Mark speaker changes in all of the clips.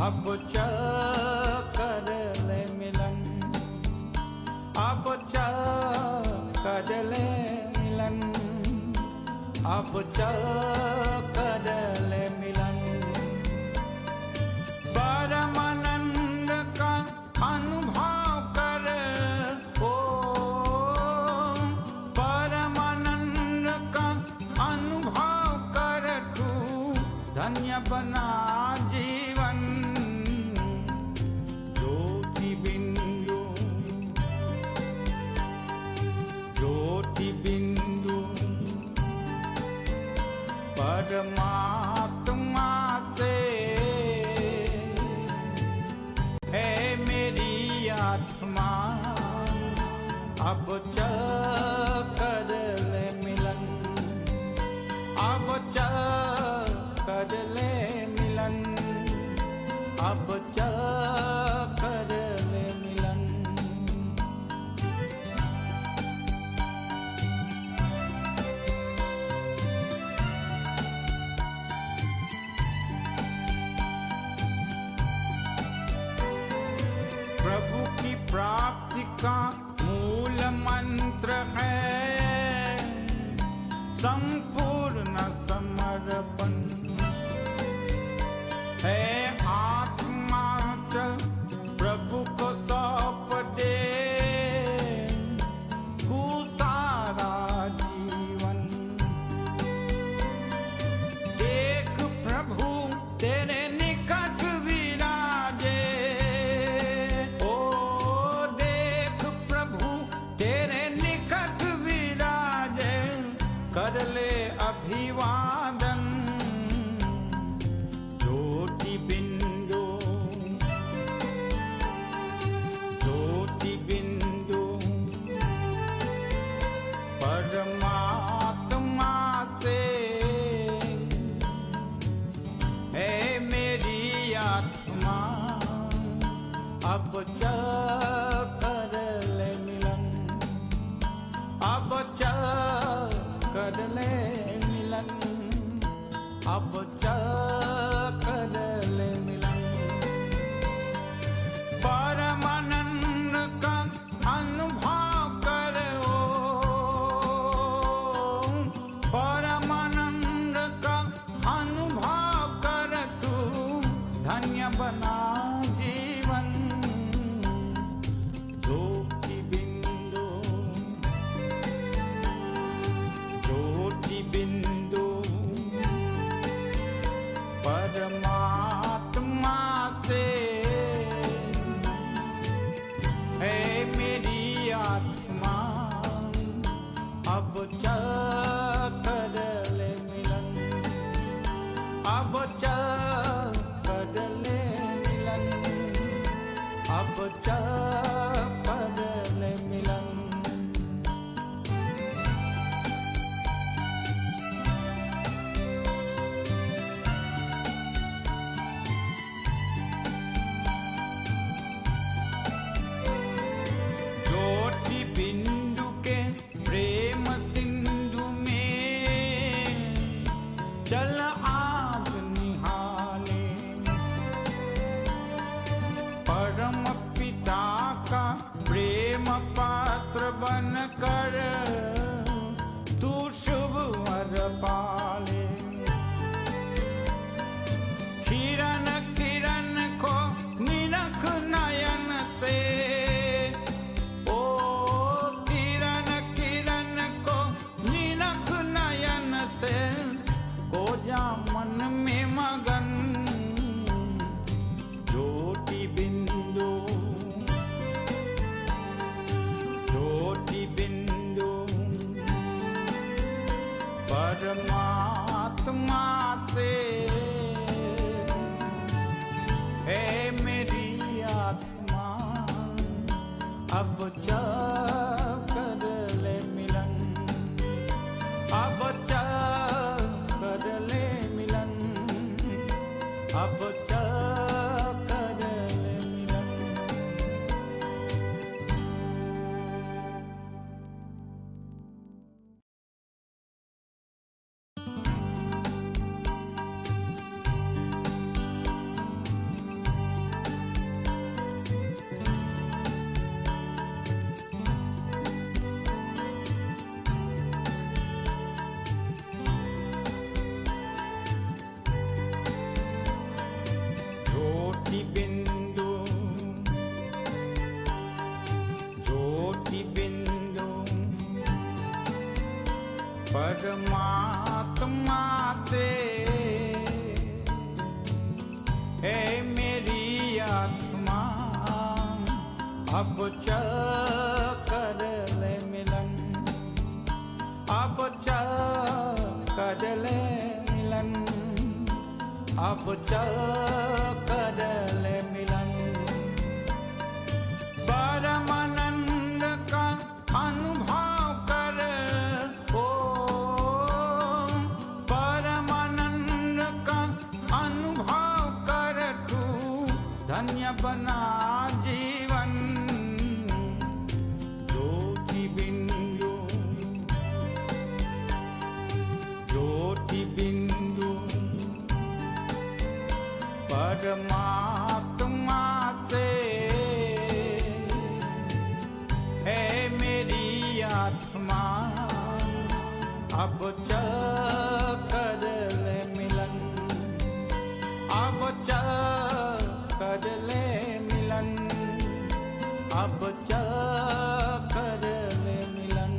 Speaker 1: अब चल कर ले मिलन, अब चल कर ले मिलन, अब चल कर ले मिलन। परमानंद का अनुभव कर, ओ परमानंद का अनुभव कर, तू धन्य बना जीवन। ज्योति बिंदु, ज्योति बिंदु परमात्मा से है मेरी आत्मा। अब चल कर ले मिलन, अब चल कर ले मिलन, अब चल कर ले मिलन। प्रभु की प्राप्ति का मूल मंत्र है संपूर्ण समर्पण। है आत्मा चल प्रभु को सौंप दे तू सारा जीवन। देख प्रभु तेरे निकट विराजे, ओ देख प्रभु तेरे निकट विराजे, कर ले अभिवादन। ज्योति बिंदु, ज्योति बिंदु परमात्मा से है मेरी आत्मा। अब चल कर ले मिलन, अब चल कर ले मिलन, अब चल कर ले मिलन। परमानंद का अनुभव करो, परमानंद का अनुभव कर, तू धन्य बना जीवन। ज्योति बिंदु, ज्योति बिंदु परमात्मा से है मेरी आत्मा। अब चल कर ले मिलन, अब चल कर ले मिलन, अब चल कर ले मिलन। ज्योति बिंदु के प्रेम सिंधु में चल आज निहाले। परम पिता का प्रेम पात्र बन कर तू शुभ वर पाले। किरण किरण को निरख नयन से, ओ किरण किरण को निरख नयन से, को जा मन में मगन। ज्योति बिंदु, ज्योति बिंदु परमात्मा से है मेरी आत्मा। अब चल कर ले मिलन, अब चल कर ले मिलन, अब चल कर ले मिलन। परमात्मा से है मेरी आत्मा अब चल कर ले मिलन अब चल कर ले मिलन अब चल कर ले मिलन परमानंद का अनुभव कर ओ परमानंद का अनुभव कर तू धन्य बना जीवन ज्योति बिंदु परमात्मा से है मेरी आत्मा अब चल कर ले मिलन अब चल कर ले मिलन अब चल कर ले मिलन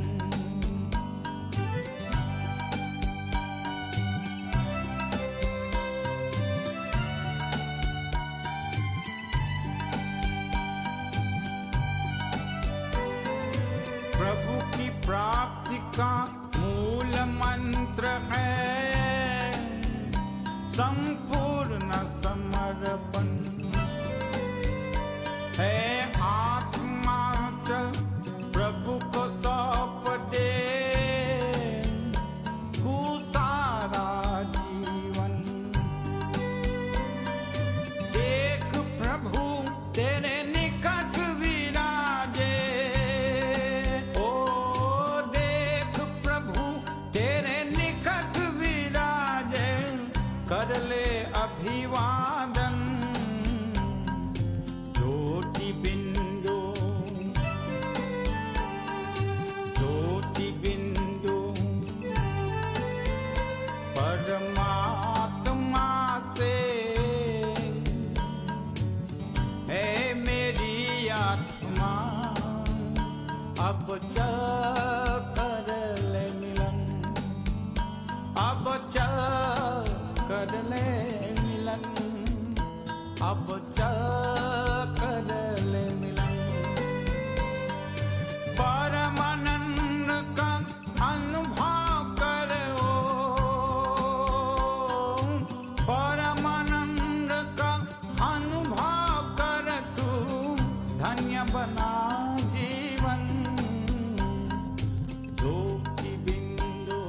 Speaker 1: प्रभु की प्राप्ति का मूल मंत्र है संपूर्ण समर्पण है आत्मा चल प्रभु को सौंप दे तू सारा जीवन देख प्रभु तेरे निकट विराजे ओ देख प्रभु तेरे निकट विराजे कर ले अभिवादन ज्योति बिंदु परमात्मा से है मेरी आत्मा अब चल कर ले मिलन अब चल कर ले मिलन अब चल कर ले मिलन परमानंद का अनुभव करो परमानंद का अनुभव कर तू धन्य बना जीवन ज्योति बिंदु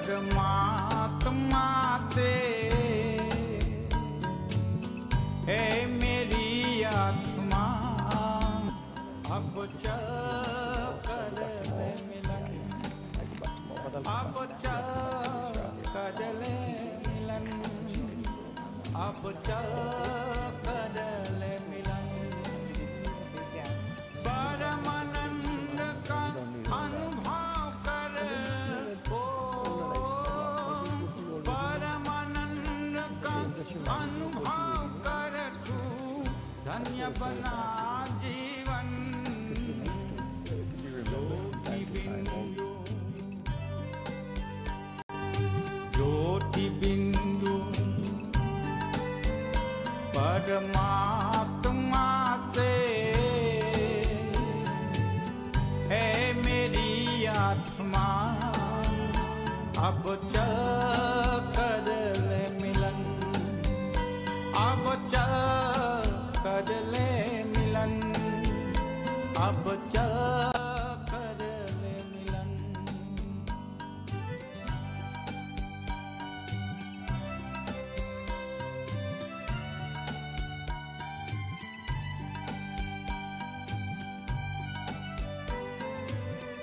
Speaker 1: परमात्मा से है मेरी आत्मा अब चल कर ले मिलन अब चल कर ले मिलन अब चल कर ले मिलन परमानंद का अनुभव कर ओ परमानंद का अनुभव कर तू धन्य बना जीवन ज्योति बिंदु परमात्मा से है मेरी आत्मा अब चल कर ले मिलन अब चल कर ले मिलन अब चल कर ले मिलन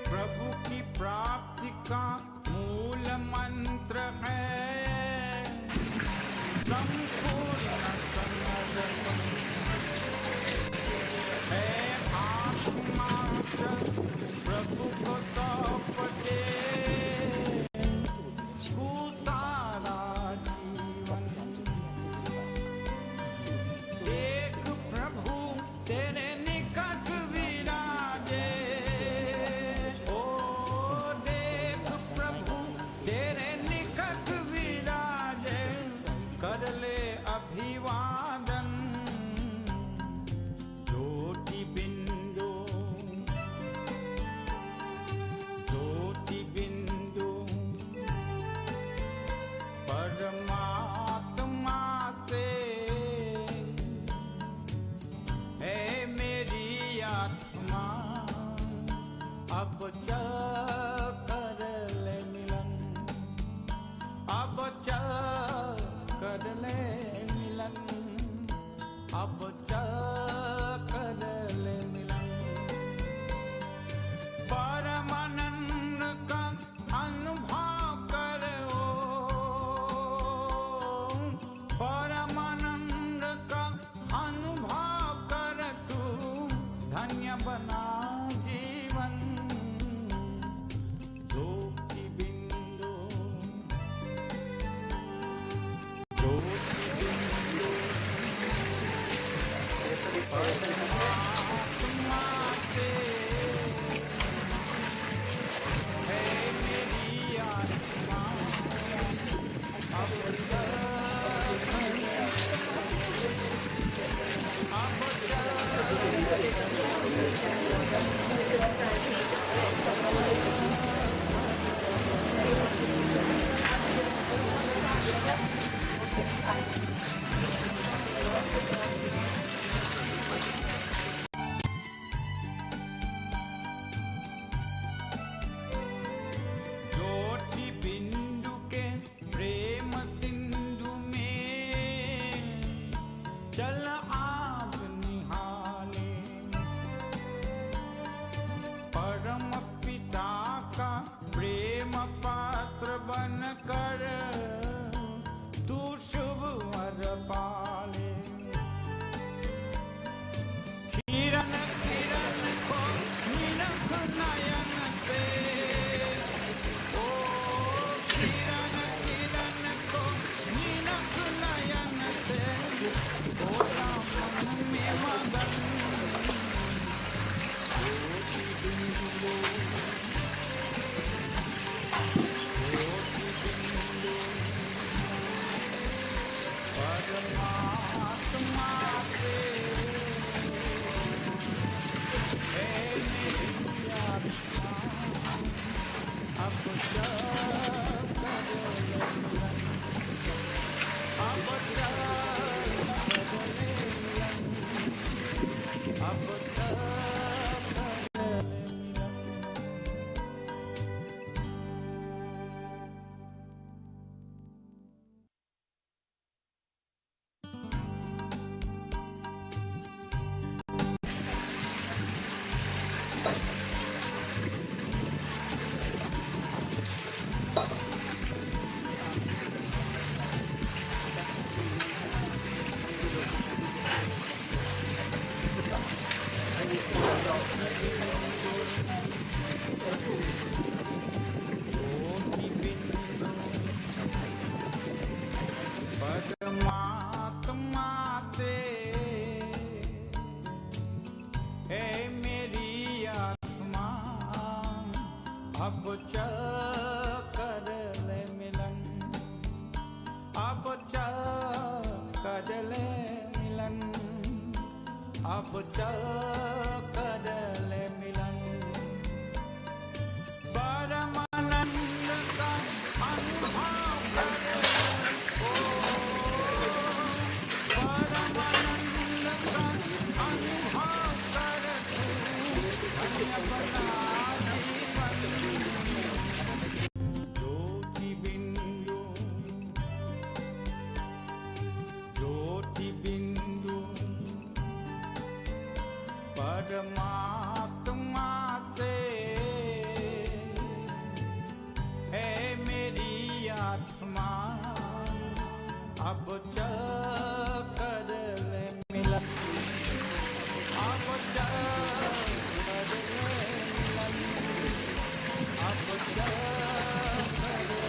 Speaker 1: प्रभु की प्राप्ति का मूल मंत्र है संपूर्ण समर्पण है आत्मा प्रभु को सौंप दे तू सारा जीवन देख प्रभु तेरे निकट विराजे ओ देख प्रभु तेरे निकट विराजे कर ले अभिवादन ज्योति बिंदु परमात्मा से है मेरी आत्मा अब चल कर ले मिलन अब चल कर ले मिलन अब चल कर ले मिलन परमानंद का अनुभव करो परमानंद का अनुभव कर तू धन्य बना जीवन ज्योति बिंदु परमात्मा से है मेरी आत्मा अब चल ज्योति बिंदु के प्रेम सिंधु में चल आज निहाले परम पिता का प्रेम पात्र बन कर तू शुभ वर पाले किरण किरण को निरख नयन से ओ किरण किरण को निरख नयन से बोला मन में मगन ज्योति बिंदु परमात्मा से है मेरी आत्मा अब चल कर ले मिलन अब चल कर ले मिलन अब चल कर ले मिलन।
Speaker 2: เ
Speaker 1: Thank you. परमात्मा से है मेरी आत्मा अब चल कर ले मिलन अब चल कर ले मिलन अब चल कर ले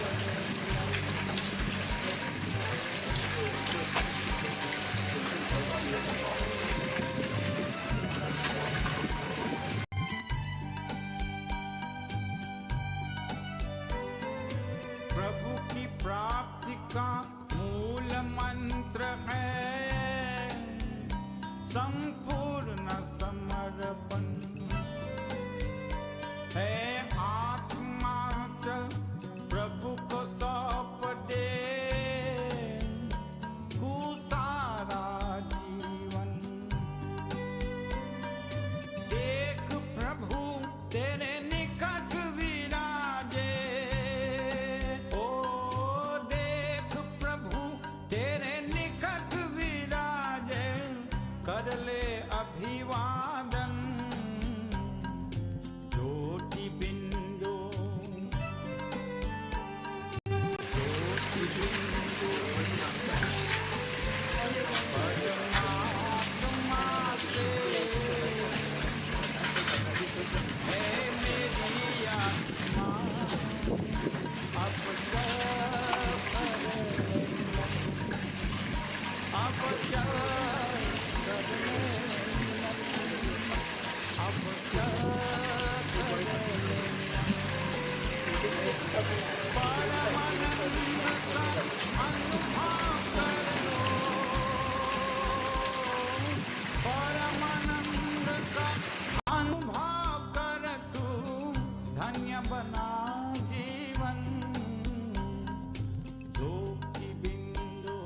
Speaker 1: प्रभु की प्राप्ति का मूल मंत्र है संपूर्ण समर्पण है आत्मा चल प्रभु को सौंप दे तू सारा जीवन देख प्रभु तेरे निकट विराजे ओ देख प्रभु तेरे निकट विराजे कर ले अभिवादन ज्योति बिंदु ज्योति बिंदु परमात्मा से है मेरी आत्मा अब चल कर ले अब चल कर ले अब चल कर ले परमानंद का अनुभव कर लो परमानंद का अनुभव कर तू धन्य बना जीवन ज्योति बिंदु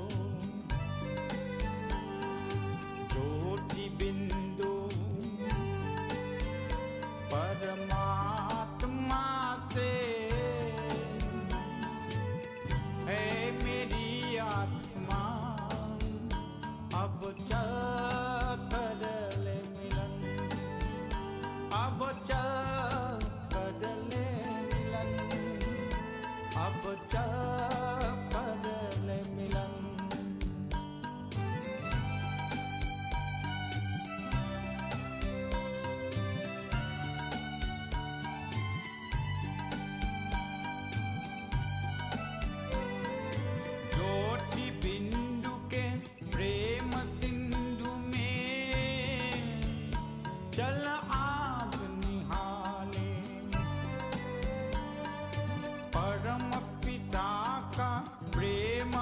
Speaker 1: ज्योति बिंदु परमात्मा से है मेरी आत्मा अब चल कर ले मिलन अब चल कर ले मिलन अब चल कर ले मिलन ज्योति बिंदु के प्रेम सिंधु में चल आज निहाले परम पिता का प्रेम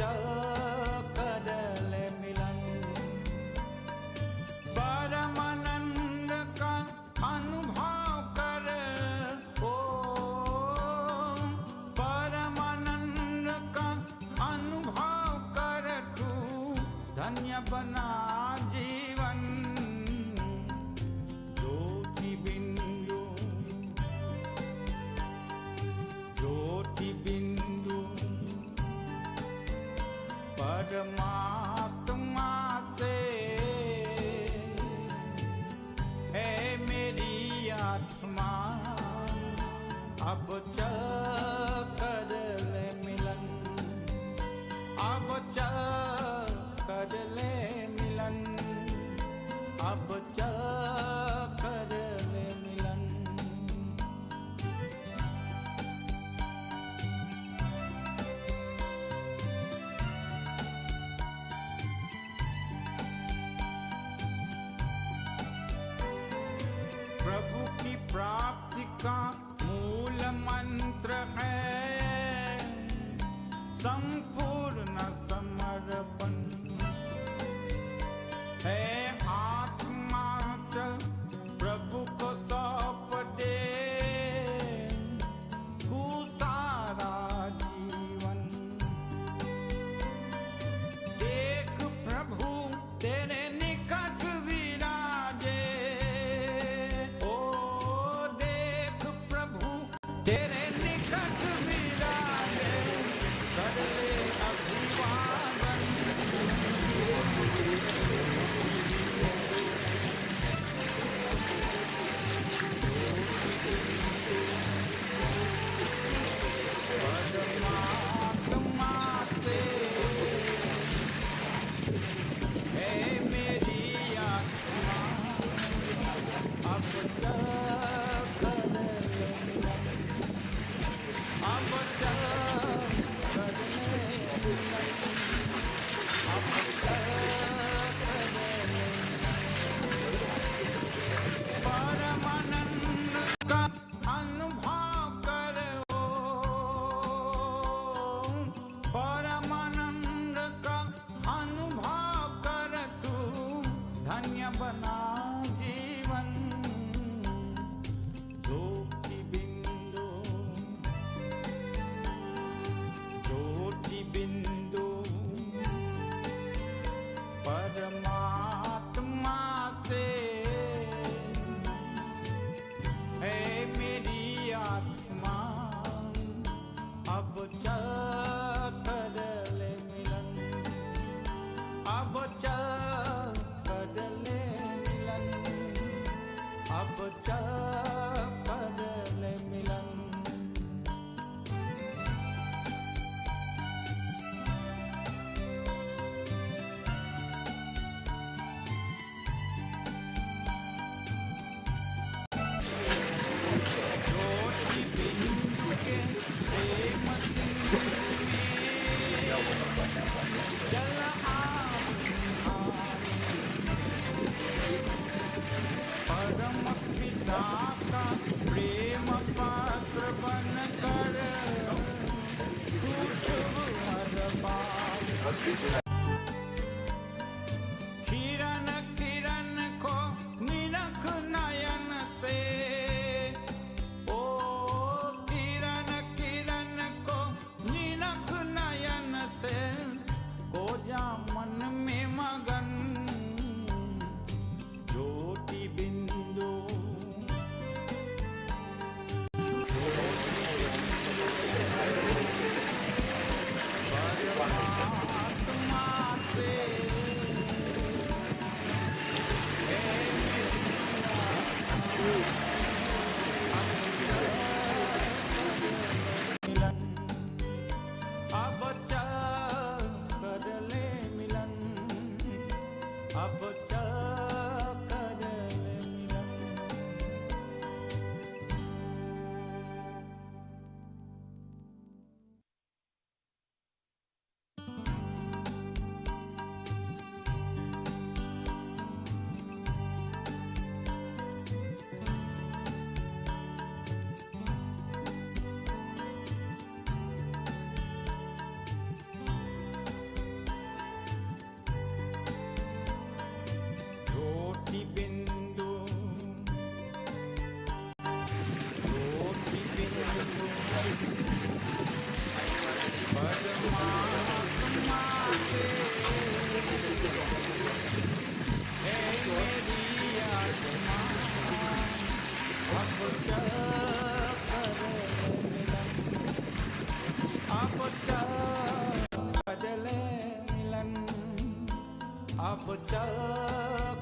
Speaker 1: चल कर ले मिलन। परमानंद का अनुभव कर, ओ परमानंद का अनुभव कर तू धन्य बना जीवन। ज्योति बिंदु, ज्योति बिंदु परमात्मा से है मेरी आत्मा, अब चल कर ले मिलन। अब चल कर ले मिलन। अब चल कर ले मिलन। प्रभु की प्राप्ति का मूल मंत्र है संपूर्ण समर्पण। है आत्मा चल प्रभु को सौंप दे तू सारा जीवन। देख प्रभु तेरे निकट विराजे, ओ देख प्रभु तेरे निकट विराजे, कर ले अभिवादन। परमात्मा से है मेरी आत्मा, अब चल कर ले मिलन। अब चल कर ले मिलन। अब चल कर ले मिलन। परमानंद का अनुभव करो, परमानंद का अनुभव कर तू धन्य बना जीवन। ज्योति बिंदु, ज्योति बिंदु परमात्मा से है मेरी आत्मा, अब चल कर ले मिलन। अब चल कर ले मिलन। अब चल कर ले मिलन। ज्योति बिंदु के प्रेम सिंधु में जल परम पिता का प्रेम पात्र बन कर तू शुभ हर पार। किरण किरण को निरख नयन से, ओ किरण किरण को निरख नयन से, को जा मन में मगन। ज्योति बिंदु, परमात्मा से है मेरी मिलन। अब चल कर ले मिलन। अब चल कर ले मिलन।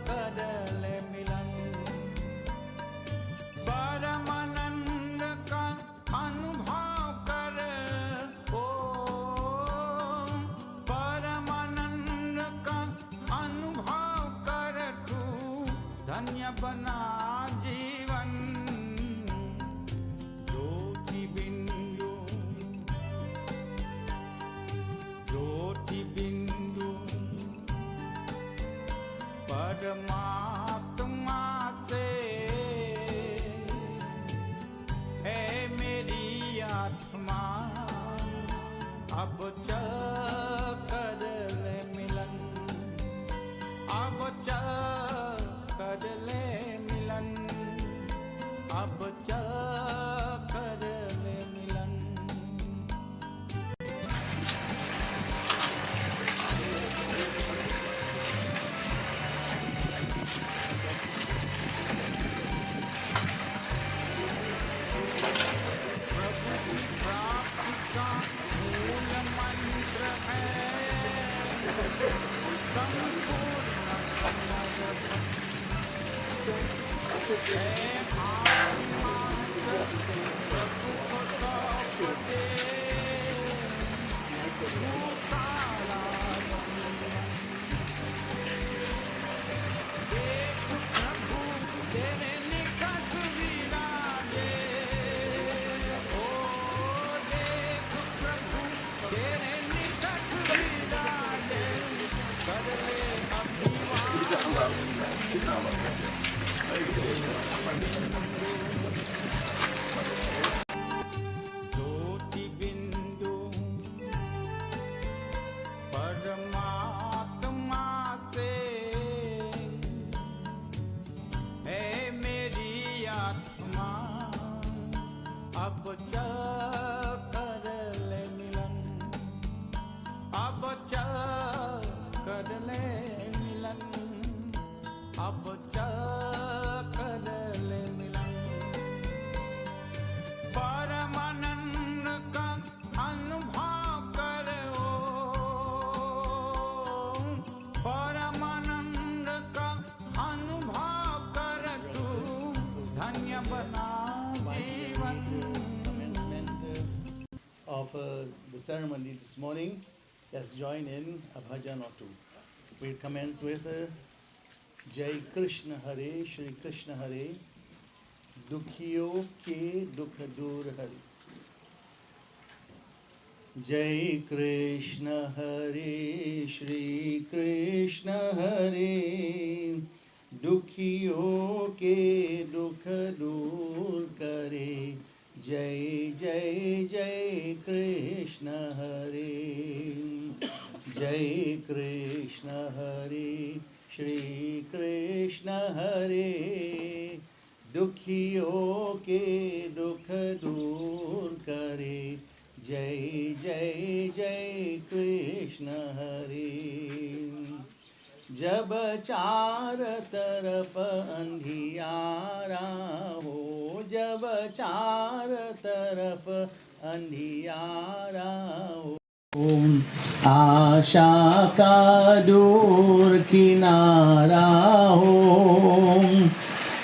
Speaker 1: कर ले मिलन। परमानंद का अनुभव कर, ओ परमानंद का अनुभव कर, तू धन्य बना जीवन। ज्योति बिंदु, ज्योति बिंदु परमात्मा से है मेरी आत्मा, अब चल कर ले मिलन, अब चल कर ले मिलन, अब चल कर ले मिलन। प्राप्ति का मूल मंत्र है संपूर्ण समर्पण। प्रभु को सौंप दे तू सारा देख, प्रभु तेरे निकट विराजे। ओ देख प्रभु तेरे निकट विराजे, कर ले अभिवादन। ज्योति बिंदु परमात्मा से है मेरी आत्मा, अब चल कर ले मिलन, अब चल कर ले मिलन, अब चल कर ले मिलन। परमानंद का अनुभव कर, परमानंद का अनुभव कर, तू धन्य बना जीवन।
Speaker 2: Commencement of the ceremony this morning. Let's join in a bhajan or two. We'll commence with Jai Krishna Hare, Shri Krishna Hare, Dukhiyo ke dukh dur Hare. Jai Krishna Hare, Shri Krishna Hare, Dukhiyo ke dukh dur kare. Jai Jai Jai Krishna Hare, Jai Krishna Hare, Shri Krishna Hare, Dukhiyo ke dukh dur kare. Jai Jai Jai Krishna Hare। जब चार तरफ अंधियारा हो, जब चार तरफ अंधियारा हो, आशा का दूर किनारा हो,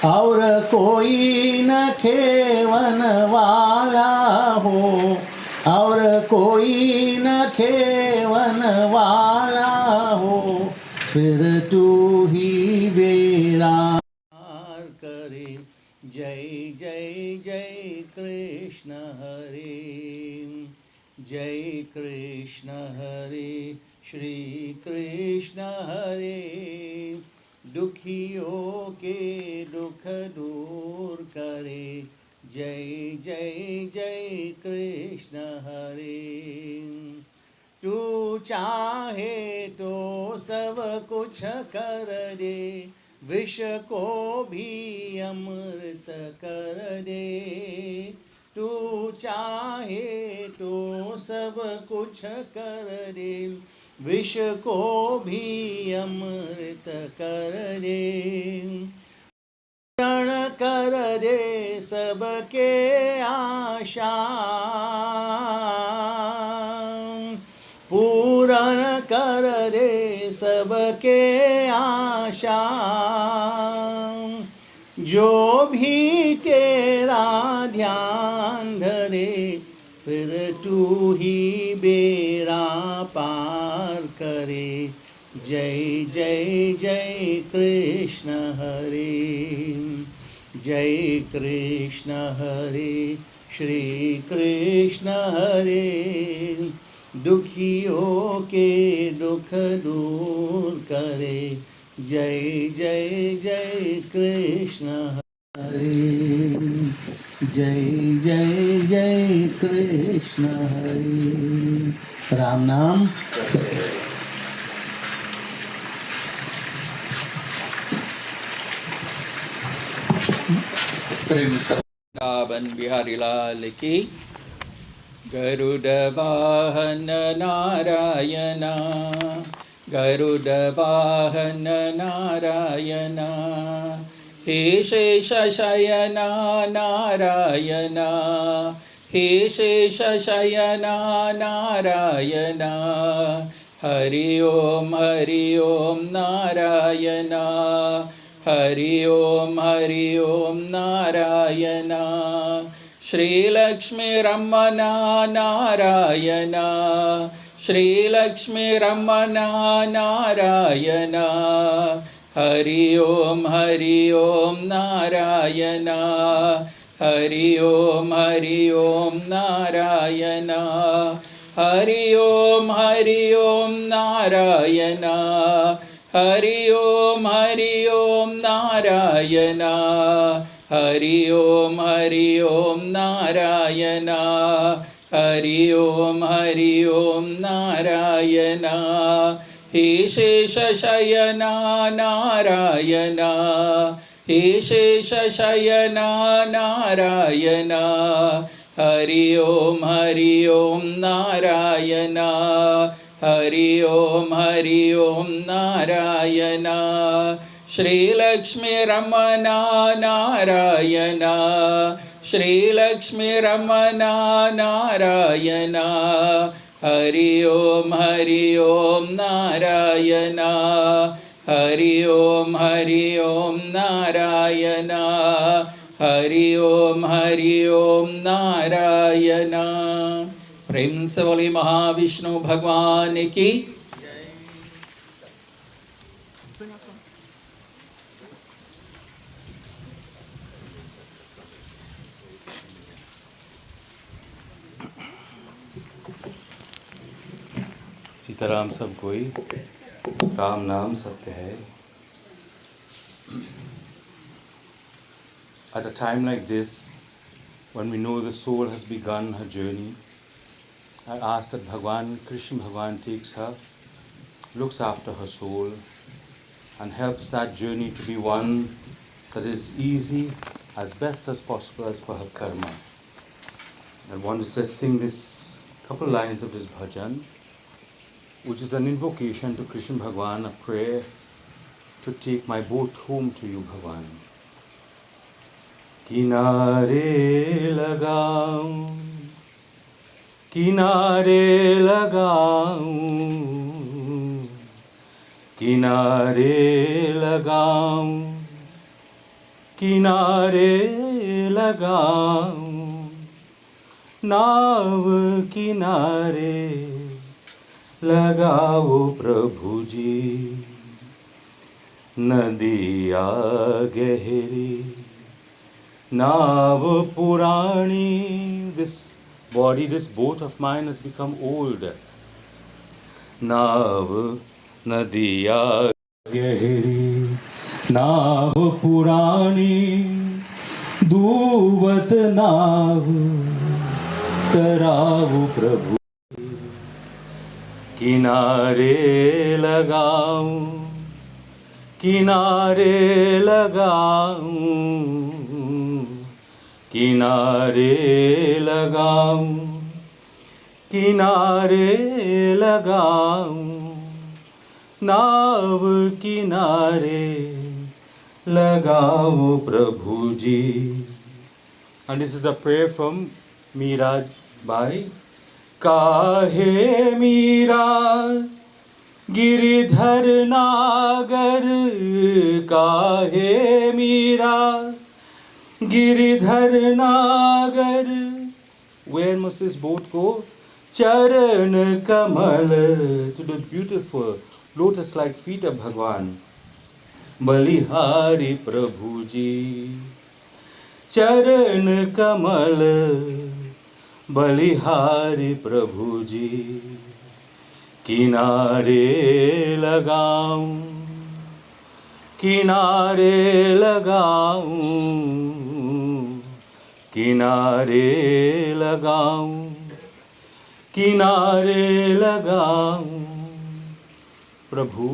Speaker 2: और कोई न खेवन वाला हो, और कोई न खेवन वाला हो, फिर तू ही बेरा करे। जय जय जय कृष्ण हरे, जय कृष्ण हरे, श्री कृष्ण हरे, दुखियों के दुख दूर करे। जय जय जय कृष्ण हरे। तू चाहे तो सब कुछ कर दे, विष को भी अमृत कर दे। तू चाहे तो सब कुछ कर दे, विष को भी अमृत कर दे। पूर्ण कर दे सबके आशा, पूर्ण कर दे सबके आशा। श्याम। जो भी तेरा ध्यान धरे फिर तू ही बेड़ा पार करे। जय जय जय कृष्ण हरे, जय कृष्ण हरे, श्री कृष्ण हरे। दुखियों के दुख दूर करे। जय जय जय कृष्ण हरे, जय जय जय कृष्ण हरे। राम नाम
Speaker 3: प्रेम वृंदावन बिहारी लाल की। गरुड़ वाहन नारायणा, गरुड़ वाहन नारायणा, हे शेष शयना नारायणा, हे शेष शयना नारायणा। हरि ओम नारायणा, हरि ओम नारायणा। श्री लक्ष्मी रमना नारायणा, श्री लक्ष्मी रमना नारायणा। हरि ओम नारायणा, हरि ओम नारायणा। हरि ओम नारायणा, हरि ओम नारायणा। हरि ओम नारायणा, हरि ओम नारायणा। हे शेष शयना नारायणा, हे शेष शयना नारायणा। हरि ओम नारायणा, हरि ओम नारायणा। श्री लक्ष्मी रमना नारायणा, श्री लक्ष्मी रमना नारायणा। हरि ओम नारायणा, हरि ओम नारायणा। हरि ओम नारायणा। प्रेम से बोले महाविष्णु भगवान की।
Speaker 1: सीताराम सब कोई, राम नाम सत्य है। At a time like this, when we know the soul has begun her journey, I ask that Bhagwan, Krishna Bhagwan takes her, looks after her soul, and helps that journey to be one that is easy as best as possible as per her karma. I want to just sing this couple lines of this bhajan, which is an invocation to Krishna Bhagwan, a prayer to take my boat home to you, Bhagwan. किनारे लगाऊं, किनारे लगाऊं, किनारे लगाऊं, किनारे लगाऊं, नाव किनारे लगाओ प्रभु जी। नदिया गहरी नाव पुरानी, this body, this boat of mine has become old. नाव नदिया गहरी नाव पुरानी, दूवत नाव कराओ प्रभु। किनारे लगाऊं, किनारे लगाऊं, किनारे लगाऊं, किनारे लगाऊं, नाव किनारे लगाओ प्रभु जी। And this is a prayer from Meera Bai. काहे मीरा गिरिधर नागर काहे मीरा, गिरिधर नागर. Where must this boat go? Charan Kamal, to the beautiful lotus-like feet of Bhagwan. Balihari Prabhuji, Charan Kamal, Balihari Prabhuji. किनारे लगाऊं, किनारे लगाऊं, किनारे लगाऊं, किनारे लगाऊं. Prabhu,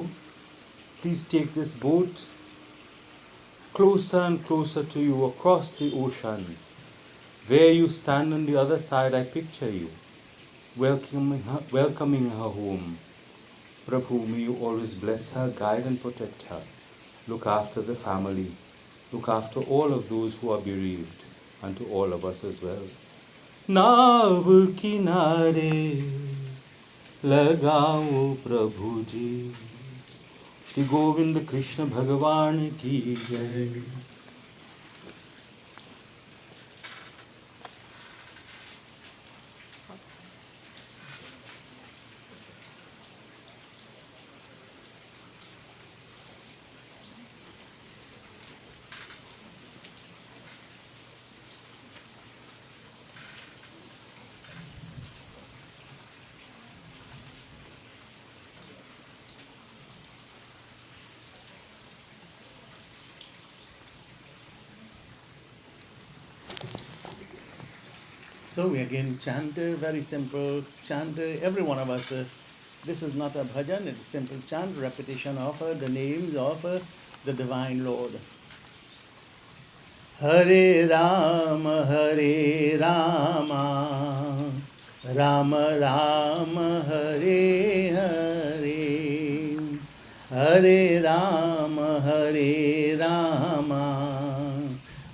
Speaker 1: please take this boat closer and closer to you across the ocean. Where you stand on the other side, I picture you, welcoming her home. Prabhu, may you always bless her, guide and protect her. Look after the family. Look after all of those who are bereaved, and to all of us as well. नाव किनारे लगाओ प्रभु जी, श्री गोविंद कृष्ण भगवान की जय.
Speaker 2: So we again chant, very simple chant, every one of us. This is not a bhajan, it's a simple chant, repetition of the names of the Divine Lord. Hare Rama, Rama Rama, Hare Hare, Hare Rama,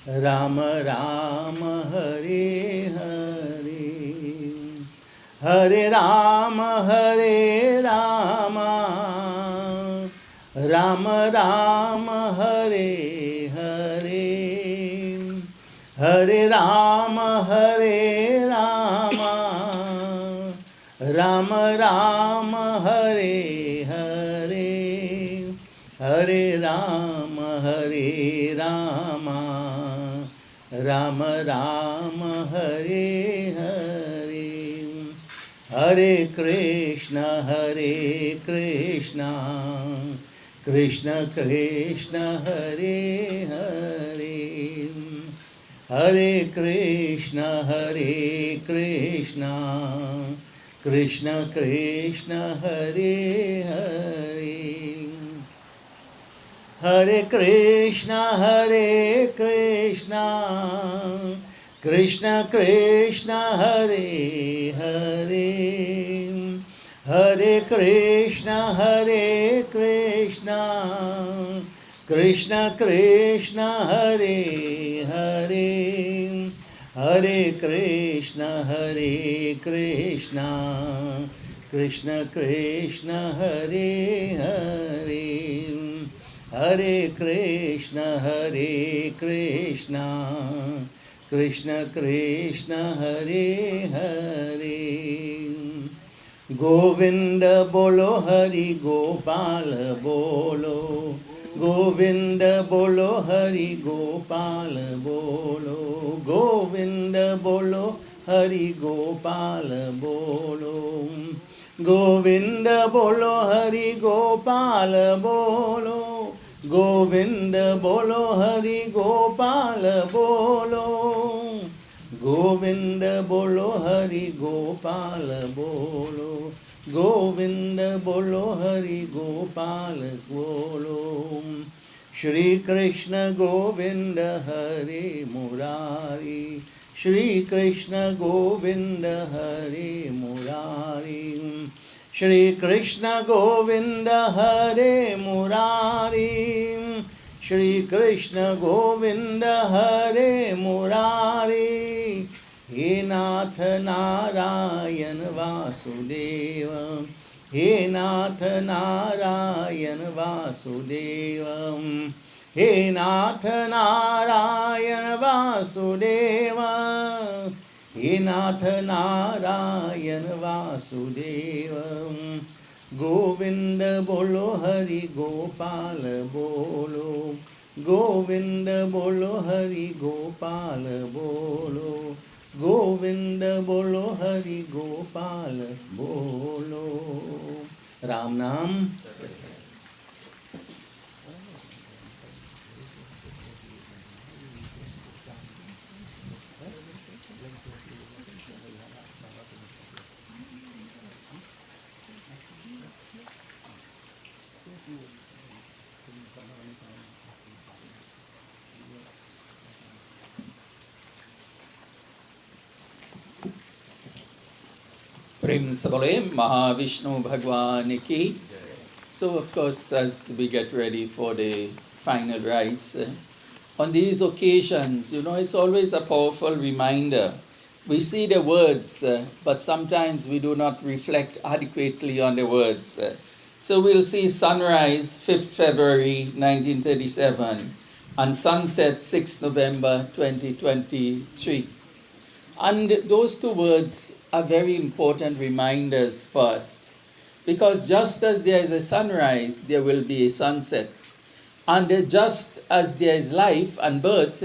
Speaker 2: Rama Rama, Hare Hare. Hare Rama, Rama Rama, Hare Hare, Hare Rama, Rama Rama, Hare Hare, Hare Rama, Rama Rama, Hare Hare. Hare Krishna, Krishna Krishna, Hare Hare, Hare Krishna, Krishna Krishna, Hare Hare, Hare Krishna, Krishna Krishna, Hare Hare, Hare Krishna, Krishna Krishna, Hare Hare, Hare Krishna, Krishna Krishna, Hare Hare, Hare Krishna, Krishna Krishna, Hare Hare. Govinda bolo, Hari Gopal bolo, Govinda bolo, Hari Gopal bolo, Govinda bolo, Hari Gopal bolo, Govinda bolo, Hari Gopal bolo, Govinda bolo, Hari Gopal bolo, Govinda bolo, Hari Gopal bolo, Govinda bolo, Hari Gopal bolo. Shri Krishna Govinda Hare Murari, Shri Krishna Govinda Hare Murari, Shri Krishna Govinda Hare Murari, Shri Krishna Govinda Hare Murari, He Nath Narayan Vasudeva, He Nath Narayan Vasudevam. He Nath Narayan Vasudeva. He Nath Narayan Vasudevam. Govinda Bolo Hari Gopal Bolo. Govinda Bolo Hari Gopal Bolo. Govinda Bolo Hari Gopal Bolo. Ram Nam.
Speaker 3: Prem Sabale Maha Vishnu Bhagwan Ki. So, of course, as we get ready for the final rites, on these occasions, it's always a powerful reminder. We see the words, but sometimes we do not reflect adequately on the words. So we'll see sunrise 5th February 1937 and sunset 6th November 2023. And those two words are very important reminders first, because just as there is a sunrise, there will be a sunset. And just as there is life and birth,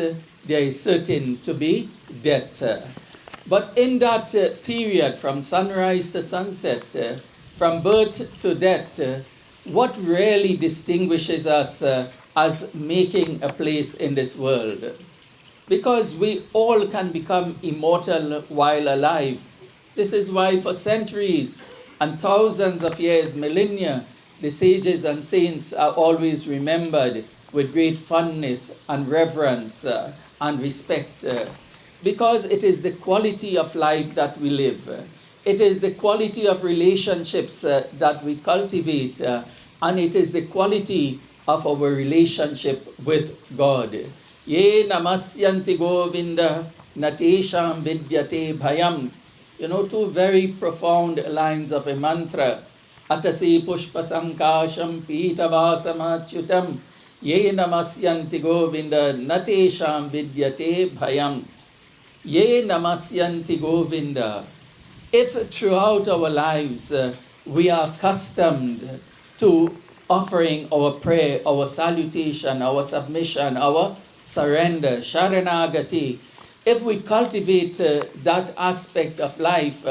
Speaker 3: there is certain to be death. But in that period, from sunrise to sunset, from birth to death, what really distinguishes us as making a place in this world? Because we all can become immortal while alive. This is why for centuries and thousands of years, millennia, the sages and saints are always remembered with great fondness and reverence and respect. Because it is the quality of life that we live. It is the quality of relationships that we cultivate. And it is the quality of our relationship with God. Ye namasyanti govinda natesham vidyate bhayam. Two very profound lines of a mantra. Atasi pushpa sankasham pitavasamachutam. Ye namasyanti govinda natesham vidyate bhayam. Ye namasyanti govinda. If throughout our lives we are accustomed to offering our prayer, our salutation, our submission, our surrender, sharanagati, if we cultivate that aspect of life,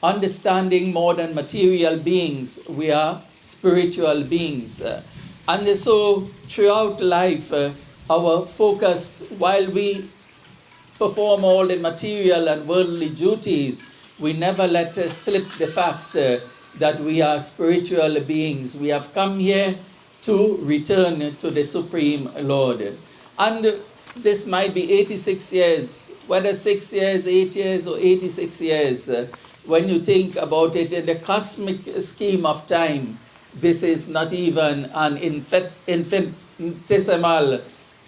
Speaker 3: understanding more than material beings, we are spiritual beings. And so throughout life, our focus, while we perform all the material and worldly duties, we never let slip the fact that we are spiritual beings. We have come here to return to the Supreme Lord. And this might be 86 years, whether 6 years, 8 years, or 86 years. When you think about it in the cosmic scheme of time, this is not even an infinitesimal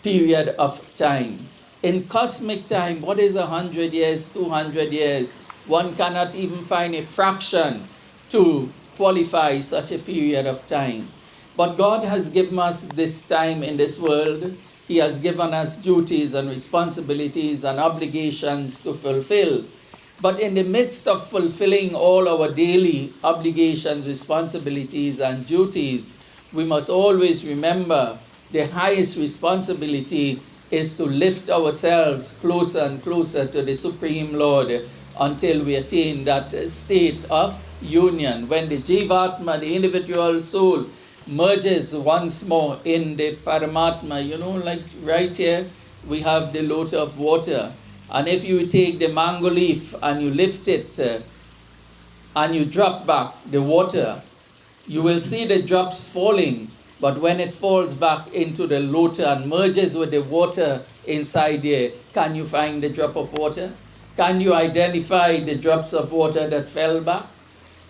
Speaker 3: period of time. In cosmic time, what is 100 years, 200 years? One cannot even find a fraction to qualify such a period of time. But God has given us this time in this world. He has given us duties and responsibilities and obligations to fulfill. But in the midst of fulfilling all our daily obligations, responsibilities, and duties, we must always remember the highest responsibility is to lift ourselves closer and closer to the Supreme Lord until we attain that state of union, when the Jivatma, the individual soul, merges once more in the Paramatma. Like right here, we have the lotus of water. And if you take the mango leaf and you lift it and you drop back the water, you will see the drops falling. But when it falls back into the lotus and merges with the water inside there, can you find the drop of water? Can you identify the drops of water that fell back?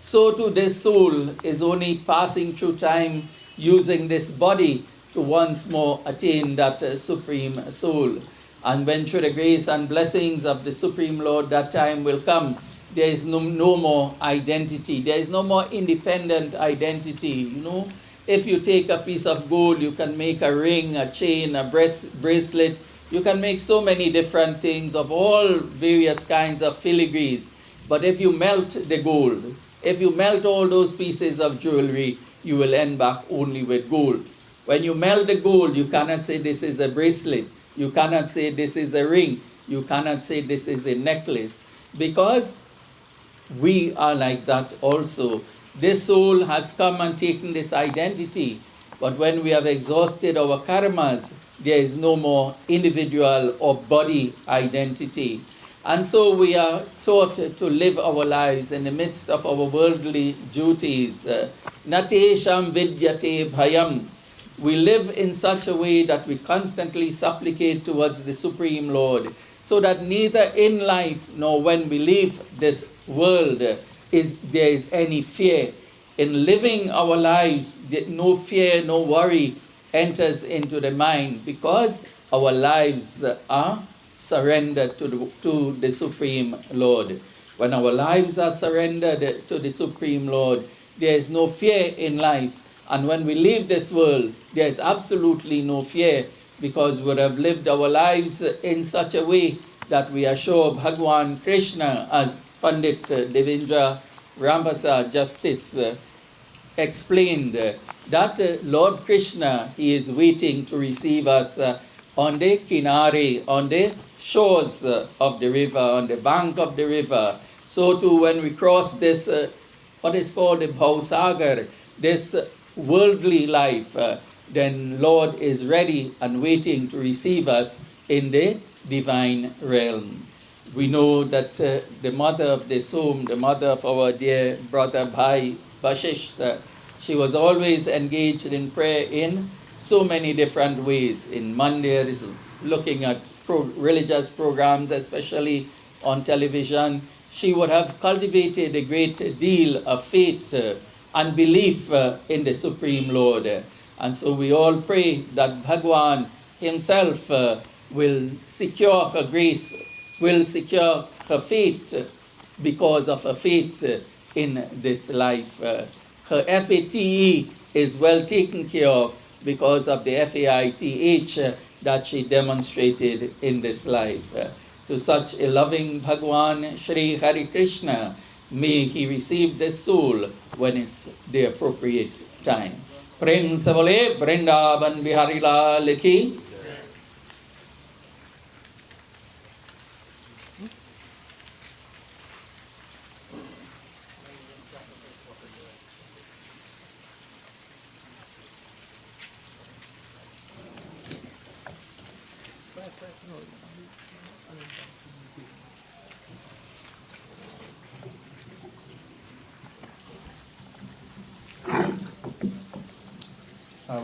Speaker 3: So too this soul is only passing through time, using this body to once more attain that Supreme Soul. And when through the grace and blessings of the Supreme Lord that time will come, there is no more identity. There is no more independent identity. You know, if you take a piece of gold, you can make a ring, a chain, a bracelet. You can make so many different things of all various kinds of filigrees. But if you melt the gold, if you melt all those pieces of jewelry, you will end back only with gold. When you melt the gold, you cannot say this is a bracelet. You cannot say this is a ring. You cannot say this is a necklace. Because we are like that also. This soul has come and taken this identity. But when we have exhausted our karmas, there is no more individual or body identity. And so we are taught to live our lives in the midst of our worldly duties. Natesham vidyate bhayam. We live in such a way that we constantly supplicate towards the Supreme Lord, so that neither in life nor when we leave this world there is any fear. In living our lives, no fear, no worry enters into the mind, because our lives are surrendered to the Supreme Lord. When our lives are surrendered to the Supreme Lord, there is no fear in life. And when we leave this world, there is absolutely no fear, because we have lived our lives in such a way that we are sure Bhagwan Krishna, as Pandit Devendra Rampasa Justice explained, that Lord Krishna, he is waiting to receive us on the kinare, on the shores of the river, on the bank of the river. So too, when we cross this, what is called the Bhausagar, this worldly life, then Lord is ready and waiting to receive us in the divine realm. We know that the mother of this home, the mother of our dear brother Bhai Vashish, she was always engaged in prayer in so many different ways. In mandirs, looking at religious programs, especially on television. She would have cultivated a great deal of faith and belief in the Supreme Lord. And so we all pray that Bhagwan himself will secure her grace, will secure her faith because of her faith in this life. Her FATE is well taken care of because of the FAITH that she demonstrated in this life. To such a loving Bhagwan Shri Hari Krishna, may he receive this soul when it's the appropriate time. Prem se bole Vrindavan Bihari Lal ki.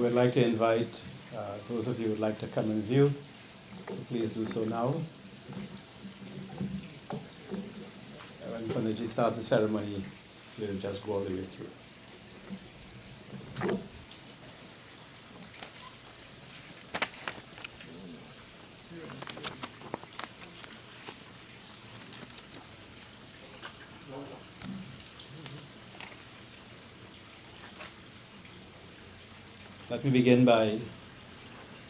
Speaker 4: We'd like to invite those of you who would like to come and view, please do so now. When Panditji starts the ceremony, we'll just go all the way through. Let me begin by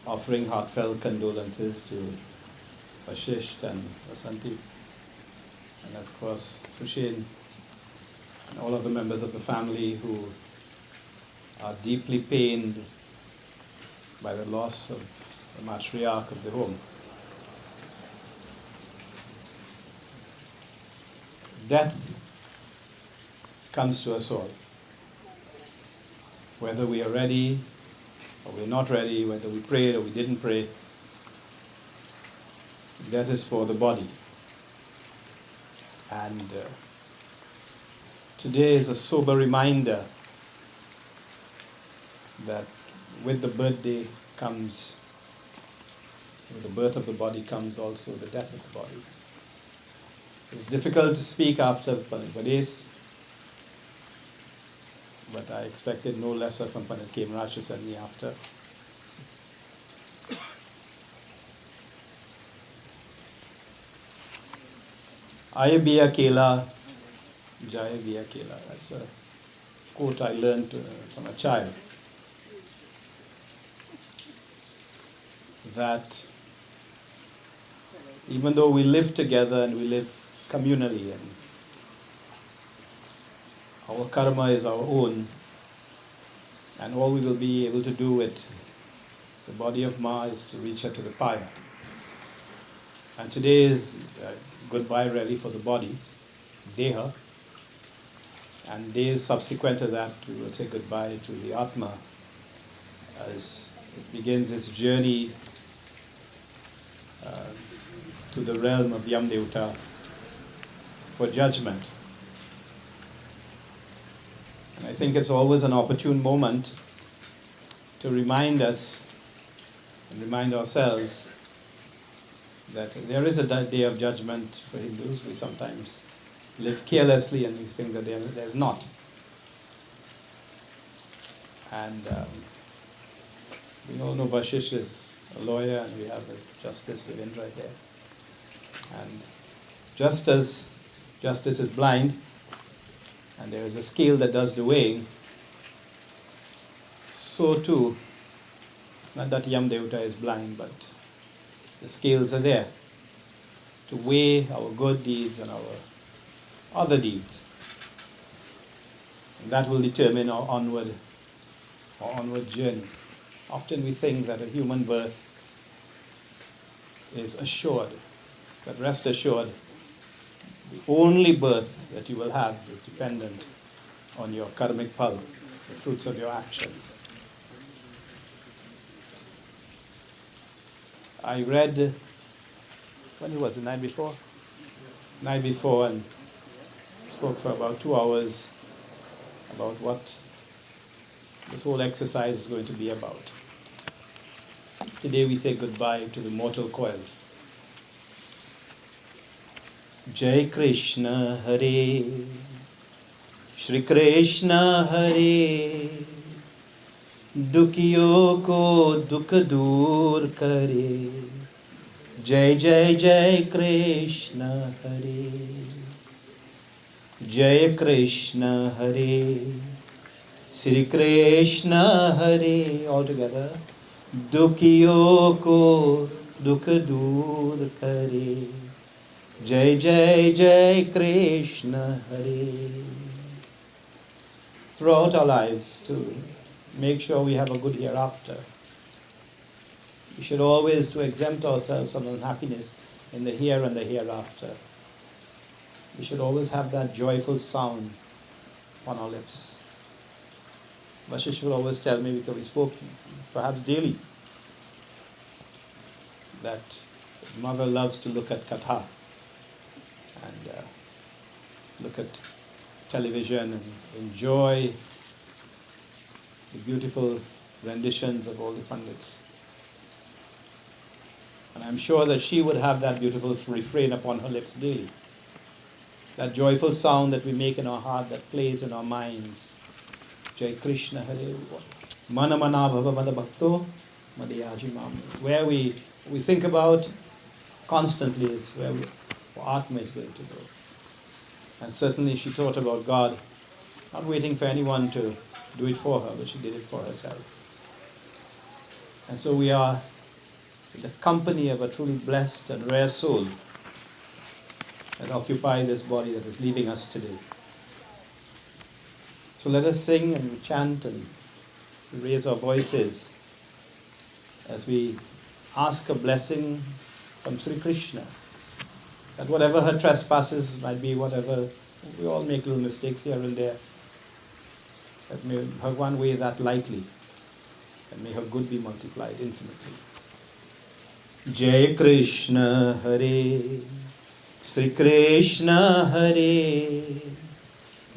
Speaker 4: offering heartfelt condolences to Vashish and Vasanti, and of course Sushin, and all of the members of the family who are deeply pained by the loss of the matriarch of the home. Death comes to us all, whether we are ready or we're not ready, whether we prayed or we didn't pray. That is for the body. And today is a sober reminder that with the birthday comes, with the birth of the body comes also the death of the body. It's difficult to speak after Pandit, but I expected no lesser from Pandit Maharaj and me after. Ayabia Kela Jaya Diya Kela. That's a quote I learned from a child. That even though we live together and we live communally and our karma is our own, and all we will be able to do with the body of Ma is to reach her to the pyre. And today is goodbye really for the body, Deha, and days subsequent to that we will say goodbye to the Atma as it begins its journey to the realm of Yam Devta for judgment. And I think it's always an opportune moment to remind us and remind ourselves that there is a day of judgment for Hindus. We sometimes live carelessly and we think that there's not. And we all know Vashish is a lawyer and we have the Justice Ravindra here. And just as justice is blind and there is a scale that does the weighing, so too, not that Yam Devta is blind, but the scales are there to weigh our good deeds and our other deeds. And that will determine our onward journey. Often we think that a human birth is assured, but rest assured, the only birth that you will have is dependent on your karmic phal, the fruits of your actions. I read, when was it, the night before? Night before, and spoke for about 2 hours about what this whole exercise is going to be about. Today we say goodbye to the mortal coils. Jai Krishna Hare, Shri Krishna Hare, Dukhiyo ko dukh dur kare. Jai Jai Jai Krishna Hare, Jai Krishna Hare, Shri Krishna Hare. All together. Dukhiyo ko dukh dur kare. Jai Jai Jai Krishna Hare. Throughout our lives to make sure we have a good hereafter, we should always to exempt ourselves from unhappiness in the here and the hereafter. We should always have that joyful sound on our lips. Vashish will always tell me, because we spoke perhaps daily, that mother loves to look at katha and look at television and enjoy the beautiful renditions of all the pandits. And I'm sure that she would have that beautiful refrain upon her lips daily. That joyful sound that we make in our heart, that plays in our minds. Jai Krishna Hare. Mana mana bhava mada bhakto madhyaji mam. Where we think about constantly is where our Atma is going to go. And certainly she thought about God, not waiting for anyone to do it for her, but she did it for herself. And so we are in the company of a truly blessed and rare soul that occupy this body that is leaving us today. So let us sing and we chant and we raise our voices as we ask a blessing from Sri Krishna, that whatever her trespasses might be, whatever, we all make little mistakes here and there, that may Bhagwan weigh that lightly, and may her good be multiplied infinitely. Jai Krishna Hare, Sri Krishna Hare,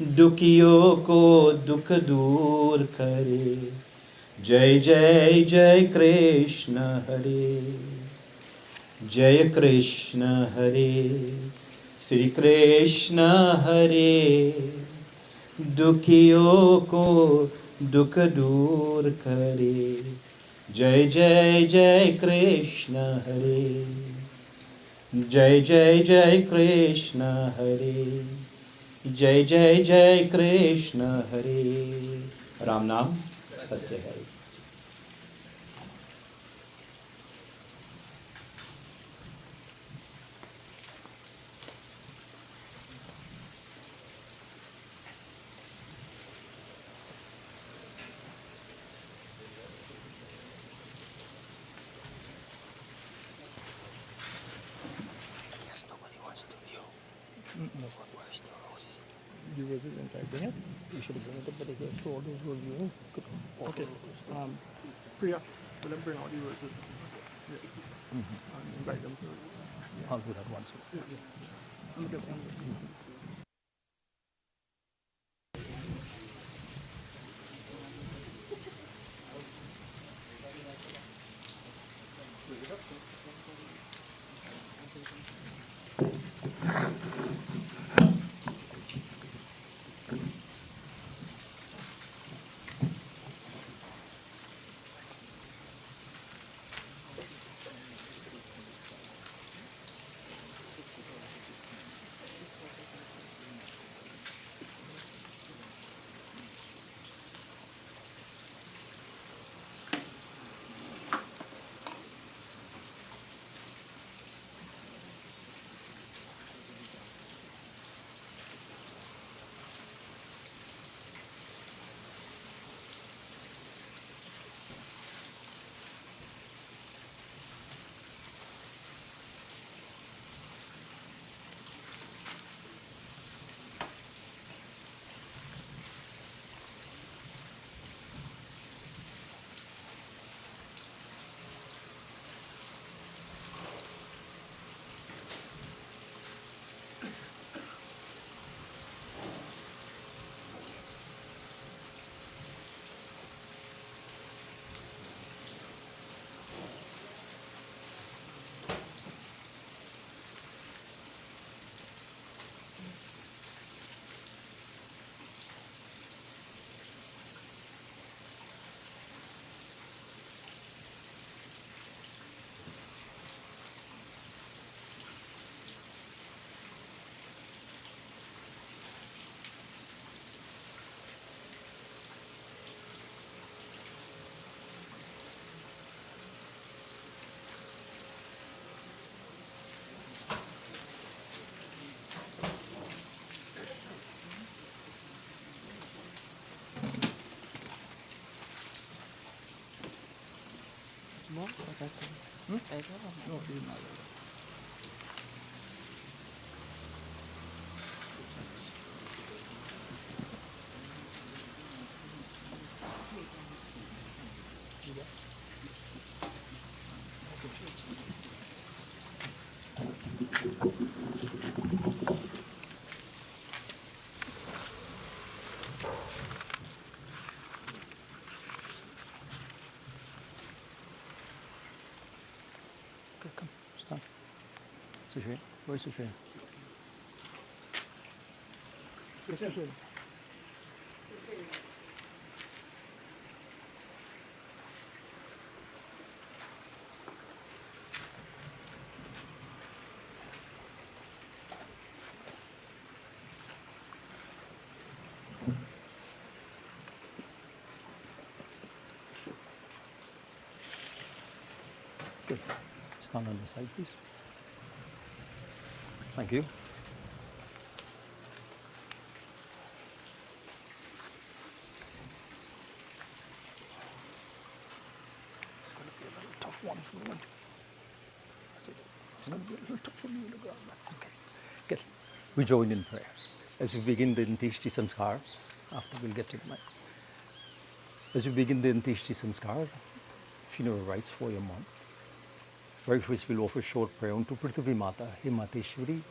Speaker 4: Dukhiyo ko dukh dur kare. Jai Jai Jai Krishna Hare, Jai Krishna Hare, Sri Krishna Hare, Dukhiyo ko dukh dur kare. Jai Jai Jai Krishna Hare, Jai Jai Jai Krishna Hare, जय जय जय कृष्ण हरे। राम नाम सत्य है।
Speaker 5: The roses inside. Bring it. You should bring it up, but again, so all those who are viewing could. Okay. Priya, will them bring out the roses? Yeah. And invite them to. Yeah. I'll do that once. Yeah. I'm good. No, that's it. No, these are others. Okay, come, stand. Sushil, where's Sushil? Where's Sushil? Good. Stand on the side, please. Thank you. It's going to be a little tough one for you. It's going to be a little tough for you to go. That's okay. Good. We join in prayer as we begin the Antishti Samskar. After we'll get to the mic. As we begin the Antishti Samskar, funeral rites for your mom. Very first we'll offer short prayer to Prithvi Mata, He Mateshwari,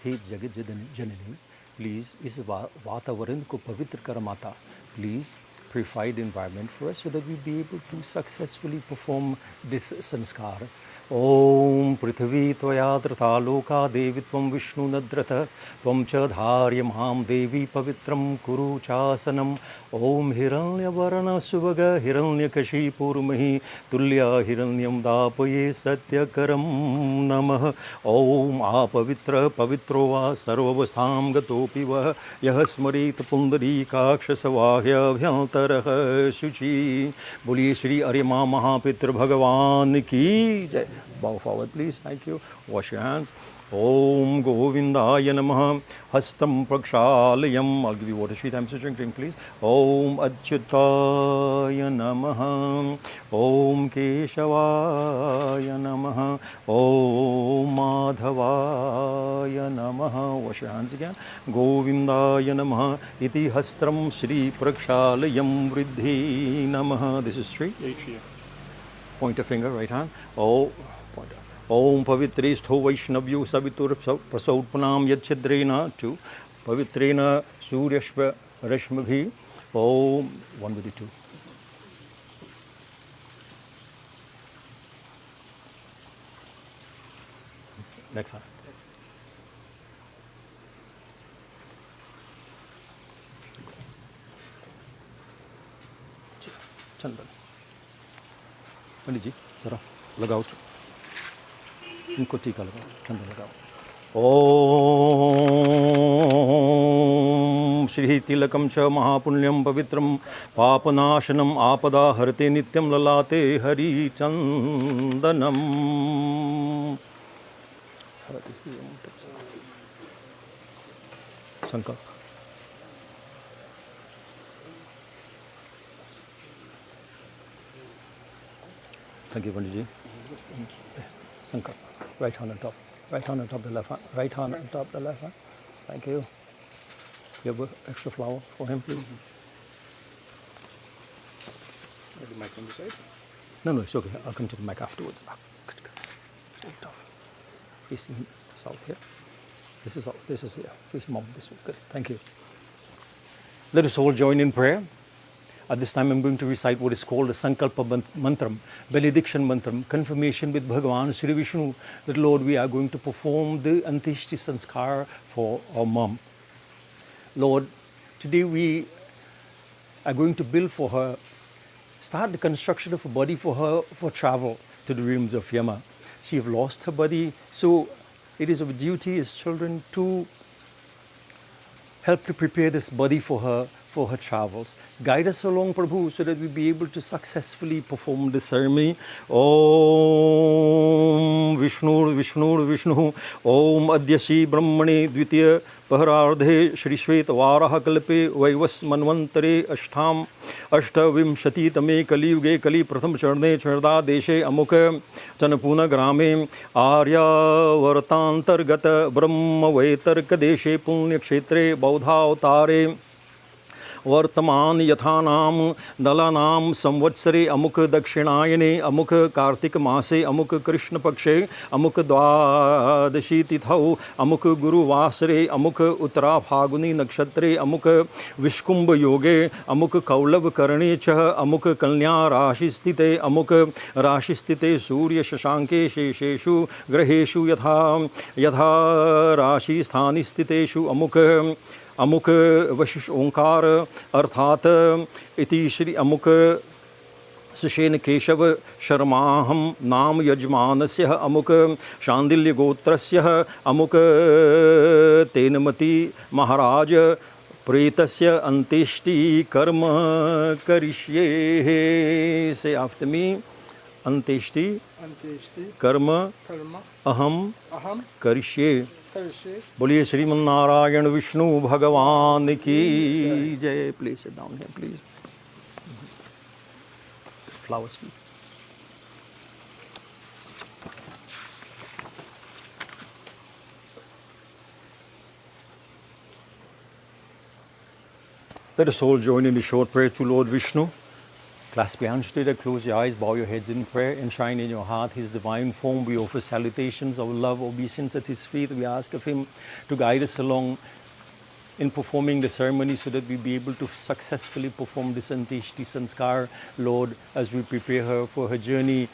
Speaker 5: He Jagat Janani. Please, इस वातावरण को पवित्र कर माता. Please, purified environment for us so that we be able to successfully perform this sanskar. Om Prithvi Tvaya Drata Loka Devi Tvam Vishnu Nadrata Tvam Cha Dharyamham Devi Pavitram Kuru Chasanam Om Hiranya Varana Suvaga Hiranya Kashi Purmahi Tulya Hiranyam Dapaye Satyakaram Namah Om Apavitra Pavitrova Sarvavastham Gatopiva Yahasmarit Pundari Kakshasavahya Bhyantarah Shuchi Boli Shri Arima Mahapitra Bhagavan Ki Jai. Bow forward, please. Thank you. Wash your hands. Om Govindaya Namaha Hastam Prakshalayam. I'll give you water, 3 times to drink, please. Om Achyutaya Namaha Om Keshavaya Namaha Om Madhavaya Namaha. Wash your hands again. Govindaya Namaha Iti Hastram Shri Prakshalayam Vriddhi Namaha. This is 3. Pointer finger, right hand. Oh, pointer. Om Pavitresto Vaishnavyu Savitur Prasautpanam Yachidrena. 2. Pavitrena Suryashva Rashmabhi. Om. 1 with the 2. Next hand. Chandan. पंडित जी जरा लगाओ इनको टीका लगाओ चंदन लगाओ ओम श्री तिलकम च महापुण्यम पवित्रम पापनाशनम आपदा हरते नित्यम ललाते हरि चंदनम संकल्प Thank you, Pandit ji. Sankalp. Right hand on top. Right hand on top the left hand. Right hand on top the left hand. Thank you. You have an extra flower for him, please?
Speaker 2: The mic on the side?
Speaker 5: No, it's okay. I'll come to the mic afterwards. Straight off. Facing south here. This is here. Face mom this way. Good. Thank you. Let us all join in prayer. At this time, I'm going to recite what is called the Sankalpa Mantram, benediction Mantram, confirmation with Bhagavan Shri Vishnu that, Lord, we are going to perform the Antishti Sanskar for our mom. Lord, today we are going to build for her, start the construction of a body for her for travel to the realms of Yama. She has lost her body, so it is our duty as children to help to prepare this body for her travels. Guide us along, Prabhu, so that we be able to successfully perform the ceremony. Om Vishnu Vishnu Vishnu Om Adyasi Brahmane Dvitiya Paharardhe Shri Shvet Varaha Kalpe Vaivas Manvantare Ashtam Ashtavimshati Tame Kali Yuge Kali Pratham Charne Charda Deshe Amukha Chanapuna Grame Arya Vartantargata Brahma Vaitarka Deshe Punya Kshetre Baudha Avtare वर्तमान यथानाम दलानाम संवत्सरे अमुक दक्षिणायने अमुक कार्तिक मासे अमुक कृष्ण पक्षे अमुक द्वादशी तिथौ अमुक गुरुवासरे अमुक उत्तरा फागुनी नक्षत्रे अमुक विष्कुंभ योगे अमुक कौलव करणे च अमुक कन्या राशि स्थिते अमुक राशि स्थिते सूर्य शशांके शेषेषु ग्रहेषु यथा यथा राशि स्थानि स्थितेषु अमुक अमुक वशिष ओंकार अर्थात इति श्री अमुक सुषेण केशव शर्माहम नाम यजमानस्य अमुक शांडिल्य गोत्रस्य अमुक तैनमती महाराज प्रेतस्य अंत्येष्टि कर्म करिष्ये से आफ्टर मी अंत्येष्टि कर्म अहम करिष्ये बोलिए श्रीमन्नारायण विष्णु भगवान की जय. Please sit down here, please. Flowers, please. Let us all join in the short prayer to Lord Vishnu. Clasp your hands together, close your eyes, bow your heads in prayer, enshrine in your heart His divine form. We offer salutations of love, obeisance at His feet. We ask of Him to guide us along in performing the ceremony so that we be able to successfully perform this Antyeshti Sanskar. Lord, as we prepare her for her journey,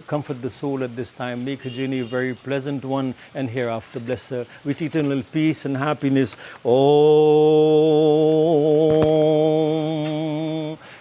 Speaker 5: comfort the soul at this time, make her journey a very pleasant one, and hereafter bless her with eternal peace and happiness. Om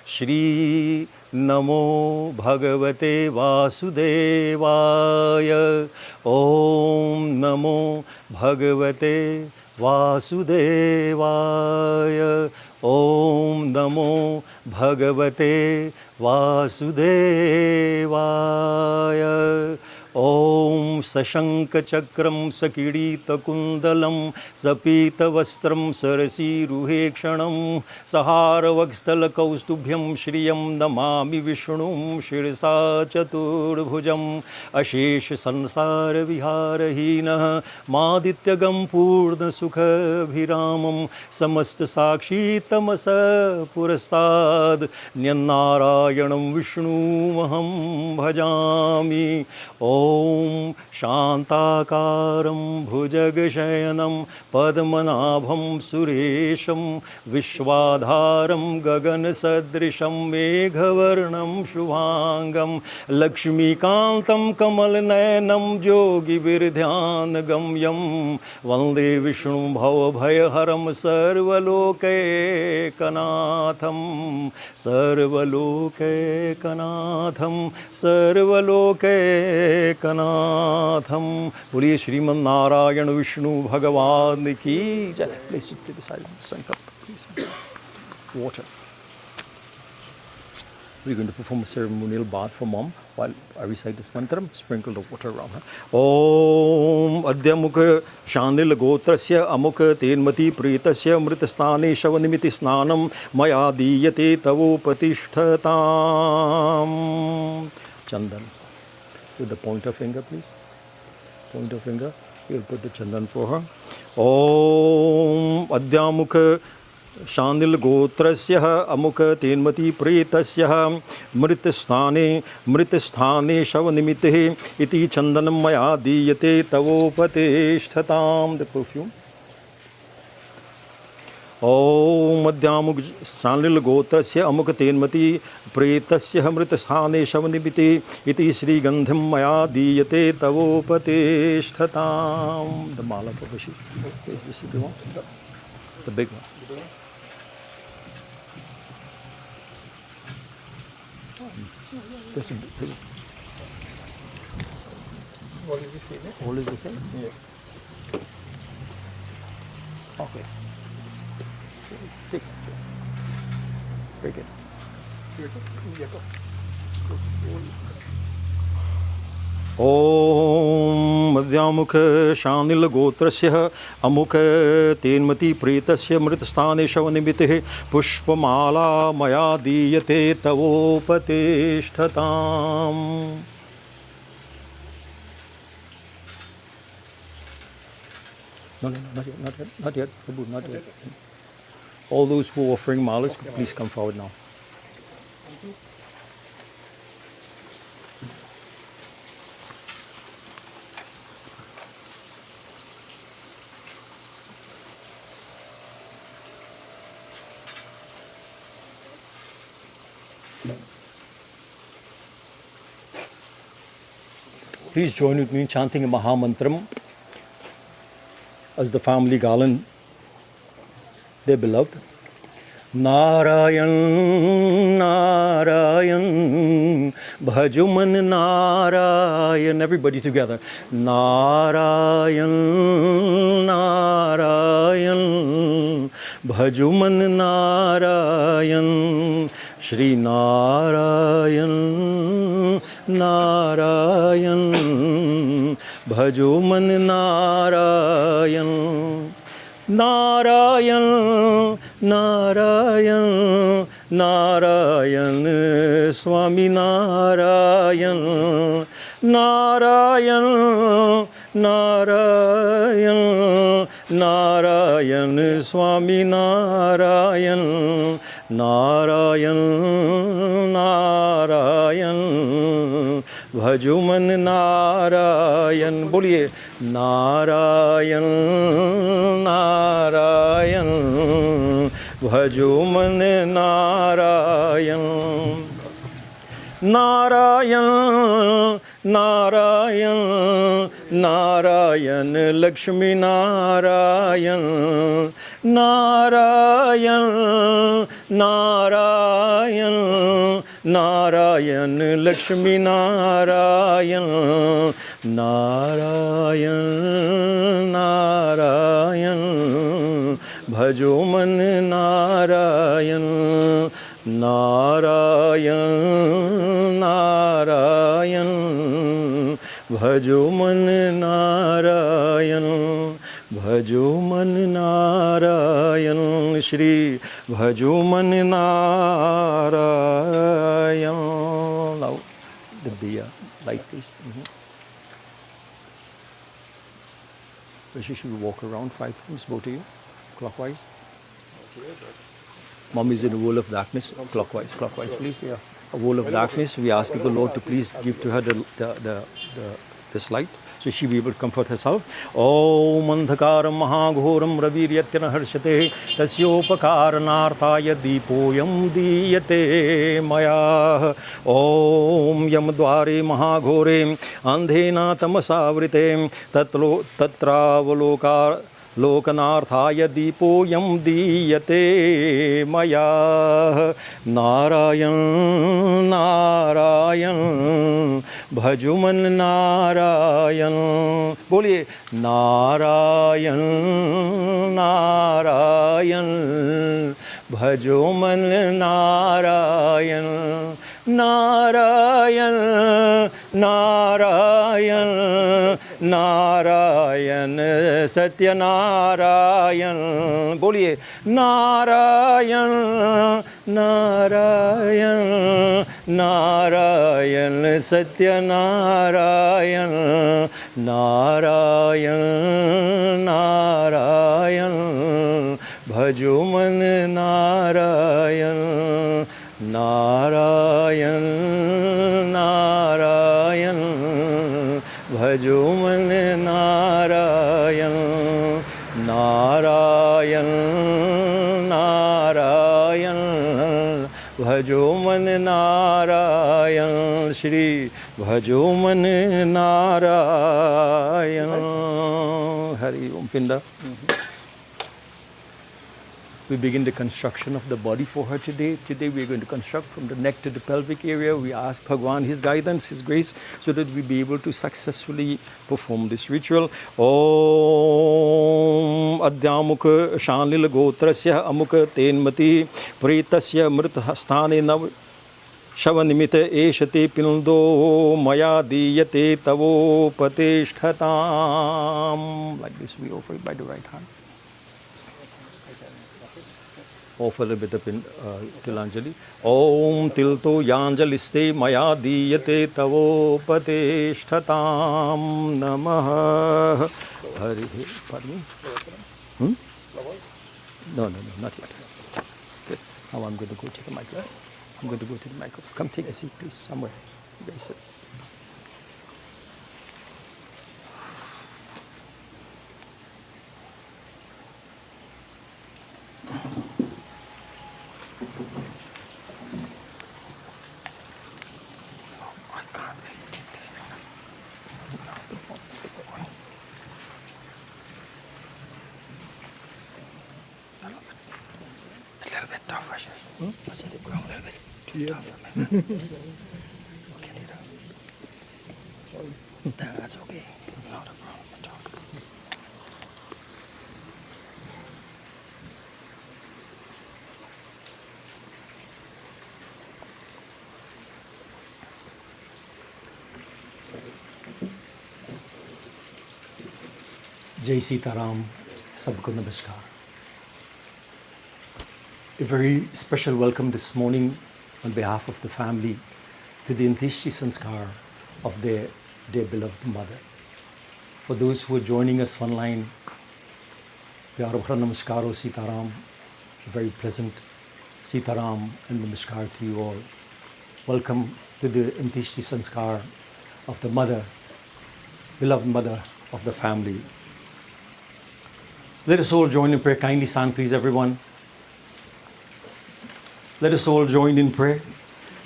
Speaker 5: Shri Namo Bhagavate Vasudevaya. Om Namo Bhagavate Vasudevaya. Om Namo Bhagavate Vasudevaya. Om Sashanka Chakram Sakirita Kundalam Sapita Vastram Sarasi Ruhekshanam Sahara Vakstala Kaustubhyam Shriyam Namami Vishnum Shirsa Chaturbhujam Ashesh Sansara Viharahina Madityagam Purna Sukha Bhiramam Samasta Sakshi Tamasa Purastad Nyanarayanam Vishnu Maham Bhajami. Om Shantakaram Bhujagashyanam Padmanabham Suresham Vishwadharam Gaganasadrisham Meghavarnam Shubhangam Lakshmikantam Kamalnayanam Jogi Virdhyan Gamyam Vande Vishnu Bhavabhayaharam Sarvaloke Kanatham Sarvaloke Kanatham Sarvaloke Kanatham. Boliye Shriman Narayan Vishnu Bhagavan ki jai. Place it to the side of the sun cup, please. Water. We're going to perform a ceremonial bath for mom while I recite this mantra. Sprinkle the water around her. Om Adyamukha Shanil Gotrasya Amukha Tainmatee Pretasya Mritastane Shavanimiti Snanam Maya Diyate Tavo Patishtatam. Chandan. With the pointer finger, please. Pointer finger. We'll put the chandan for her. Om Adyamukha Shanil Gotrasya Amukha Tainmatee Pretasya Mritasthane Shavanimite Iti Chandanam Maya Diyate Tavopateshtatam. The perfume. Om Madhyamuk Sanlil Gotrasya Amukha Tainmatee Pretasya Mritasthane Shavanimite Iti Sri Gandhim Maya Diyate Tavopateshtatam. The mala for Vashi. Is this if you want? The big one.
Speaker 3: All is the same.
Speaker 5: All is the same?
Speaker 3: Yeah.
Speaker 5: Okay. Take it. Take it. Om Madhyamukha Shanil Gotrasya Amukha Tainmatee Pretasya Mritasthane Shavanimite Pushpamala Maya Diyate Tavopateshtatam. No, not yet. Prabhu, not yet. All those who are offering malas, please come forward now. Please join with me in chanting a Maha Mantra as the family garland their beloved. Narayan, Narayan, Bhajuman Narayan. Everybody together. Narayan, Narayan, Bhajuman Narayan. Shri Narayan, Narayan, Bhajuman Narayan. Narayan, Narayan, Narayan, Swami Narayan. Narayan, Narayan, Narayan, Swami Narayan. Narayan, Narayan, भजो मन नारायण, बोलिए नारायण नारायण, भजो मन नारायण नारायण नारायण नारायण, लक्ष्मी नारायण नारायण नारायण नारायण, लक्ष्मी नारायण नारायण नारायण, भजो मन नारायण नारायण नारायण, भजो मन नारायण भजो मन नारायण, श्री भजो मन Narayan. Now the light please. So she should walk around 5 times, both of you, clockwise. Mom is in a world of darkness, clockwise, please. Yeah, a world of darkness. We ask the Lord to please give to her this light, so she be able to comfort herself. Om andhakaram mahaghoram raviryatyana harshate tasyopakaranaarthaya deepoyam diyate maya. Om yamdware mahaghore andhena tamasavrite tatravaloka लोकनार्थाय दीपोयम दीयते मया. नारायण नारायण, भजो मन नारायण, बोलिए नारायण नारायण, भजो मन नारायण नारायण नारायण नारायण, सत्यनारायण, बोलिए नारायण नारायण नारायण, सत्यनारायण नारायण नारायण, भजो मन नारायण नारायण नारायण, भजो मन नारायण नारायण नारायण, भजो मन नारायण, श्री भजो मन नारायण. हरि ओम. पिंडा. We begin the construction of the body for her today. Today we are going to construct from the neck to the pelvic area. We ask Bhagwan His guidance, His grace, so that we be able to successfully perform this ritual. Om Adyamukha Shanil Gotrasya Amukha Tainmatee Pretasya Mrithastane Nav Shavanimita Eshate Pinundo Maya Diyate Tavo Patishtatam. Like this we offer it by the right hand. Offer a bit of Tilanjali. Om Tilto Yanjaliste Maya Diyate Tavo Patishtatam Namaha. Hari. Pardon me? No, not yet. Good. Now I'm going to go to the microphone. Come take a seat, please, somewhere. You guys sit. Let's let it grow a little bit. Yeah. Okay, sorry. That's okay. Not a problem at all. Jai Sitaram, Sabko Namaskar. A very special welcome this morning on behalf of the family to the Antishti Sanskar of their dear beloved mother. For those who are joining us online, Pyar Bhara Namaskaro Sitaram, a very pleasant Sitaram and Namaskar to you all. Welcome to the Antishti Sanskar of the mother, beloved mother of the family. Let us all join in prayer. Kindly stand, please, everyone. Let us all join in prayer.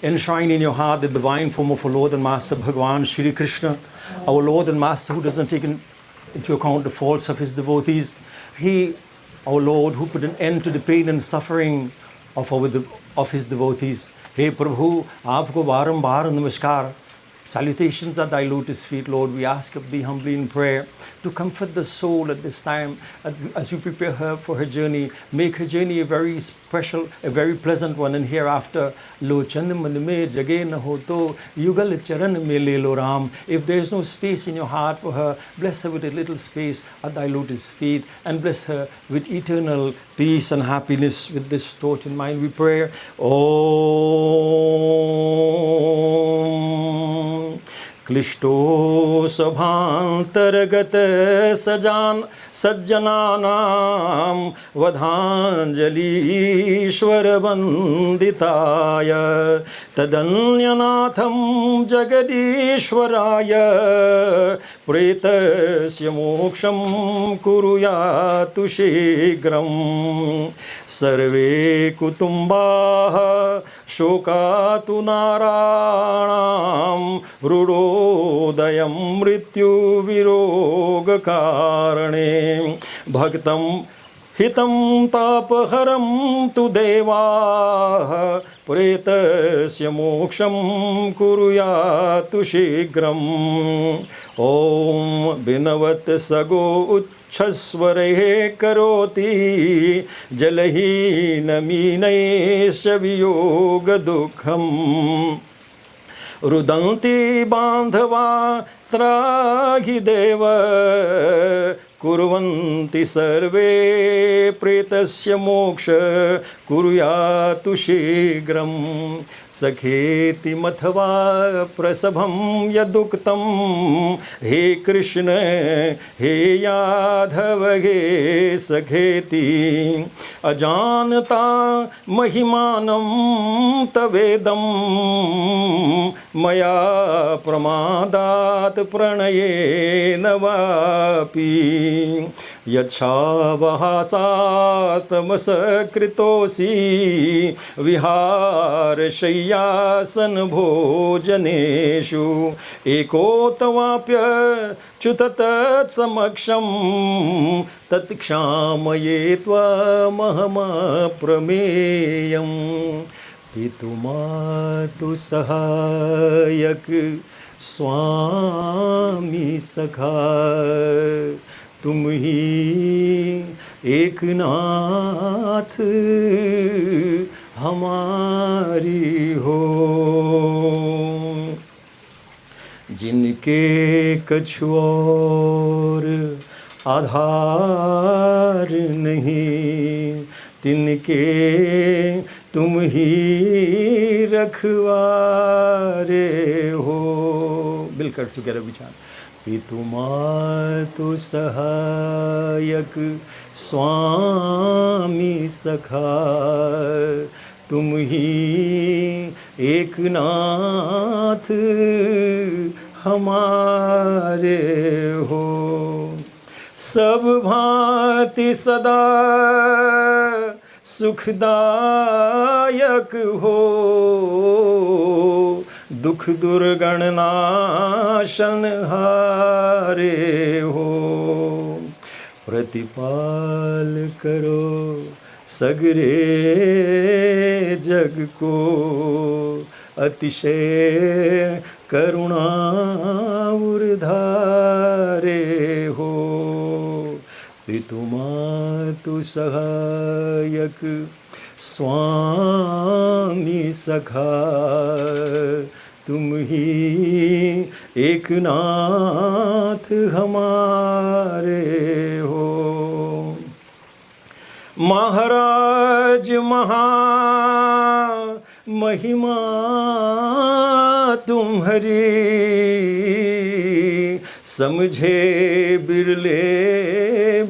Speaker 5: Enshrine in your heart the divine form of our Lord and Master Bhagwan Shri Krishna, our Lord and Master, who does not take into account the faults of his devotees. He, our Lord, who put an end to the pain and suffering of his devotees. Hey Prabhu, aapko barambar namaskar. Salutations at thy lotus feet, Lord. We ask of thee humbly in prayer to comfort the soul at this time as we prepare her for her journey. Make her journey a very special, a very pleasant one, and hereafter, lo chan man mein jage na ho to yugal charan mein le lo Ram. If there is no space in your heart for her, bless her with a little space at thy lotus feet, and bless her with eternal peace and happiness. With this thought in mind, we pray. क्लिष्टो सभान्तर्गत सज्जनानां वधाञ्जलीश्वरवन्दिताय तदन्यनाथं जगदीश्वराय प्रेतस्य मोक्षं कुरुयातु शीघ्रं सर्वे कुटुम्बाः शोकातु नाराणां रुडोदयं मृत्युविरोगकारणे भक्तं हितं तापहरं तु देवाः प्रेतस्य मोक्षं कुरुयातु शीघ्रम् ॐ बिनवत् सगो उच्छस्वरे करोति जलहीनमीनैश्च वियोगदुःखम् रुदन्ति बान्धवा त्राहि देव कुर्वन्ति सर्वे प्रेतस्य मोक्ष कुर्यातु शीघ्रं सखेति मथवा प्रसभं यदुक्तं हे कृष्ण हे यादव हे सखेति अजानता महिमानं तवेदं मया प्रमादात् प्रणयेन वापि यच्छावहासातमसकृतोऽसि विहारशय्यासन भोजनेषु एकोतवाप्यच्युत तत्समक्षं तत्क्षामये त्वमहमप्रमेयम् पितुमातु सहायक स्वामी सखा तुम ही एक नाथ हमारी हो जिनके कछु और आधार नहीं तिनके तुम ही रखवारे हो। मिलकर टुगेदर विचार पितुमातु सहायक स्वामी सखा तुम ही एक नाथ हमारे हो। सब भांति सदा सुखदायक हो दुख दुर्गण नाशन हारे हो। प्रतिपाल करो सगरे जग को अतिशय करुणा उर्धारे हो। पितुमातु सहायक स्वामी सखा तुम ही एक नाथ हमारे हो। महाराज महा महिमा तुम्हारी समझे बिरले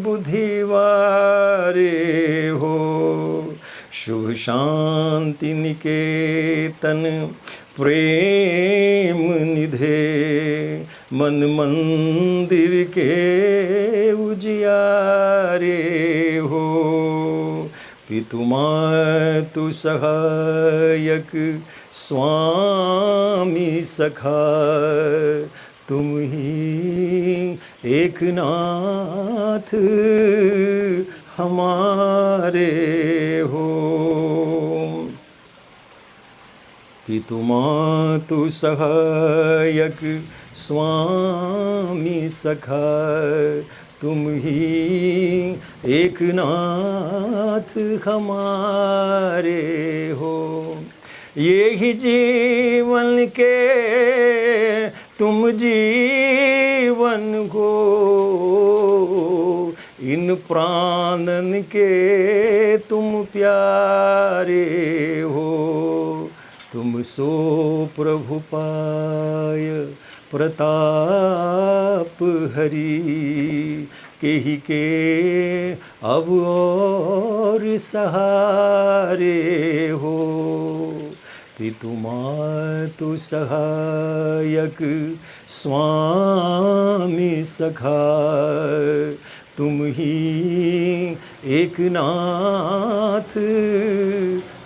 Speaker 5: बुद्धिवारे हो। शुभ शांति निकेतन प्रेम निधे मन मंदिर के उजियारे हो। पितु मातु सहायक स्वामी सखा, तुम ही एक नाथ हमारे हो। पितु मातु सहायक स्वामी सखा, तुम ही एक नाथ हमारे हो। ये ही जीवन के तुम जीवन हो, इन प्राणन के तुम प्यारे हो। तुम सो प्रभु पाय प्रताप हरि, के ही के अब और सहारे हो। पितु मातु सहायक स्वामी सखा, तुम ही एक नाथ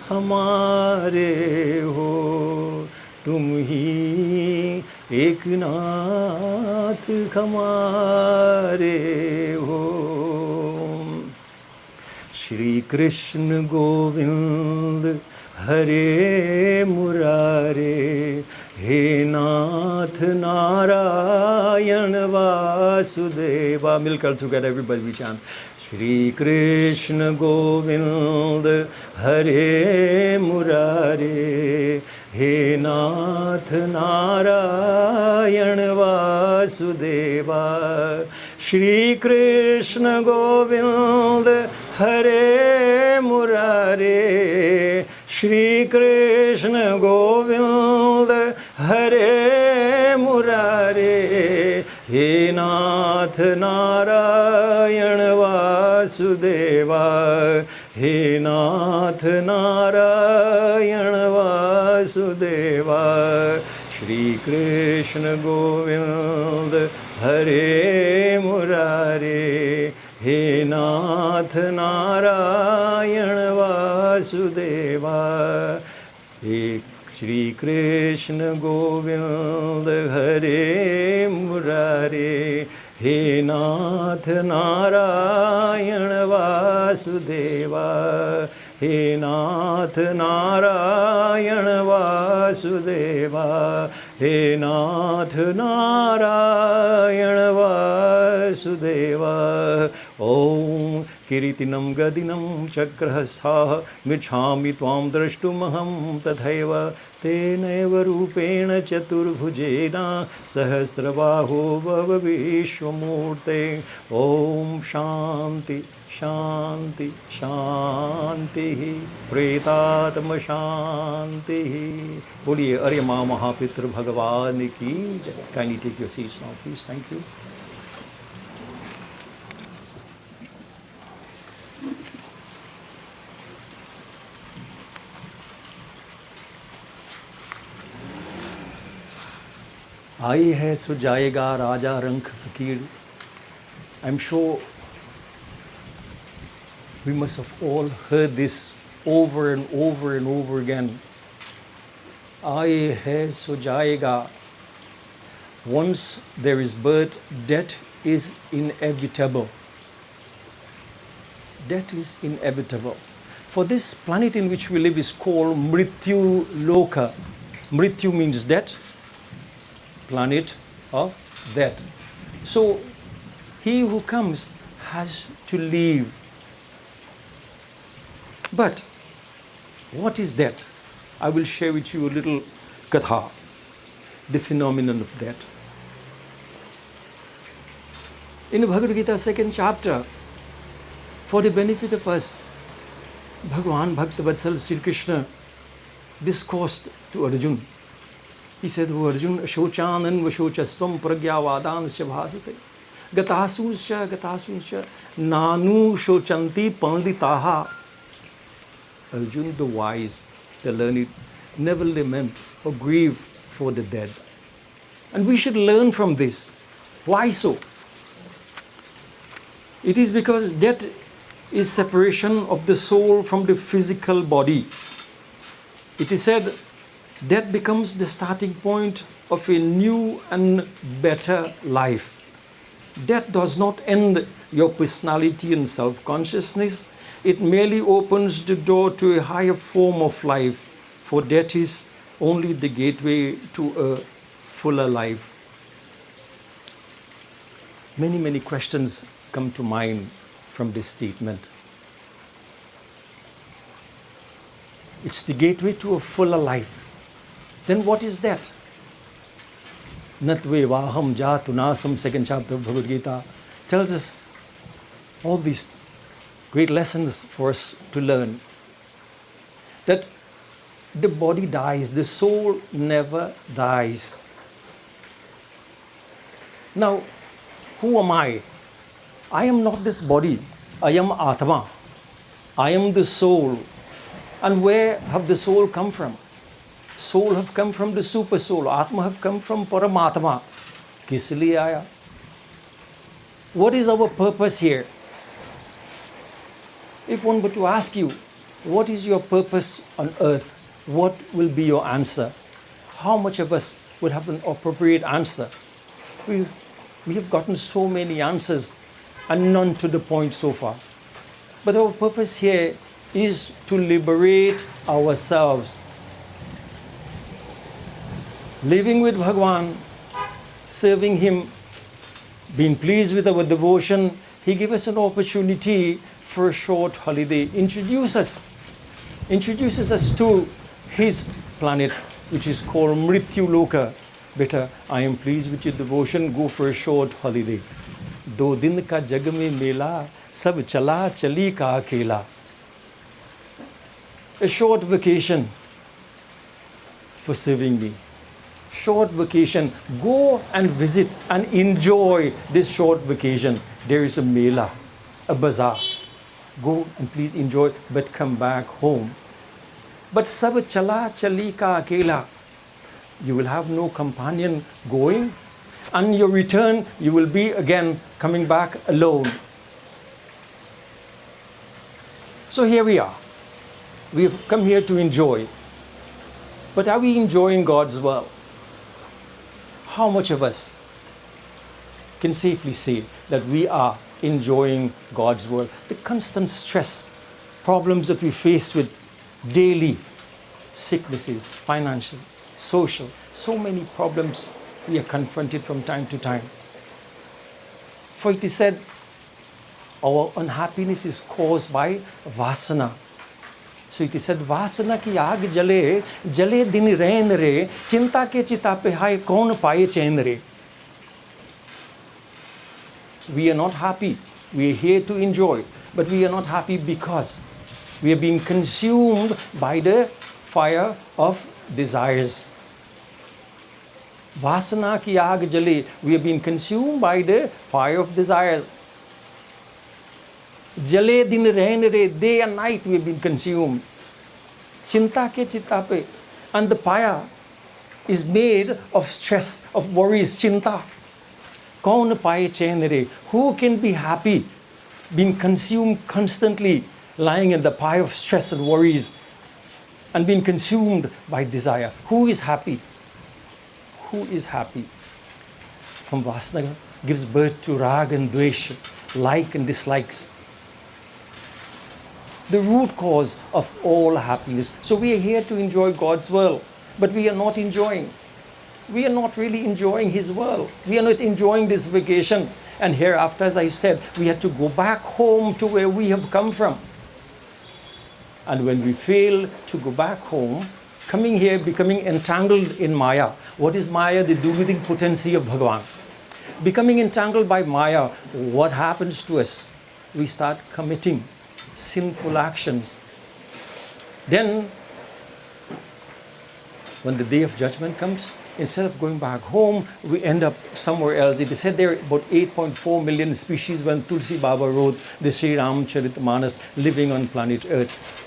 Speaker 5: हमारे हो। तुम ही एक नाथ हमारे हो। श्री कृष्ण गोविंद हरे मुरारे, हे नाथ नारायण वासुदेवा। मिलकर together everybody we chant Shri Krishna Govind Hare Murare, हे नाथ नारायण वासुदेवा। श्री कृष्ण गोविंद हरे मुरारे, श्री कृष्ण गोविंद हरे मुरारे, हे नाथ नारायण वासुदेवा। हे नाथ नारायण वासुदेवा। श्री कृष्ण गोविंद हरे मुरारे, हे नाथ नारायण वासुदेवा। हे श्री कृष्ण गोविंद हरे मुरारे, हे नाथ नारायण वासुदेवा। हे नाथ नारायण वासुदेवा। हे नाथ नारायण वासुदेवा। ओम किरीटिनं गदिनं चक्रहस्थाः मिच्छामि त्वां द्रष्टुमहं तथैव तेनैव रूपेण चतुर्भुजेन सहस्रबाहो भव विश्वमूर्ते। ओम शांति शांति शांति, प्रेतात्म शांति। बोलिए अरे माँ महापितृ भगवान की जय। Kindly take your seats now please. Thank you. आई है सो जाएगा राजा रंक फकीर। I am sure we must have all heard this over and over and over again. Aaye hai so jayega. Once there is birth, death is inevitable. Death is inevitable. For this planet in which we live is called Mrityu Loka. Mrityu means death, planet of death. So he who comes has to leave. But what is death? I will share with you a little katha, the phenomenon of death. In the Bhagavad Gita, 2nd chapter, for the benefit of us, Bhagwan Bhaktavatsal Sri Krishna discoursed to Arjuna. He said, "O Arjuna, Shochanan Vashochasvam Pragyavadansya bhasate Gatasuscha Nanu Shochanti Panditaha." Arjuna, the wise, the learned, never lament or grieve for the dead. And we should learn from this. Why so? It is because death is separation of the soul from the physical body. It is said, death becomes the starting point of a new and better life. Death does not end your personality and self-consciousness. It merely opens the door to a higher form of life, for death is only the gateway to a fuller life. Many questions come to mind from this statement. It's the gateway to a fuller life. Then what is that? Natve Vaham Jatunasam, second chapter of Bhagavad Gita, tells us all these great lessons for us to learn. That the body dies, the soul never dies. Now, who am I? I am not this body. I am Atma. I am the soul. And where have the soul come from? Soul have come from the super soul. Atma have come from Paramatma. Kis liye aaya? What is our purpose here? If one were to ask you, what is your purpose on earth? What will be your answer? How much of us would have an appropriate answer? We have gotten so many answers and none to the point so far. But our purpose here is to liberate ourselves. Living with Bhagwan, serving Him, being pleased with our devotion, He gave us an opportunity for a short holiday. Introduces us to His planet, which is called Mrityu Loka. Beta, I am pleased with your devotion, go for a short holiday. 2 दिन का जग में मेला, सब चला चली का अकेला. A short vacation for serving me. Short vacation. Go and visit and enjoy this short vacation. There is a mela, a bazaar. Go and please enjoy, but come back home. But sab chala chali ka akela. You will have no companion going, and your return, you will be again coming back alone. So here we are. We have come here to enjoy. But are we enjoying God's world? How much of us can safely say that we are enjoying God's world? The constant stress, problems that we face with daily, sicknesses, financial, social, so many problems we are confronted from time to time. For it is said, our unhappiness is caused by vasana. So it is said, vasana ki aag jale, jale din rain re, chinta ke chita pe hai kaun paaye chain re. We are not happy. We are here to enjoy. But we are not happy because we are being consumed by the fire of desires. Vasana ki aag jale, we are being consumed by the fire of desires. Jale din rain re, day and night we have been consumed. Chinta ke chitta pe. And the fire is made of stress, of worries, chinta. Kaun paaye chain re. Who can be happy, being consumed constantly, lying in the fire of stress and worries, and being consumed by desire? Who is happy? Who is happy? From Vasana gives birth to rag and dvesh, like and dislikes. The root cause of all happiness. So we are here to enjoy God's world, but we are not enjoying. We are not really enjoying His world. We are not enjoying this vacation. And hereafter, as I said, we have to go back home to where we have come from. And when we fail to go back home, coming here, becoming entangled in Maya. What is Maya? The deluding potency of Bhagavan. Becoming entangled by Maya, what happens to us? We start committing sinful actions. Then, when the day of judgment comes, instead of going back home, we end up somewhere else. It is said there are about 8.4 million species when Tulsi Baba wrote the Sri Ramcharitmanas living on planet Earth.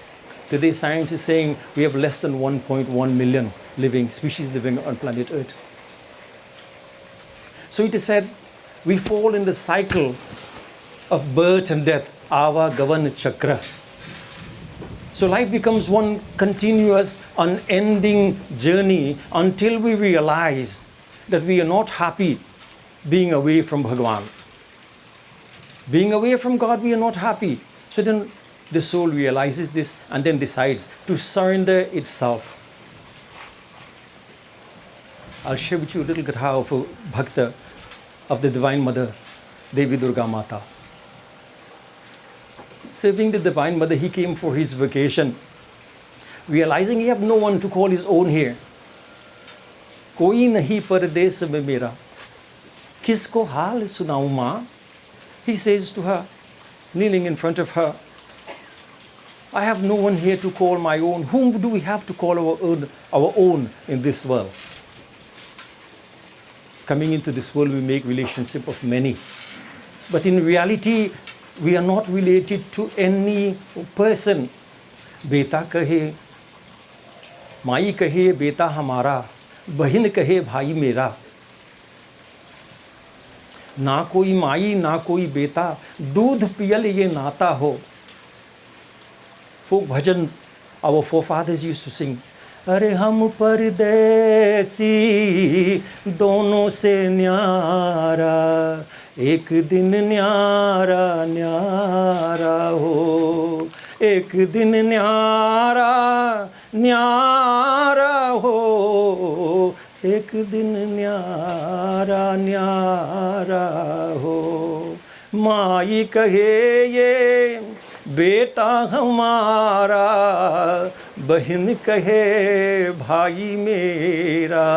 Speaker 5: Today science is saying we have less than 1.1 million species living on planet Earth. So it is said, we fall in the cycle of birth and death, ava gavan chakra. So life becomes one continuous, unending journey until we realize that we are not happy being away from Bhagavan. Being away from God, we are not happy. So then the soul realizes this and then decides to surrender itself. I'll share with you a little katha of a bhakta of the Divine Mother, Devi Durga Mata. Serving the Divine Mother, he came for his vacation, realizing he have no one to call his own here. Koi nahi pardes mein mera, kisko haal sunaun maa? He says to her, kneeling in front of her, I have no one here to call my own. Whom do we have to call our own in this world? Coming into this world, we make relationship of many. But in reality, we are not related to any person. Beta kahe, mai kahe beta hamara, bahin kahe bhai mera. ना कोई माई ना कोई बेटा, दूध पियल ये नाता हो. Folk bhajans, our forefathers used to sing. अरे हम परदेसी दोनों से न्यारा, एक दिन न्यारा न्यारा हो, एक दिन न्यारा न्यारा हो, एक दिन न्यारा न्यारा हो. माई कहे ये बेटा हमारा, बहन कहे भाई मेरा.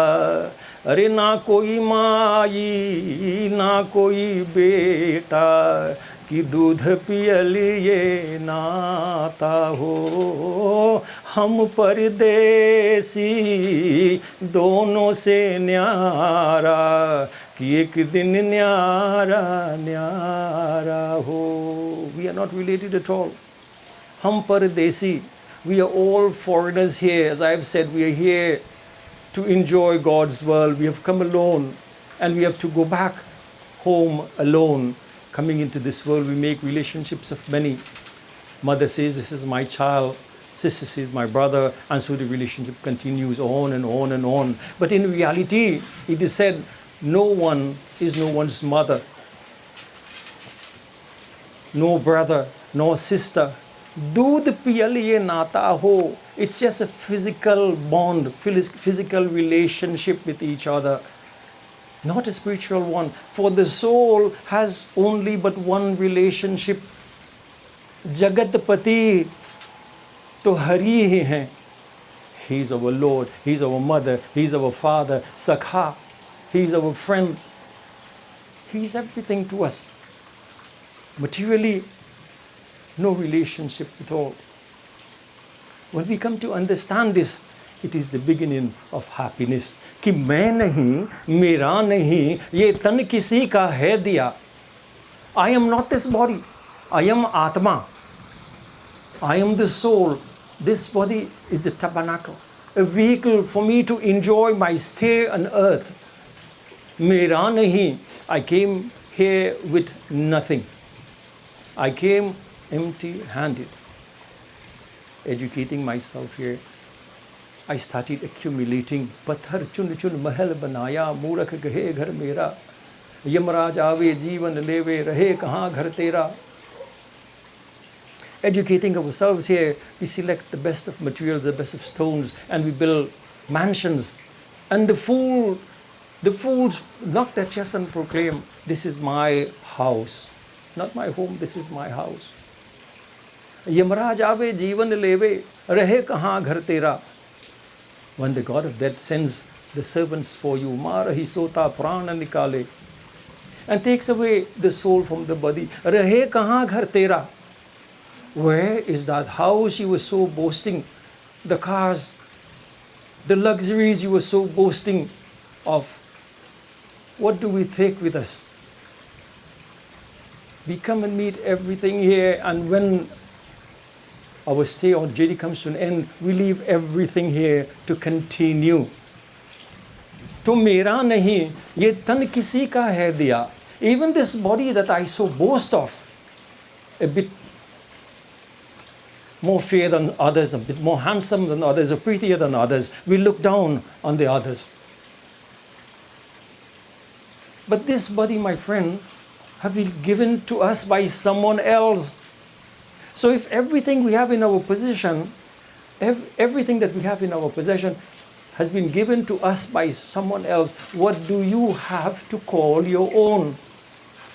Speaker 5: अरे ना कोई माई ना कोई बेटा, कि दूध पियल ये नाता हो. हम परदेसी दोनों से न्यारा, कि एक दिन न्यारा न्यारा हो. We are not related at all. हम परदेसी, we are all foreigners here. As I have said, we are here to enjoy God's world. We have come alone and we have to go back home alone. Coming into this world, we make relationships of many. Mother says, this is my child. Sister says, my brother. And so the relationship continues on and on and on. But in reality, it is said, no one is no one's mother. No brother, no sister. Doodh piyal ye nata ho. It's just a physical bond, physical relationship with each other. Not a spiritual one. For the soul has only but one relationship. Jagatpati to Hari hi hai. He is our Lord, He is our mother, He is our father, Sakha. He is our friend. He is everything to us. Materially, no relationship at all. When we come to understand this, it is the beginning of happiness. कि मैं नहीं, मेरा नहीं, ये तन किसी का है दिया. I am not this body. I am Atma. I am the soul. This body is the tabernacle, a vehicle for me to enjoy my stay on earth. Mera nahi. I came here with nothing. I came empty-handed. Educating myself here, I started accumulating. Pathar chun chun mahal banaya, मूर्ख कहे घर मेरा. यमराज आवे जीवन लेवे, रहे कहाँ घर तेरा. Educating ourselves here, we select the best of materials, the best of stones, and we build mansions. And the fools knock their chest and proclaim, this is my house. Not my home, this is my house. Yamraj aave jeevan leve, rahe kahan ghar tera. When the God of death sends the servants for you, marahi sota prana nikale, and takes away the soul from the body, rahe kahan ghar tera. Where is that house you were so boasting? The cars, the luxuries you were so boasting of. What do we take with us? We come and meet everything here, and when our stay on journey comes to an end, we leave everything here to continue. तो मेरा नहीं, ये तन किसी का है दिया. Even this body that I so boast of, a bit more fair than others, a bit more handsome than others, or prettier than others, we look down on the others. But this body, my friend, have been given to us by someone else. So if everything we have in our possession, everything that we have in our possession has been given to us by someone else, what do you have to call your own?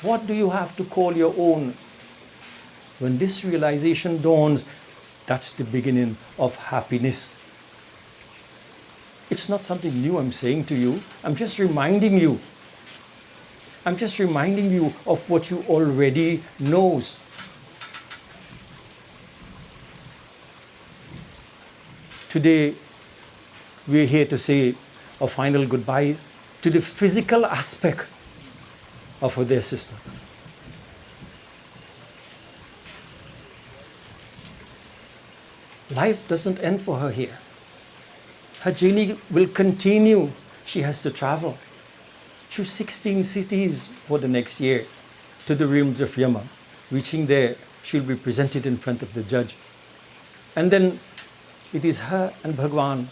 Speaker 5: What do you have to call your own? When this realization dawns, that's the beginning of happiness. It's not something new I'm saying to you. I'm just reminding you. I'm just reminding you of what you already knows. Today, we're here to say a final goodbye to the physical aspect of our dear sister. Life doesn't end for her here. Her journey will continue. She has to travel through 16 cities for the next year to the realms of Yama. Reaching there, she'll be presented in front of the judge. And then it is her and Bhagwan.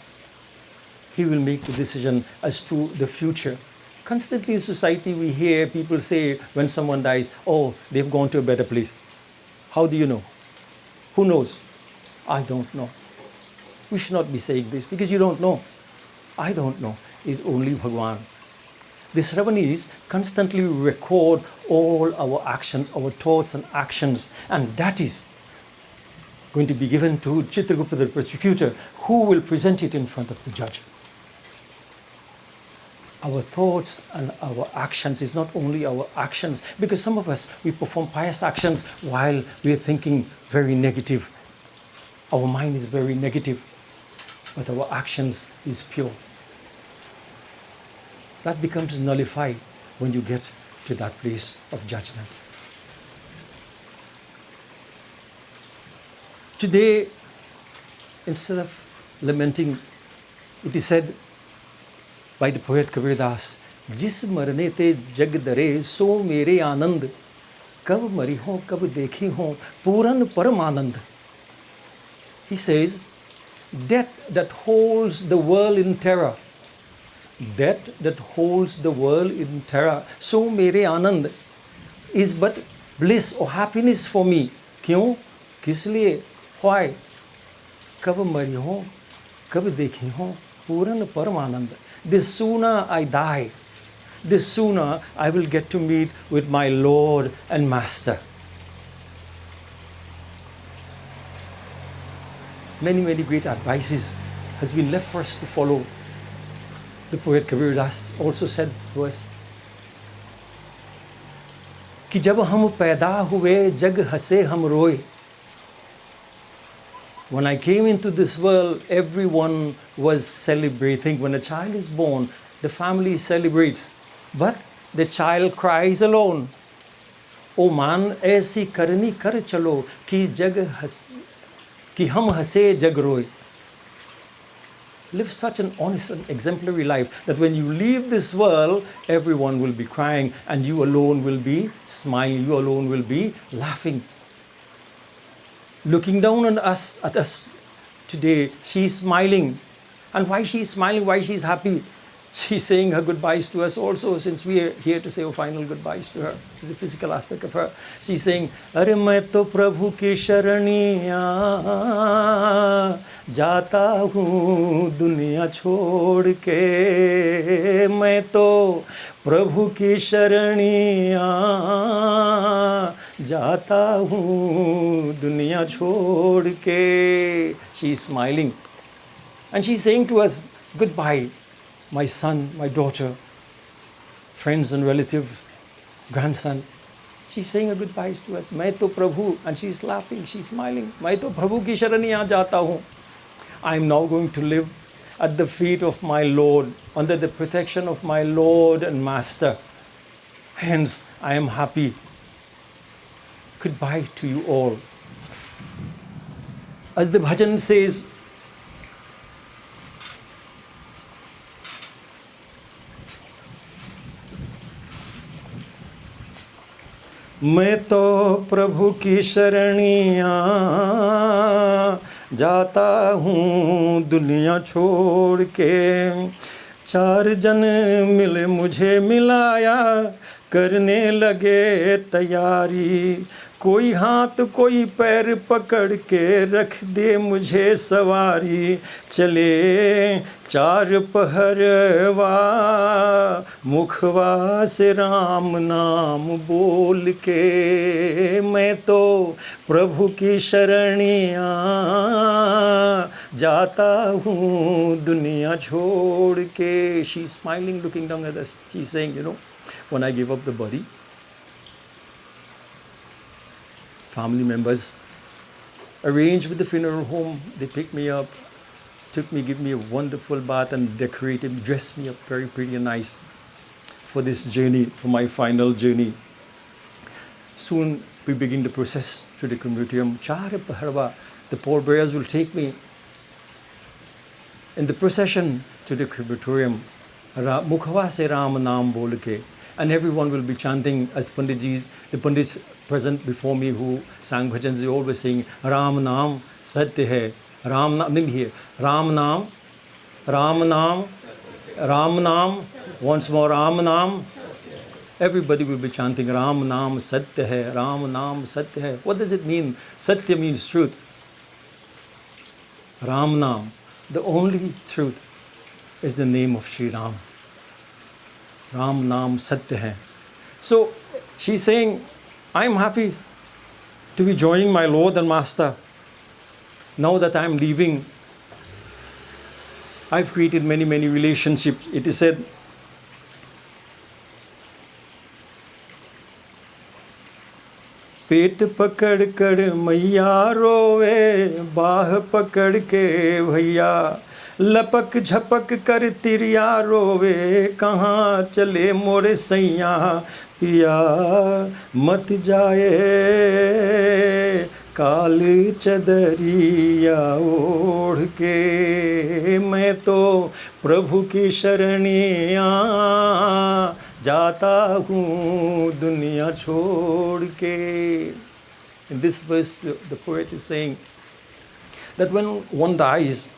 Speaker 5: He will make the decision as to the future. Constantly in society we hear people say when someone dies, oh, they've gone to a better place. How do you know? Who knows? I don't know. We should not be saying this because you don't know. I don't know. It's only Bhagwan. The ceremonies constantly record all our actions, our thoughts and actions, and that is going to be given to Chitragupta, the prosecutor, who will present it in front of the judge. Our thoughts and our actions is not only our actions, because some of us, we perform pious actions while we are thinking very negative. Our mind is very negative, but our actions is pure. That becomes nullified when you get to that place of judgment. Today, instead of lamenting, it is said by the poet Kabir Das, "Jis marne te jag dare so mere anand, kab mari ho kab dekhi ho puran param anand." He says, death that holds the world in terror, death that holds the world in terror, so mere anand, is but bliss or happiness for me. Kyun? Kis liye? Why? Kab mari ho, kab dekhi ho puran param anand. The sooner I die, the sooner I will get to meet with my Lord and Master. Many, many great advices has been left for us to follow. The poet Kabir Das also said to us, कि जब हम पैदा हुए जग हंसे हम रोए. When I came into this world, everyone was celebrating. When a child is born, the family celebrates. But the child cries alone. O man, ऐसी करनी कर चलो कि हम हंसे जग रोए. Live such an honest and exemplary life that when you leave this world, everyone will be crying and you alone will be smiling, you alone will be laughing. Looking down on us, at us today, she's smiling. And why she's smiling, why she's happy? She's saying her goodbyes to us also, since we are here to say our final goodbyes to her, to the physical aspect of her. She's saying, "Are main to Prabhu ki sharaniya jata hu duniya chhod ke, main to Prabhu ki sharaniya jata hu duniya chhod ke." She's smiling. And she's saying to us, goodbye. My son, my daughter, friends and relatives, grandson. She's saying her goodbyes to us. Main to Prabhu, and she's laughing, she's smiling. Main to Prabhu ki sharaniya jata hu. I'm now going to live at the feet of my Lord, under the protection of my Lord and Master. Hence, I am happy. Goodbye to you all. As the bhajan says, मैं तो प्रभु की शरणिया जाता हूँ दुनिया छोड़ के। चार जन मिले मुझे मिलाया, करने लगे तैयारी। कोई हाथ कोई पैर पकड़ के रख दे मुझे सवारी। चले चार पहरवा मुखवा से राम नाम बोल के। मैं तो प्रभु की शरणिया जाता हूँ दुनिया छोड़ के। She is smiling, looking down at us. She is saying, you know, when I give up the body, family members arranged with the funeral home, they picked me up, took me, give me a wonderful bath and decorated me, dressed me up very pretty and nice for this journey, for my final journey. Soon we begin the process to the crematorium. Chara Paharva, the pallbearers will take me in the procession to the crematorium. Mukhava se Ram Naam bol ke, and everyone will be chanting as Panditjis, the Pandits present before me who sang bhajans, they always sing Ram Naam Satya hai, Ram Naam, let me hear, Ram Naam, Ram Naam, Ram Naam, once more Ram Naam. Everybody will be chanting Ram Naam Satya hai, Ram Naam Satya hai. What does it mean? Satya means truth. Ram Naam, the only truth is the name of Sri Ram. Ram Naam Satya hai. So she's saying, I'm happy to be joining my Lord and Master. Now that I'm leaving, I've created many relationships. It is said, पेट पकड़ कर मैया रोवे, बाह पकड़ के भैया, लपक झपक कर तिरिया रोवे, कहाँ चले मोरे सैया, पिया मत जाए काल चदरिया ओढ़ के। मैं तो प्रभु की शरणिया जाता हूँ दुनिया छोड़ के. In this verse, the poet is saying that when one dies,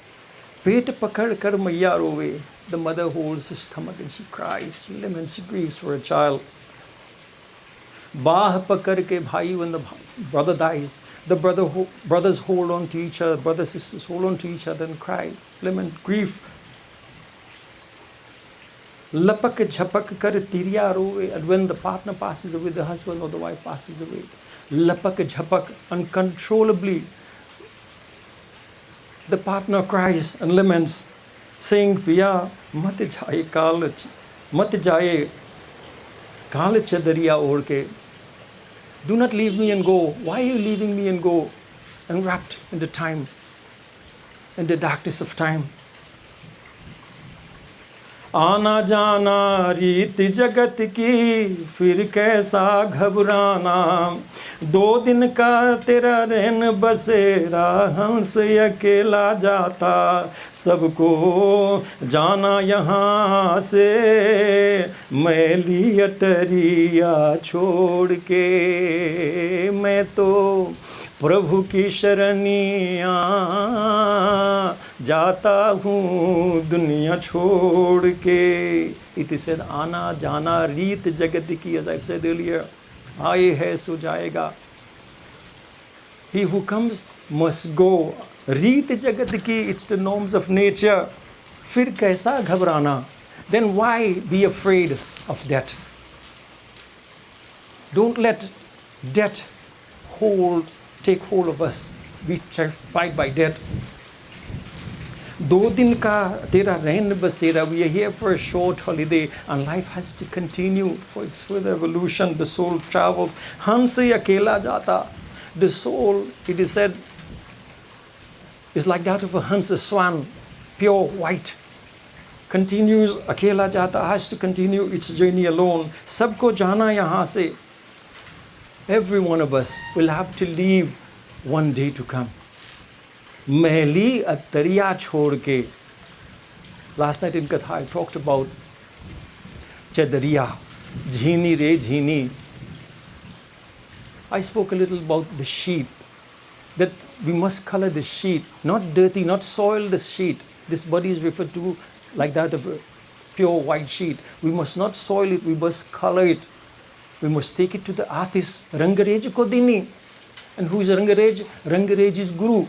Speaker 5: पेट पकड़ कर मैया रोवे, the mother holds her stomach and she cries, she laments, she grieves for a child. बाह पकड़ के भाई, when the brother dies, the brothers hold on to each other, brothers sisters hold on to each other and cry, lament, grief. लपक झपक कर तिरिया रोवे, and when the partner passes away, the husband or the wife passes away, लपक झपक, uncontrollably, the partner cries and laments, saying, पिया मत जाए काल चदरिया ओढ़ के. Do not leave me and go. Why are you leaving me and go? And wrapped in the time, in the darkness of time. आना जाना रीत जगत की, फिर कैसा घबराना, दो दिन का तेरा रहन बसेरा, हंस अकेला जाता, सबको जाना यहाँ से, मैली अटरिया छोड़ के. मैं तो प्रभु की शरणिया जाता हूँ दुनिया छोड़ के. It is said, आना जाना रीत जगत की, as I've said earlier, आए है सो जाएगा. He who comes must go. रीत जगत की, it's the norms of nature. फिर कैसा घबराना? Then why be afraid of death? Don't let death take hold of us. Be terrified by death. दो दिन का तेरा रहन बसेरा. We are here for a short holiday and life has to continue for its further evolution. The soul travels. हंस अकेला जाता. The soul, it is said, is like that of a hans, a swan, pure white. Continues, अकेला जाता, has to continue its journey alone. सबको जाना यहाँ से. Every one of us will have to leave one day to come. मैली अतरिया छोड़ के. Last night in Katha I talked about चदरिया. झीनी रे झीनी. I spoke a little about the sheet, that we must color the sheet, not dirty, not soil the sheet. This body is referred to like that of a pure white sheet. We must not soil it, we must color it. We must take it to the artist. Rangarej ko dini. And who is Rangarej? Rangarej is Guru.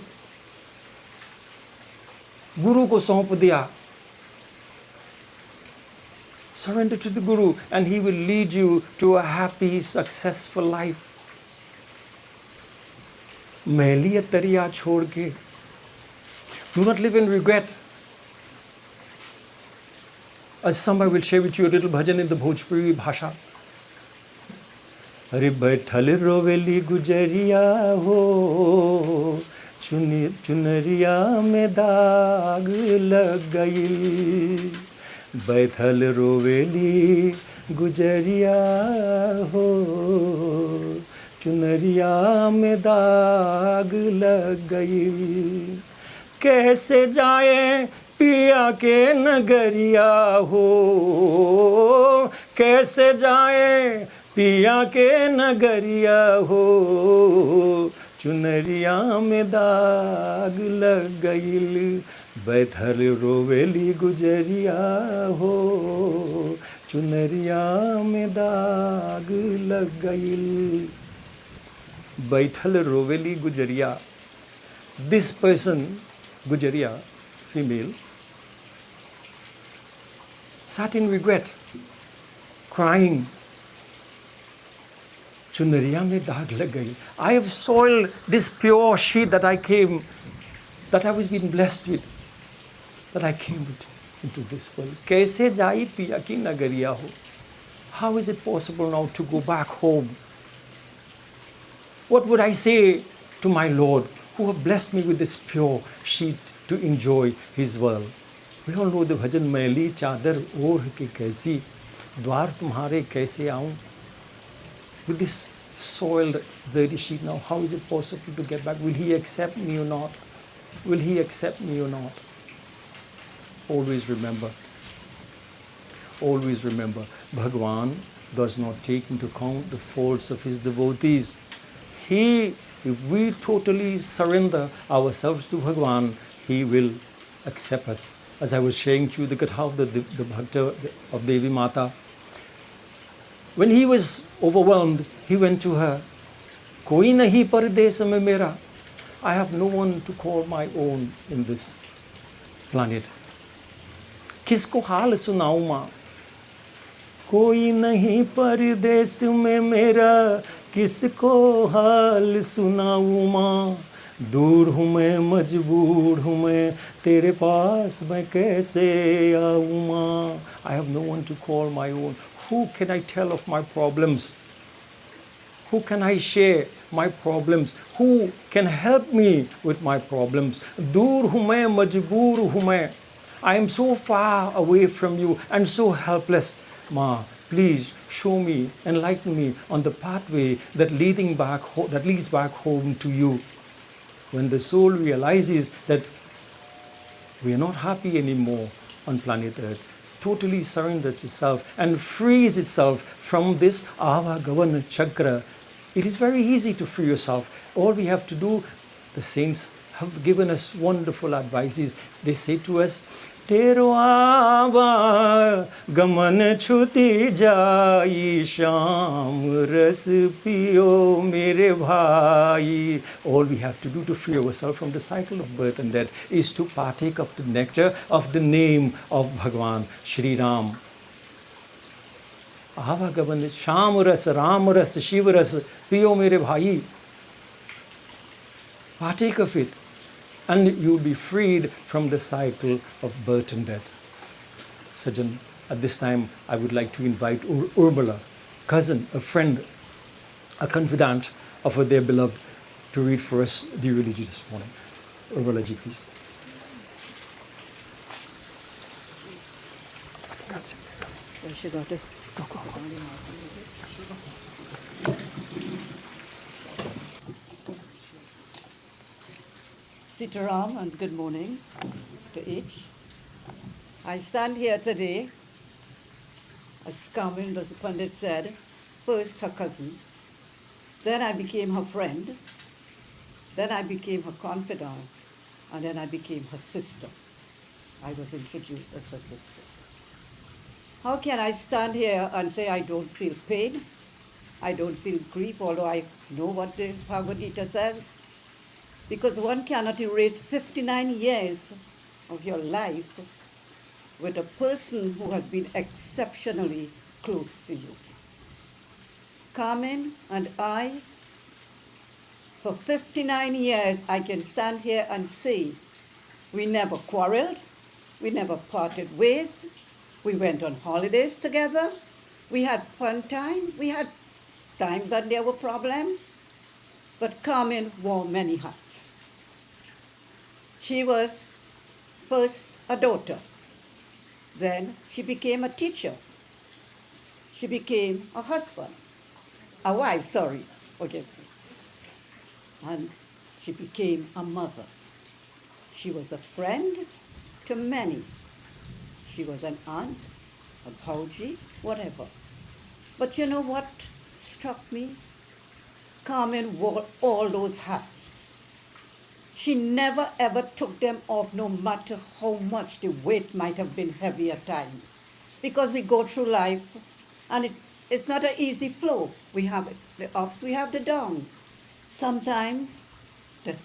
Speaker 5: Guru ko saunp diya. Surrender to the Guru and he will lead you to a happy, successful life. Mailiya tariya chhod ke. Do not live in regret. As some I will share with you a little bhajan in the Bhojpuri bhasha. अरे बैठल रोवेली गुजरिया हो चुनरिया में दाग लग गई बैठल रोवेली गुजरिया हो चुनरिया में दाग लग गई कैसे जाए पिया के नगरिया हो कैसे जाए पिया के नगरिया हो चुनरिया में दाग लग गईल बैठल रोवेली गुजरिया हो चुनरिया में दाग लग गईल बैठल रोवेली गुजरिया. This person, Gujaria, female, sat in regret, crying. Chunariya mein daag lag gayi. I have soiled this pure sheet that I was being blessed with, that I came into this world. Kaise jai piya ki nagariya ho? How is it possible now to go back home? What would I say to my Lord, who have blessed me with this pure sheet to enjoy His world? We all know the bhajan, Maili chadar or ki kaisi, dwar tumhare kaise aun. With this soiled, dirty sheet now, how is it possible to get back? Will He accept me or not? Will He accept me or not? Always remember, Bhagwan does not take into account the faults of His devotees. If we totally surrender ourselves to Bhagwan, He will accept us. As I was sharing to you the Katha of the Bhakta of Devi Mata, when he was overwhelmed, he went to her. Koi nahi pardes mein mera. I have no one to call my own in this planet. Kisko haal sunaun ma? Koi nahi pardes mein mera. Kisko haal sunaun ma? दूर हूँ मैं मजबूर हूँ मैं तेरे पास मैं कैसे आऊँ माँ. I have no one to call my own. Who can I tell of my problems? Who can I share my problems? Who can help me with my problems? दूर हूँ मैं मजबूर हूँ मैं. I am so far away from you and so helpless. Ma, please show me, enlighten me on the pathway that leads back home to you. When the soul realizes that we are not happy anymore on planet Earth, totally surrenders itself and frees itself from this Avagavan Chakra, it is very easy to free yourself. All we have to do, the saints have given us wonderful advices. They say to us, Tero ava gaman chuti jai sham ras piyo mere bhai. All we have to do to free ourselves from the cycle of birth and death is to partake of the nectar of the name of Bhagwan Shri Ram. Ava gaman sham ras, Ram ras, Shiv ras piyo mere bhai. Partake of it, and you will be freed from the cycle of birth and death. Sajan, at this time, I would like to invite Urmila, cousin, a friend, a confidant of her dear beloved, to read for us the eulogy this morning. Urmila ji, please.
Speaker 6: Sitaram and good morning to each. I stand here today, as Carmen, as the Pandit said, first her cousin, Then I became her friend. Then I became her confidant. And then I became her sister. I was introduced as her sister. How can I stand here and say I don't feel pain? I don't feel grief, although I know what the Bhagavad Gita says? Because one cannot erase 59 years of your life with a person who has been exceptionally close to you. Carmen and I, for 59 years, I can stand here and say we never quarreled, we never parted ways, we went on holidays together, we had fun time, we had times that there were problems, but Carmen wore many hats. She was first a daughter, then she became a teacher, she became a husband, a wife, sorry, forgive me, and she became a mother. She was a friend to many. She was an aunt, a bhauji, whatever. But you know what struck me? Carmen wore all those hats. She never ever took them off, no matter how much the weight might have been heavy at times. Because we go through life and it's not an easy flow. We have the ups, we have the downs. Sometimes the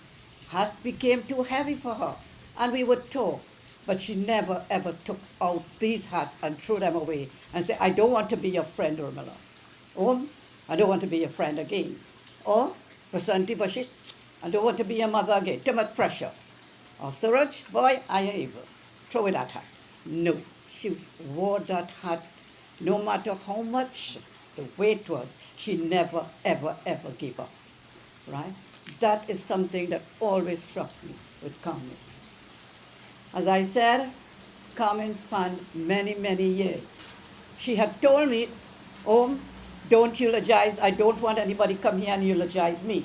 Speaker 6: hat became too heavy for her and we would talk. But she never ever took out these hats and threw them away and said, I don't want to be your friend, Urmila. Or, I don't want to be your friend again. Or, Vasanti Vashish, I don't want to be your mother again. Too much pressure. Or, Suraj, boy, I am able. Throw away that hat. No, she wore that hat no matter how much the weight was. She never, ever, ever gave up. Right? That is something that always struck me with Carmen. As I said, Carmen spanned many, many years. She had told me, oh, don't eulogize. I don't want anybody come here and eulogize me.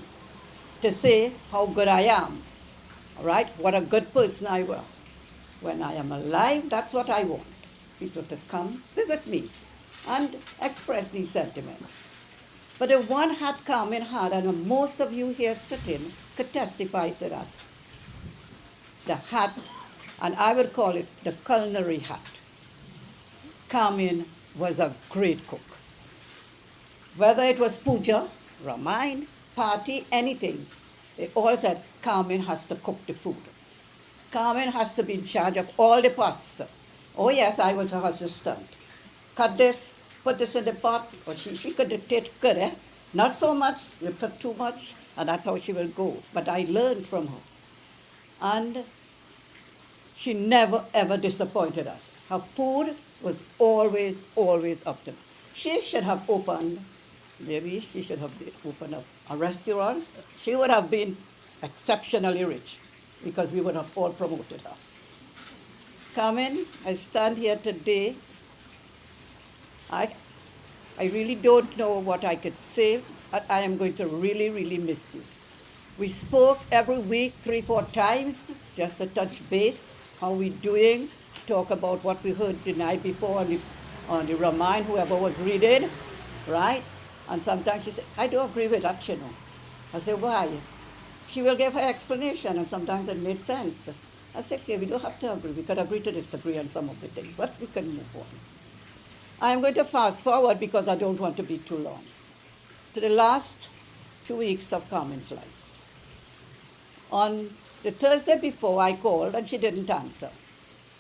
Speaker 6: To say how good I am. All right? What a good person I was. When I am alive, that's what I want. People to come visit me and express these sentiments. But the one hat Carmen had, and most of you here sitting could testify to that. The hat, and I would call it the culinary hat. Carmen was a great cook. Whether it was puja, Ramayana, party, anything, they all said, Carmen has to cook the food. Carmen has to be in charge of all the pots. Oh yes, I was her assistant. Cut this, put this in the pot, or she could dictate, not so much, you put too much, and that's how she will go. But I learned from her. And she never, ever disappointed us. Her food was always, always up to. She should have opened, maybe she should have opened up a restaurant. She would have been exceptionally rich because we would have all promoted her. Carmen, I stand here today. I really don't know what I could say, but I am going to really, really miss you. We spoke every week 3-4 times just to touch base. How we doing? Talk about what we heard the night before on the Ramayana, whoever was reading, right? And sometimes she said, I don't agree with that, you know. I said, why? She will give her explanation, and sometimes it made sense. I said, okay, we don't have to agree. We could agree to disagree on some of the things, but we can move on. I'm going to fast forward because I don't want to be too long. To the last 2 weeks of Carmen's life. On the Thursday before, I called and she didn't answer.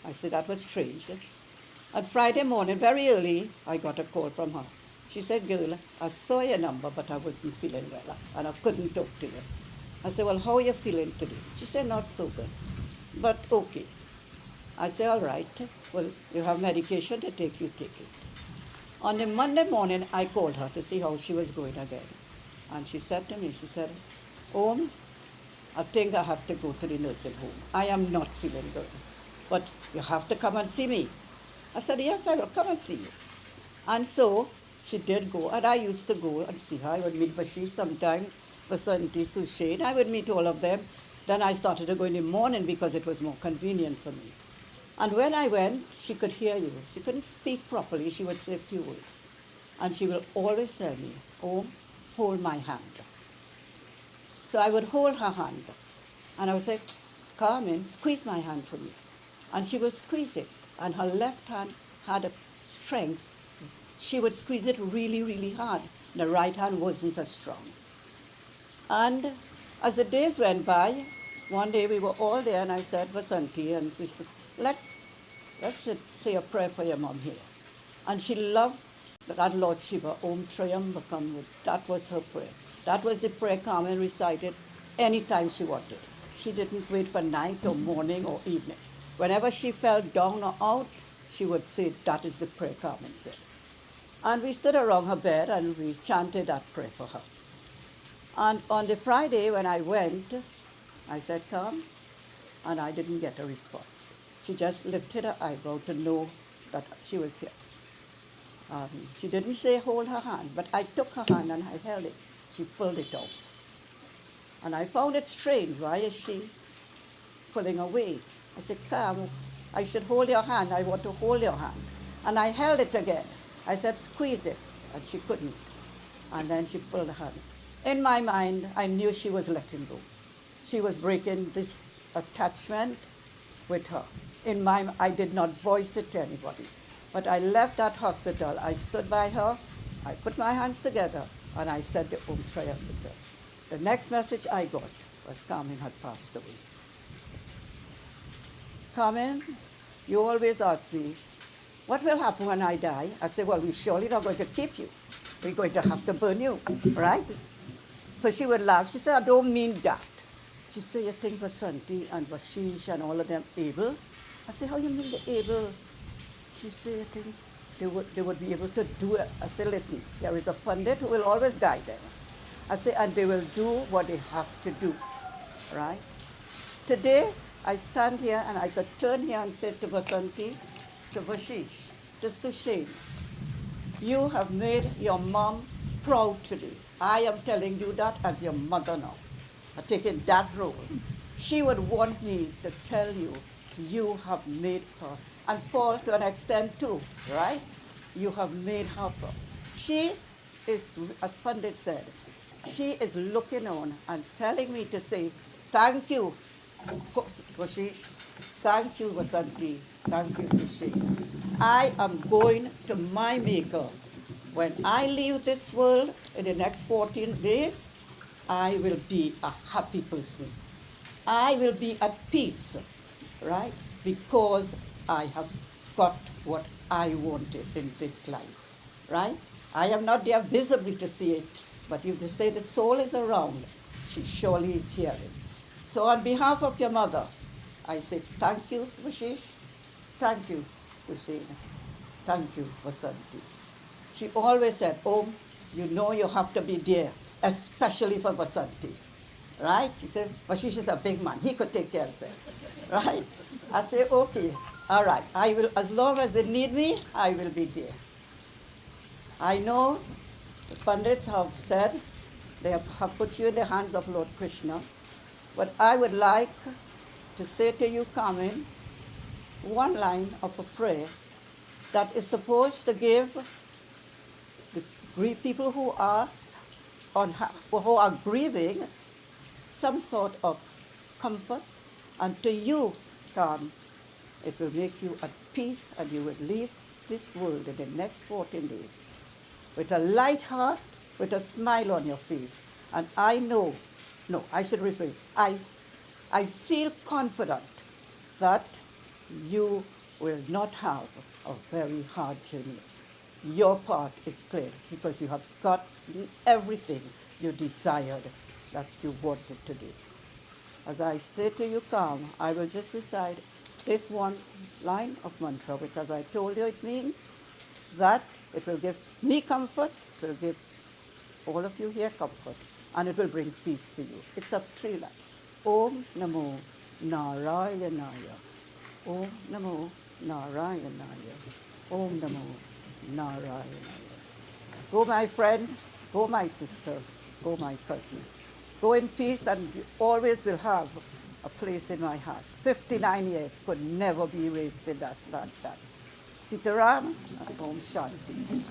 Speaker 6: I said that was strange. On Friday morning, very early, I got a call from her. She said, girl, I saw your number, but I wasn't feeling well, and I couldn't talk to you. I said, well, how are you feeling today? She said, not so good, but okay. I said, all right, well, you have medication to take, you take it. On the Monday morning, I called her to see how she was going again. And she said to me, she said, I think I have to go to the nursing home. I am not feeling good, but you have to come and see me. I said, yes, I will come and see you. And so she did go, and I used to go and see her. I would meet Vashi sometime, Vasanti, Sushane. I would meet all of them. Then I started to go in the morning because it was more convenient for me. And when I went, she could hear you. She couldn't speak properly. She would say a few words. And she will always tell me, hold my hand. So I would hold her hand, and I would say, Carmen, squeeze my hand for me. And she would squeeze it, and her left hand had a strength. She would squeeze it really, really hard. The right hand wasn't as strong. And as the days went by, one day we were all there, and I said, Vasanti, and let's say a prayer for your mom here. And she loved that Lord Shiva, Om Trayambakam. That was her prayer. That was the prayer Carmen recited anytime she wanted. She didn't wait for night or morning or evening. Whenever she felt down or out, she would say, that is the prayer Carmen said. And we stood around her bed and we chanted that prayer for her. And on the Friday when I went, I said, come, and I didn't get a response. She just lifted her eyebrow to know that she was here. She didn't say hold her hand, but I took her hand and I held it. She pulled it off. And I found it strange. Why is she pulling away? I said, come, I should hold your hand. I want to hold your hand. And I held it again. I said, squeeze it. And she couldn't. And then she pulled her hand. In my mind, I knew she was letting go. She was breaking this attachment with her. In my, I did not voice it to anybody. But I left that hospital. I stood by her. I put my hands together, and I said the Om Trayambakam. The next message I got was Carmen had passed away. Carmen, you always ask me, what will happen when I die? I say, well, we're surely not going to keep you. We're going to have to burn you, right? So she would laugh. She said, I don't mean that. She said, you think Vasanti and Vashish and all of them able? I said, how you mean they're able? She said, I think they would be able to do it. I said, listen, there is a Pandit who will always guide them. I said, and they will do what they have to do, right? Today, I stand here and I could turn here and say to Vasanti, to Vashish, to Sushain, you have made your mom proud today. I am telling you that as your mother now. I'm taking that role. She would want me to tell you, you have made her, and Paul to an extent too, right? You have made her proud. She is, as Pandit said, she is looking on and telling me to say, thank you, Vashish, thank you, Vasanti, thank you, Sushi. I am going to my Maker. When I leave this world in the next 14 days, I will be a happy person. I will be at peace, right? Because I have got what I wanted in this life, right? I am not there visibly to see it, but if they say the soul is around, she surely is hearing. So on behalf of your mother, I say thank you, Vashish. Thank you, Sushena. Thank you, Vasanti. She always said, oh, you know you have to be there, especially for Vasanti. Right? She said, Vashish is a big man. He could take care of himself. Right? I say, okay, all right. I will, as long as they need me, I will be there. I know the Pandits have said they have put you in the hands of Lord Krishna, but I would like to say to you, Carmen, one line of a prayer that is supposed to give the people who are grieving some sort of comfort, and to you, Carmen, it will make you at peace, and you will leave this world in the next 14 days with a light heart, with a smile on your face. And I know, no, I should rephrase, I feel confident that you will not have a very hard journey. Your part is clear because you have got everything you desired that you wanted to do. As I say to you, Carmen, I will just recite this one line of mantra, which, as I told you, it means that it will give me comfort, it will give all of you here comfort, and it will bring peace to you. It's a 3 lines. Om Namo Narayanaya. Om Namo Narayanaya. Om Namo Narayanaya. Go, my friend. Go, my sister. Go, my cousin. Go in peace, and you always will have a place in my heart. 59 years could never be erased in that. Sitaram, Om Shanti.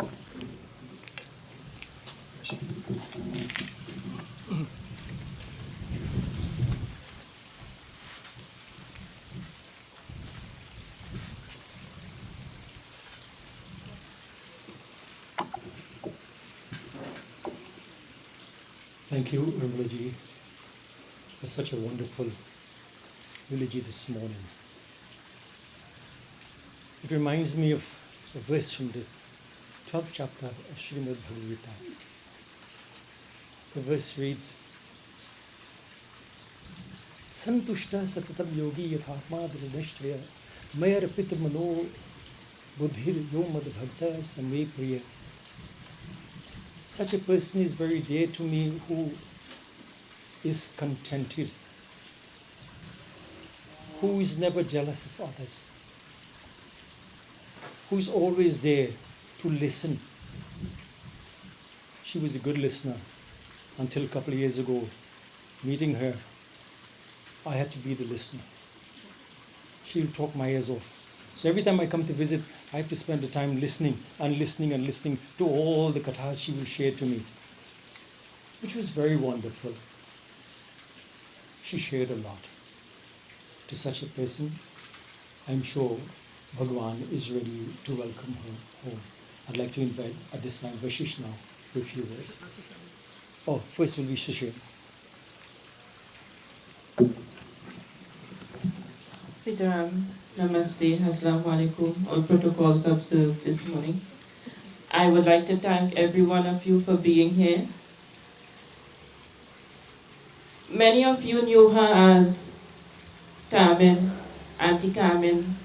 Speaker 5: Thank you, Eulogy, for such a wonderful eulogy this morning. It reminds me of a verse from the 12th chapter of Srimad Bhagavad Gita. The verse reads, Santushta satatam yogi yathatma dridashtaya mayar pitamano buddhir yomad bhakta same priya. Such a person is very dear to me who is contented, who is never jealous of others, who is always there to listen. She was a good listener until a couple of years ago. Meeting her, I had to be the listener. She'll talk my ears off. So every time I come to visit, I have to spend the time listening and listening and listening to all the kathas she will share to me, which was very wonderful. She shared a lot. To such a person, I'm sure Bhagwan is ready to welcome her home. I'd like to invite at this time Vashish now for a few words. Oh, first will be Sushil.
Speaker 7: Sitaram, Namaste, Assalamu alaikum. All protocols observed this morning. I would like to thank every one of you for being here. Many of you knew her as Carmen, Auntie Carmen.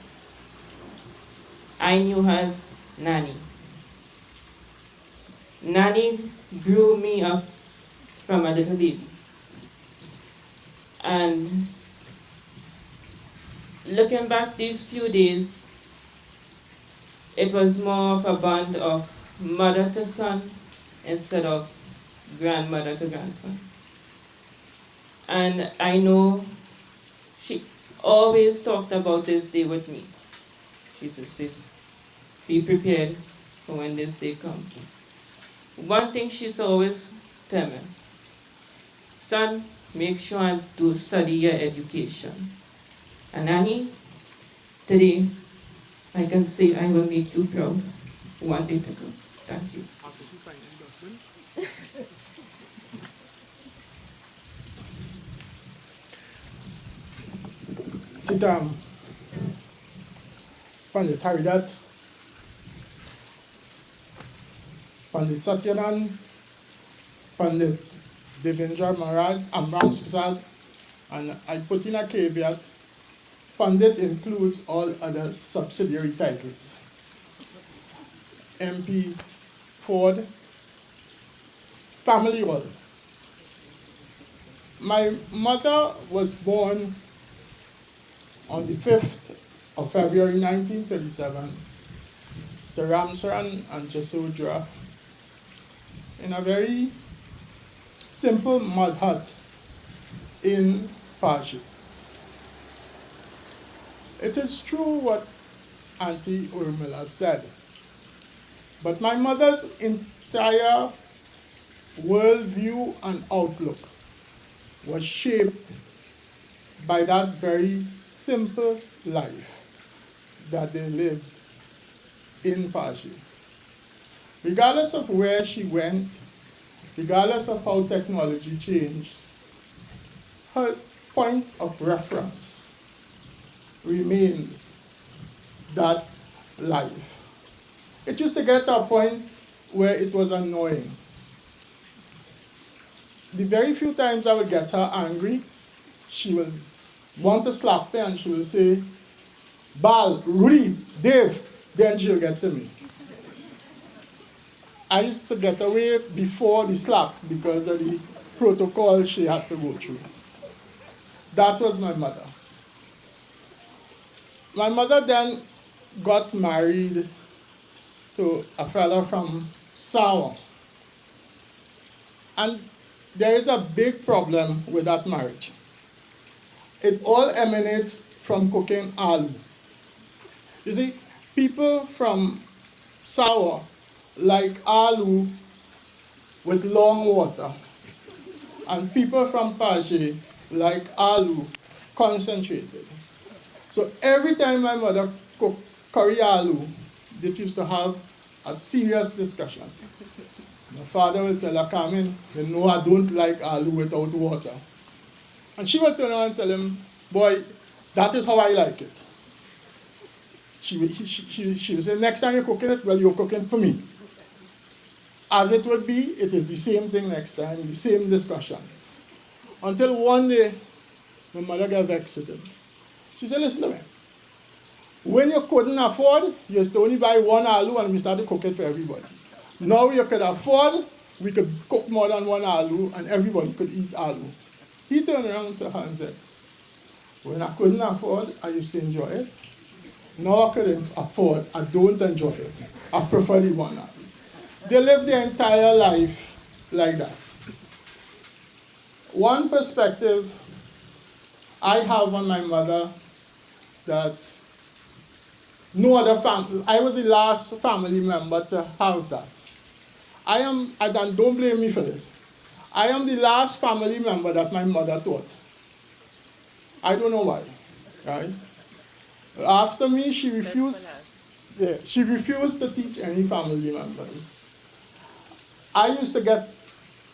Speaker 7: I knew her as Nanny. Nanny grew me up from a little baby. And looking back these few days, it was more of a bond of mother to son instead of grandmother to grandson. And I know she always talked about this day with me. She says, sis, be prepared for when this day comes. One thing she's always tell me, son, make sure and do study your education. And Annie, today, I can say I will make you proud one day to go. Thank you.
Speaker 8: Sitam, Pandit Haridat, Pandit Satyanan, Pandit Devendra Maharaj, Amram Prasad, and I put in a caveat, Pandit includes all other subsidiary titles. MP Ford, family all. My mother was born on the 5th of February 1937 to Ramsaran and Jasodra in a very simple mud hut in Pashi. It is true what Auntie Urmila said, but my mother's entire worldview and outlook was shaped by that very simple life that they lived in Pashi. Regardless of where she went, regardless of how technology changed, her point of reference remained that life. It used to get to a point where it was annoying. The very few times I would get her angry, she will want to slap me and she will say, Bal, Rudy, Dave, then she'll get to me. I used to get away before the slap because of the protocol she had to go through. That was my mother. My mother then got married to a fellow from Sawa. And there is a big problem with that marriage. It all emanates from cooking aloo. You see, people from Sawa like aloo with long water. And people from Paje like aloo concentrated. So every time my mother cooked curry aloo, they used to have a serious discussion. My father will tell her, Carmen, you know I don't like aloo without water. And she would turn around and tell him, boy, that is how I like it. She would say, next time you're cooking it, well, you're cooking for me. As it would be, it is the same thing next time, the same discussion. Until one day, my mother got vexed with him. She said, listen to me. When you couldn't afford, you used to only buy one aloo and we started cooking it for everybody. Now you could afford, we could cook more than one aloo and everybody could eat aloo. He turned around to her and said, when I couldn't afford, I used to enjoy it. Now I couldn't afford, I don't enjoy it. I prefer the one aloo. They live their entire life like that. One perspective I have on my mother that no other family, I was the last family member to have that. And don't blame me for this. I am the last family member that my mother taught. I don't know why, right? After me, she refused to teach any family members. I used to get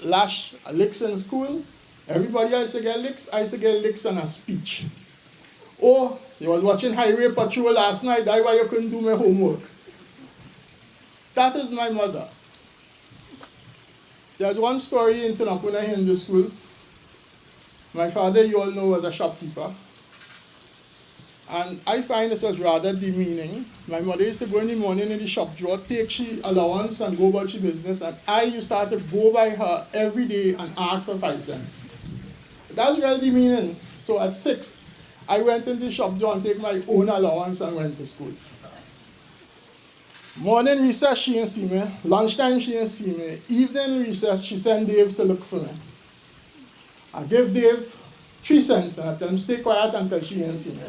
Speaker 8: licks in school. Everybody else used to get licks. I used to get licks and a speech. Oh, you was watching Highway Patrol last night, that's why you couldn't do my homework. That is my mother. There's one story in Tunapuna Hindu School. My father, you all know, was a shopkeeper. And I find it was rather demeaning. My mother used to go in the morning in the shop drawer, take she allowance and go about she business. And I used to have to go by her every day and ask for 5 cents. That was really demeaning. So at 6, I went in the shop drawer and take my own allowance and went to school. Morning recess, she didn't see me. Lunchtime, she didn't see me. Evening recess, she sent Dave to look for me. I gave Dave 3 cents and I tell him, stay quiet until she didn't see me.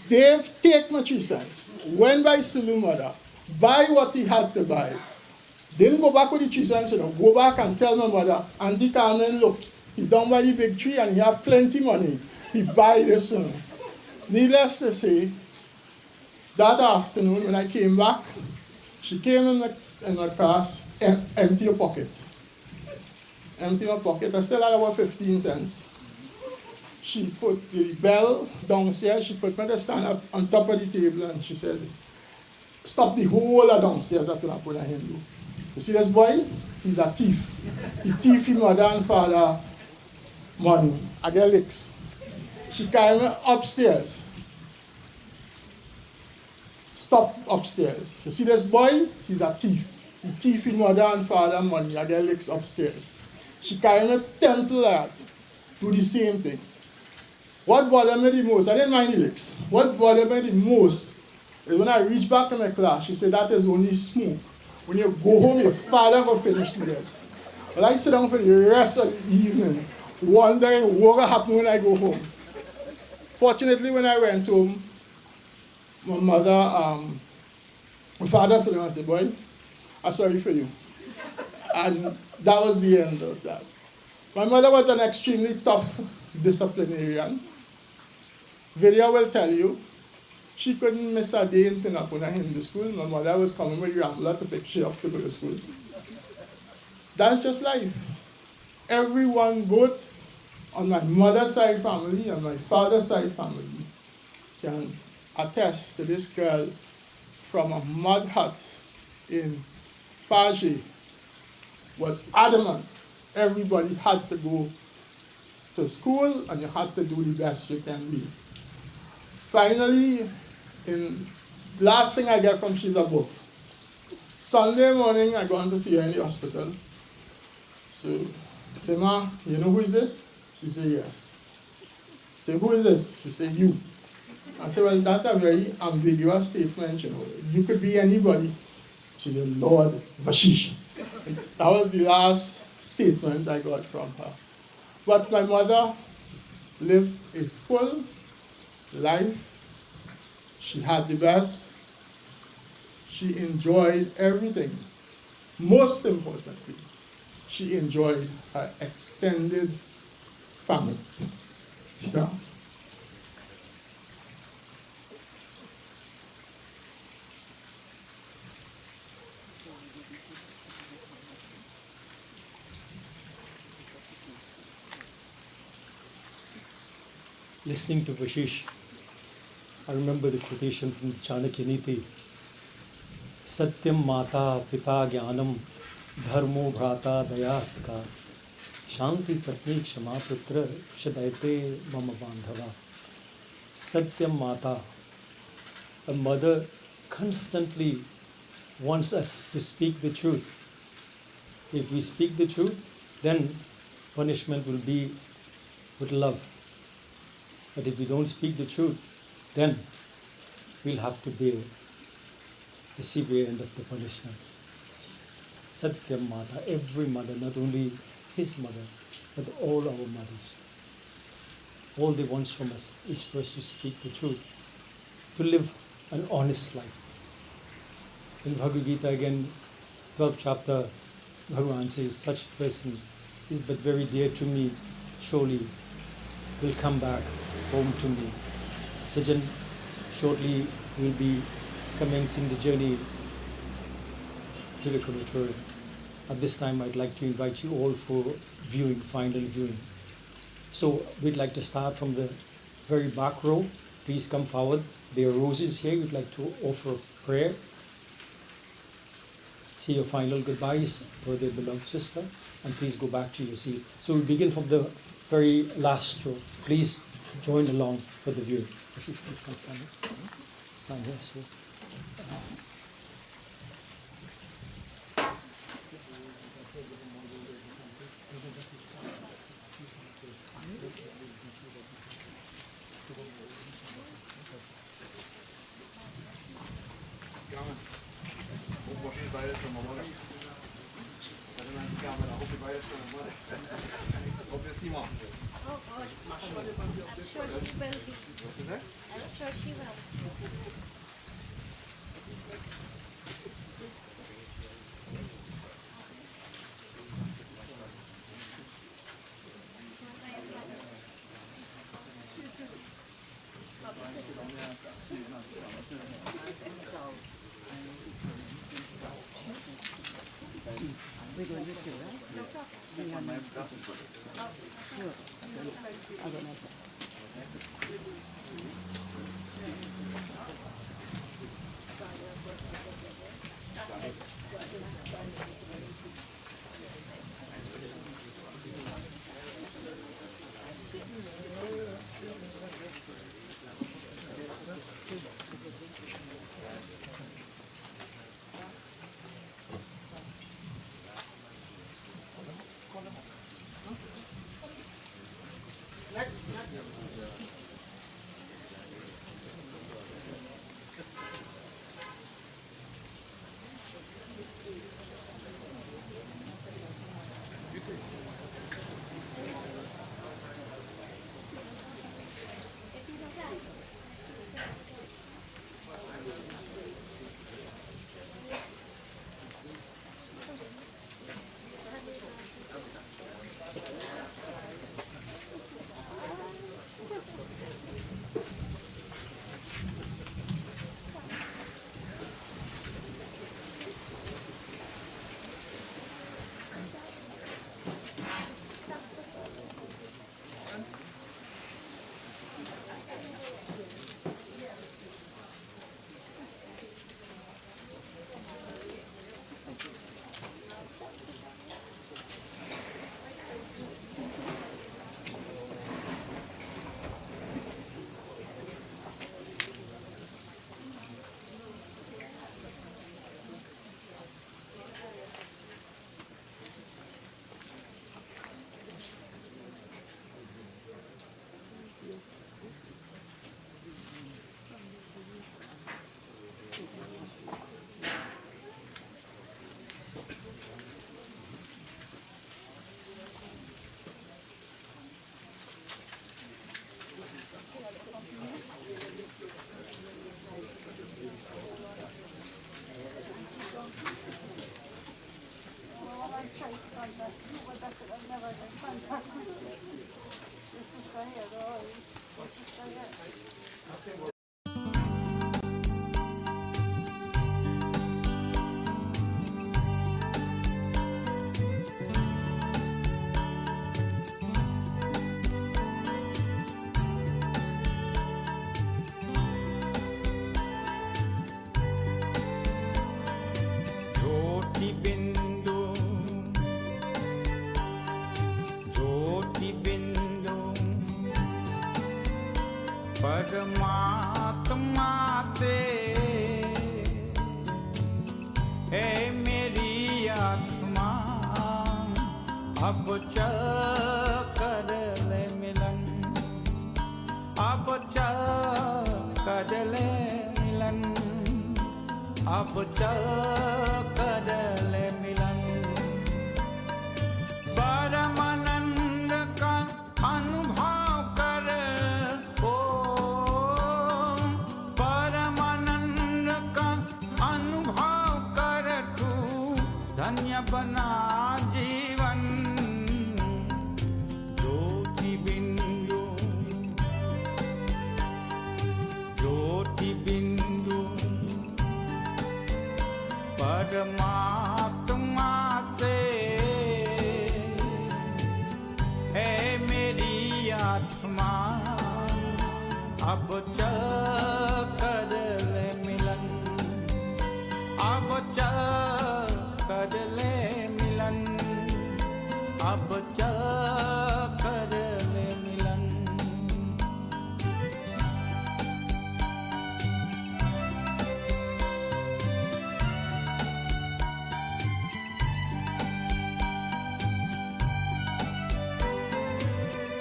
Speaker 8: Dave take my 3 cents, went by Sulu Mother, buy what he had to buy. Didn't go back with the 3 cents, go back and tell my mother, Auntie Carmen, look, he's down by the big tree and he have plenty money. He buy this. Needless to say, that afternoon when I came back, she came in my class, empty her pocket. Empty my pocket. I still had about 15 cents. She put the bell downstairs, she put me to stand up on top of the table and she said, stop the whole of downstairs at Tunapuna Hindu. You see this boy? He's a thief. He thief his mother and father money. I get licks. She carried me upstairs. Stop upstairs. You see this boy? He's a thief. He thief his mother and father money. I get licks upstairs. She carried me temple out. Do the same thing. What bothered me the most, I didn't mind the licks. What bothered me the most is when I reached back in my class, she said, that is only smoke. When you go home, your father will finish this. Well, I sit down for the rest of the evening, wondering what will happen when I go home. Fortunately, when I went home, my father said, I said, boy, I'm sorry for you. And that was the end of that. My mother was an extremely tough disciplinarian. Vidya will tell you, she couldn't miss a day in Tunapuna Hindu School. My mother was coming with Rambler to pick she up to go to school. That's just life. Everyone, both on my mother's side family and my father's side family, can attest to this girl from a mud hut in Paje was adamant. Everybody had to go to school and you had to do the best you can be. Finally, last thing I get from she's a buff. Sunday morning, I go on to see her in the hospital. So, I say, Ma, you know who is this? She said, yes. I say, who is this? She said, you. I said, well, that's a very ambiguous statement, you know. You could be anybody. She said, Lord Vashish. That was the last statement I got from her. But my mother lived a full life. She had the best. She enjoyed everything. Most importantly, she enjoyed her extended family. Sit down.
Speaker 5: Listening to Vashish, I remember the quotation from the Chanakya Niti, Satyam Mata Pita Jnanam Dharmo Bhrata Dayasaka Shanti Patni Kshama Putra Shadaite Mama Bandhava. Satyam Mata, a mother constantly wants us to speak the truth. If we speak the truth, then punishment will be with love. But if we don't speak the truth, then we'll have to bear the severe end of the punishment. Satyam Mata, every mother, not only his mother, but all our mothers. All they want from us is for us to speak the truth, to live an honest life. In Bhagavad Gita again, 12th chapter, Bhagavan says, such person is but very dear to me, surely will come back home to me. Sajan, shortly we'll be commencing the journey to the crematorium. At this time, I'd like to invite you all for viewing, final viewing. So we'd like to start from the very back row. Please come forward. There are roses here. We'd like to offer a prayer. Say your final goodbyes for the beloved sister, and please go back to your seat. So we begin from the very last row. Please join along for the view. Please come stand here. Stand here. So.
Speaker 9: Carmen, hope was niet bij de mama. Dat is mijn Carmen, hoop je bij de mama. Hoop je Simon.
Speaker 10: I'm sure she will be.
Speaker 9: What's it there?
Speaker 10: I'm sure she will.
Speaker 6: We're going to do it, right? No problem. I don't know.
Speaker 11: परमात्मा से है मेरी आत्मा, अब चल कर ले मिलन, अब चल कर ले मिलन, अब चल कर ले मिलन। परमानंद का अनुभव कर, ओ परमानंद का अनुभव कर, तू धन्य बना जीवन। ज्योति बिंदु, ज्योति बिंदु परमात्मा से है मेरी आत्मा, अब चल कर ले मिलन, अब चल कर ले मिलन, अब चल कर ले मिलन।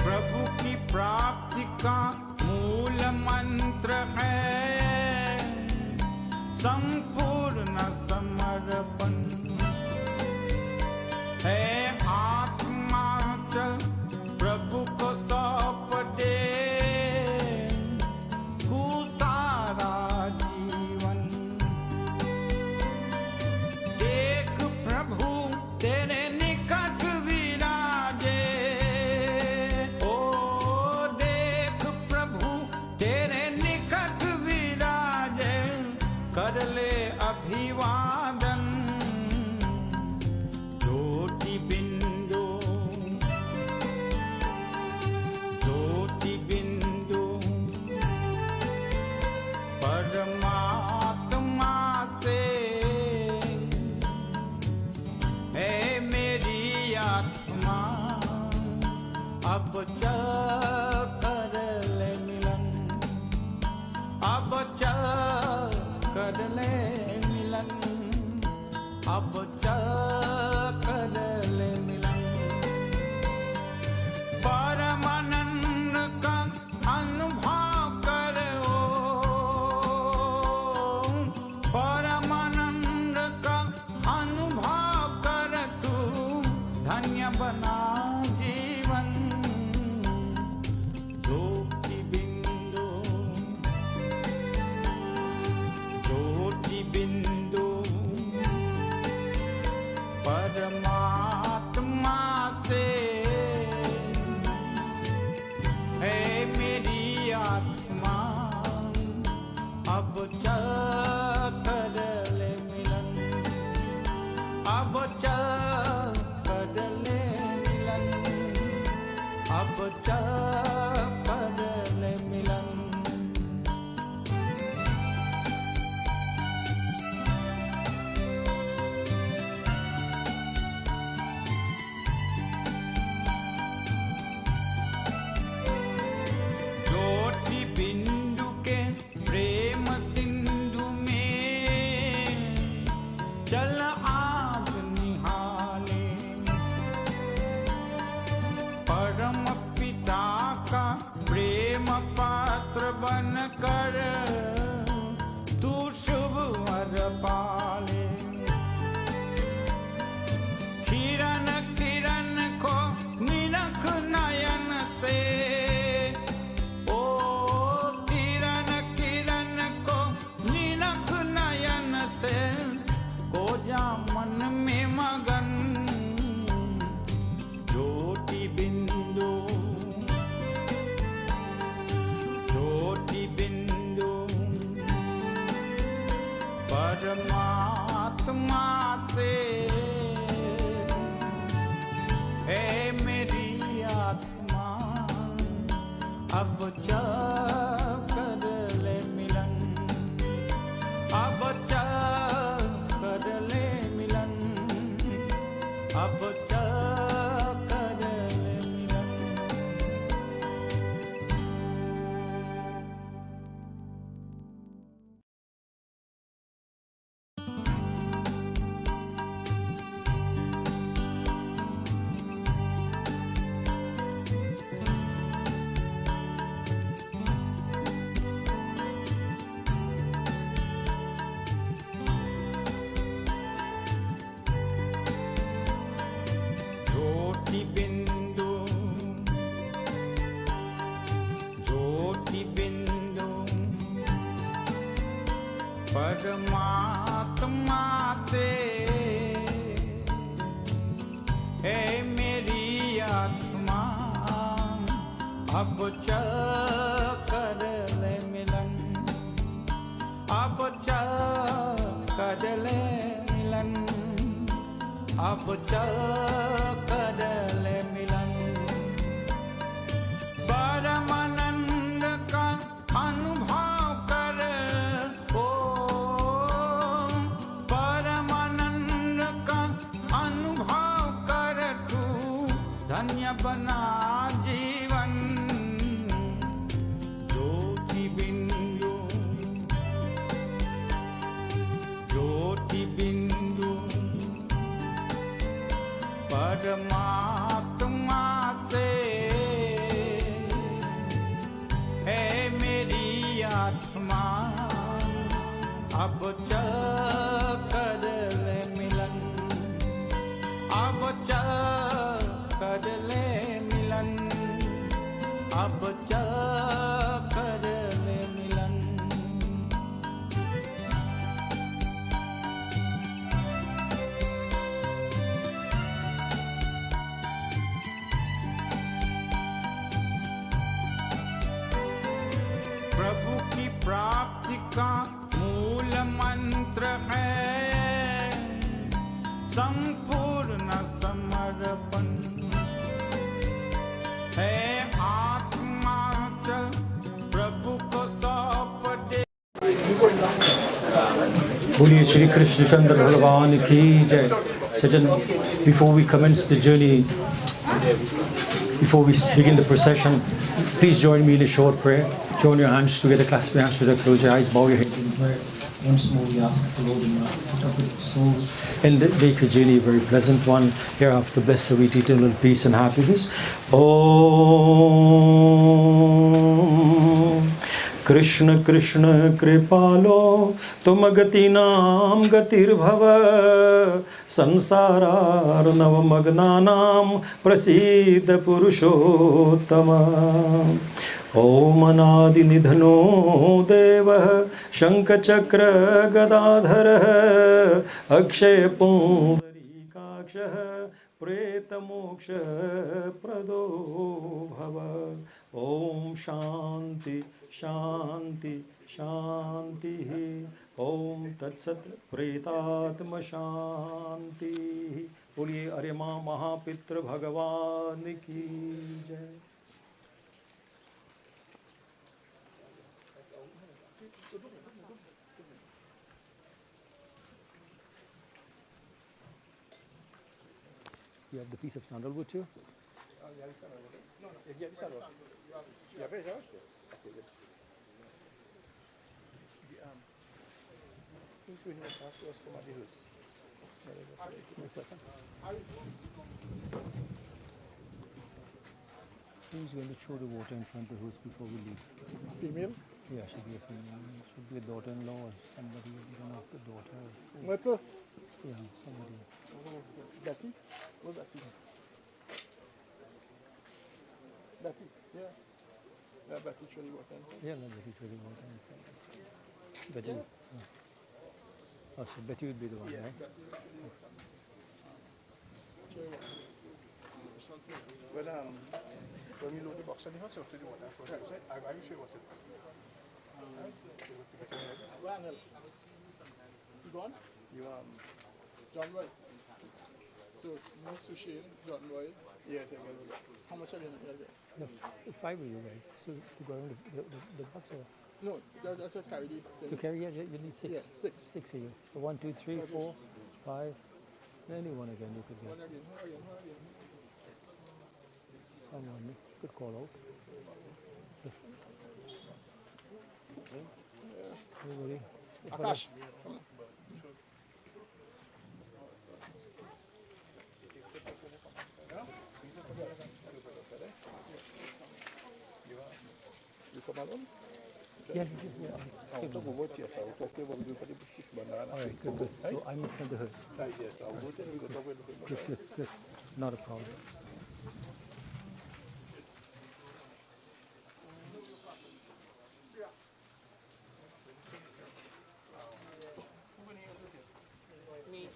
Speaker 11: प्रभु की प्राप्ति का मूल मंत्र है संपूर्ण समर्पण, है आत्मा चल प्रभु को सौंप दे तू सारा जीवन। देख प्रभु तेरे निकट विराजे, ओ देख प्रभु तेरे निकट विराजे, कर ले अभिवादन। ज्योति बिंदु, ज्योति बिंदु परमात्मा से है मेरी आत्मा, अब चल कर ले मिलन, अब चल कर ले मिलन, अब चल कर ले मिलन। परमानंद का अनुभव कर, परमानंद का अनुभव कर, तू धन्य बना जीवन। ज्योति बिंदु, ज्योति बिंदु परमात्मा से है मेरी आत्मा, अब चल कर ले मिलन, अब चल कर ले मिलन, अब चल कर ले मिलन। ज्योति बिंदु के प्रेम सिंधु में चल आज निहाले, परम पिता का प्रेम पात्र बन कर तू शुभ वर पाले। किरण किरण को निरख नयन से, ओ किरण किरण को निरख नयन से, को जा मन में मगन। ए मेरी आत्मा अब चल कर ले मिलन, अब चल कर ले मिलन, अब चल कर ले मिलन। ज्योति बिंदु, ज्योति बिंदु परमात्मा से, हे मेरी आत्मा अब चल कर ले मिलन, अब चल कर ले मिलन, अब चल कर ले मिलन। परमानंद का अनुभव कर, ओ परमानंद का अनुभव कर, तू धन्य बना जीवन। ज्योति बिंदु, ज्योति बिंदु परमात्मा से, है मेरी आत्मा अब चल कर ले मिलन, अब चल कर ले मिलन, अब चल कर ले मिलन। प्रभु की प्राप्ति का मूल मंत्र है संपूर्ण समर्पण, है आत्मा चल प्रभु को सौंप दे।
Speaker 5: बोलिए श्री कृष्ण चंद्र भगवान की जय। Sajan, before we commence the journey, before we begin the procession, please join me in a short prayer. Join your hands together, clasp your hands together, close your eyes, bow your heads in prayer. Once more we ask the Lord in mercy to open its soul and make the journey a very pleasant one. Hereafter bless her with eternal peace and happiness. Om Krishna Krishna Kripalo Tum Gati Nam Gatir Bhava Sansarar Navamagnanam Prasidha Purushottama. Om Anadi Nidhano Deva Shankachakra Gadadhara Akshay Pundarikaksha Preta Moksha Prado Bhava. Om Shanti Shanti Shanti. Om Tat Sat Pretatma Shanti. बोलिए अरे माँ महापित्र भगवान की जय। You have the piece of sandalwood too? Who's going to throw the water in front of the host before we leave?
Speaker 8: Female?
Speaker 5: Yeah, should be a female. Should be a daughter-in-law or somebody, even after daughter.
Speaker 8: Michael?
Speaker 5: Yeah, somebody.
Speaker 8: Betty? Where's Betty? Betty? Yeah. Yeah, Betty throw the water in front.
Speaker 5: Yeah, let Betty throw the water in front. Betty. Yeah. Oh, so Betty would be the one,
Speaker 8: Yeah,
Speaker 5: right?
Speaker 8: Betty. Well, when you load the box on the house, you have to do water first. Right. I will show you what to do. Well, you gone? You, John Roy. So, Miss Sushane, John Roy, Yes, I get it. How much are you going to get?
Speaker 5: The 5 of you guys. So to go around the box or
Speaker 8: No, that's what carry the thing.
Speaker 5: to carry it, you need 6.
Speaker 8: Yeah, 6.
Speaker 5: 6 of you. So 1, 2, 3, 4, 5. Anyone again you could
Speaker 8: One
Speaker 5: get.
Speaker 8: again, one again, one again.
Speaker 5: Someone you could call out. Everybody.
Speaker 8: Akash, come on. You come along?
Speaker 5: Yeah.
Speaker 8: I'll talk about yes, I'll talk about you for the shift banana.
Speaker 5: All right, good. So I'm in front of hers.
Speaker 8: Yes, I'll go there and go talk with the
Speaker 5: Good. Not a problem.
Speaker 7: Me.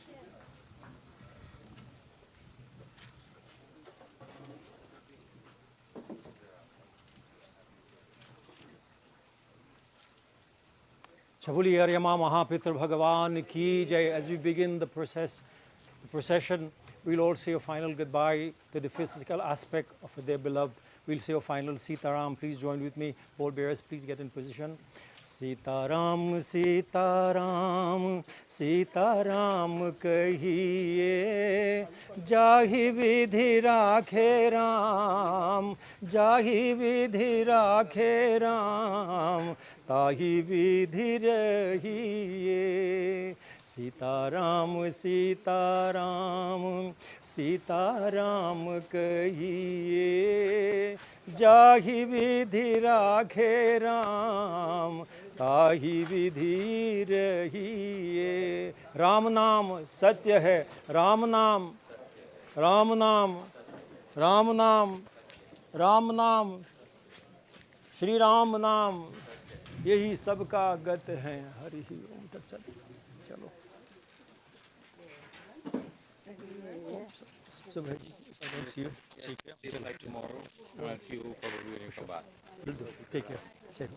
Speaker 5: Chabuli Aryama Mahapitra Bhagavan Ki Jai. As we begin the procession, we'll all say a final goodbye to the physical aspect of their beloved. We'll say a final Sitaram. Please join with me. Ball bearers, please get in position. Sitaram, Sitaram, Sitaram kahiye, jahi vidhi rakhe Ram, jahi vidhi rakhe Ram, tahi vidhi rahiye. Sitaram, Sitaram, Sitaram kahiye, जाहि विधि राखे राम ताहि विधि रहिए. राम नाम सत्य है, राम नाम, राम नाम, राम नाम, राम नाम, श्री राम नाम यही सबका गत है. हरि ओम तत्सत. चलो. So, I don't see you.
Speaker 1: Yes, see you like tomorrow. I'll see you probably when you come back.
Speaker 5: Will do. Take care. Safe.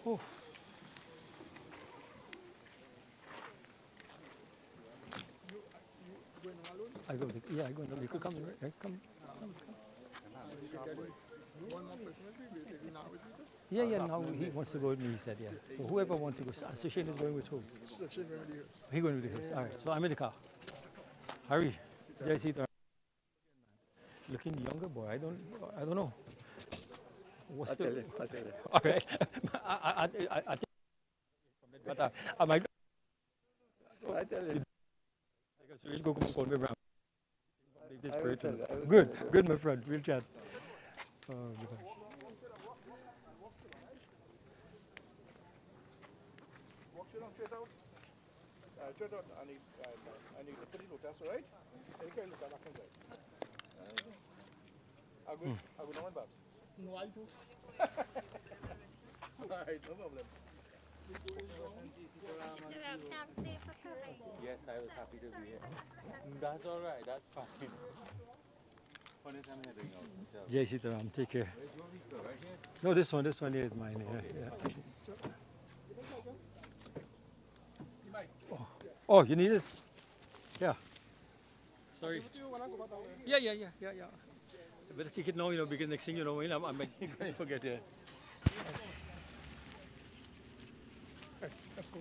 Speaker 5: Oh. I go. Yeah, I go. You could come. Right? Come. Yeah. Now he wants to go with me. He said, yeah. So whoever wants to go. So Shane is going with who? He going with the All right. So I'm in the car. Hurry. Jai Sita. Looking younger, boy. I don't know. What's
Speaker 8: I'll tell you.
Speaker 5: All right. I think. But I might.
Speaker 8: I tell you.
Speaker 5: Let's go call me around. Good, my friend. We'll chat. Oh,
Speaker 8: Walk straight out. Straight out. I need to put it lotus, right? And you can look back inside. I'll go down, Babs. No, I do. All right, no problem.
Speaker 1: Yes, I was happy to be here. That's all right. That's fine. Funny time heading out himself.
Speaker 5: Jai Sitaram. Take care. No, this one here is mine. Yeah. Oh, you need it? Yeah. Sorry. Yeah. Better take it now, because next thing you know, I'm going to forget it.
Speaker 8: Let's go.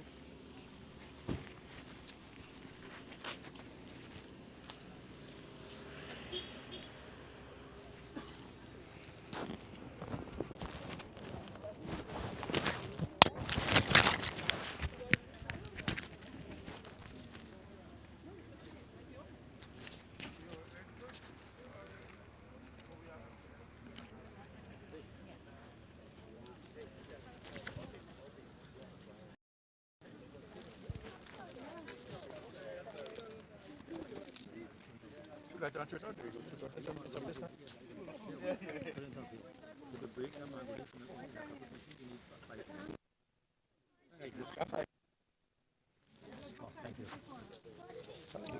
Speaker 5: Thank you.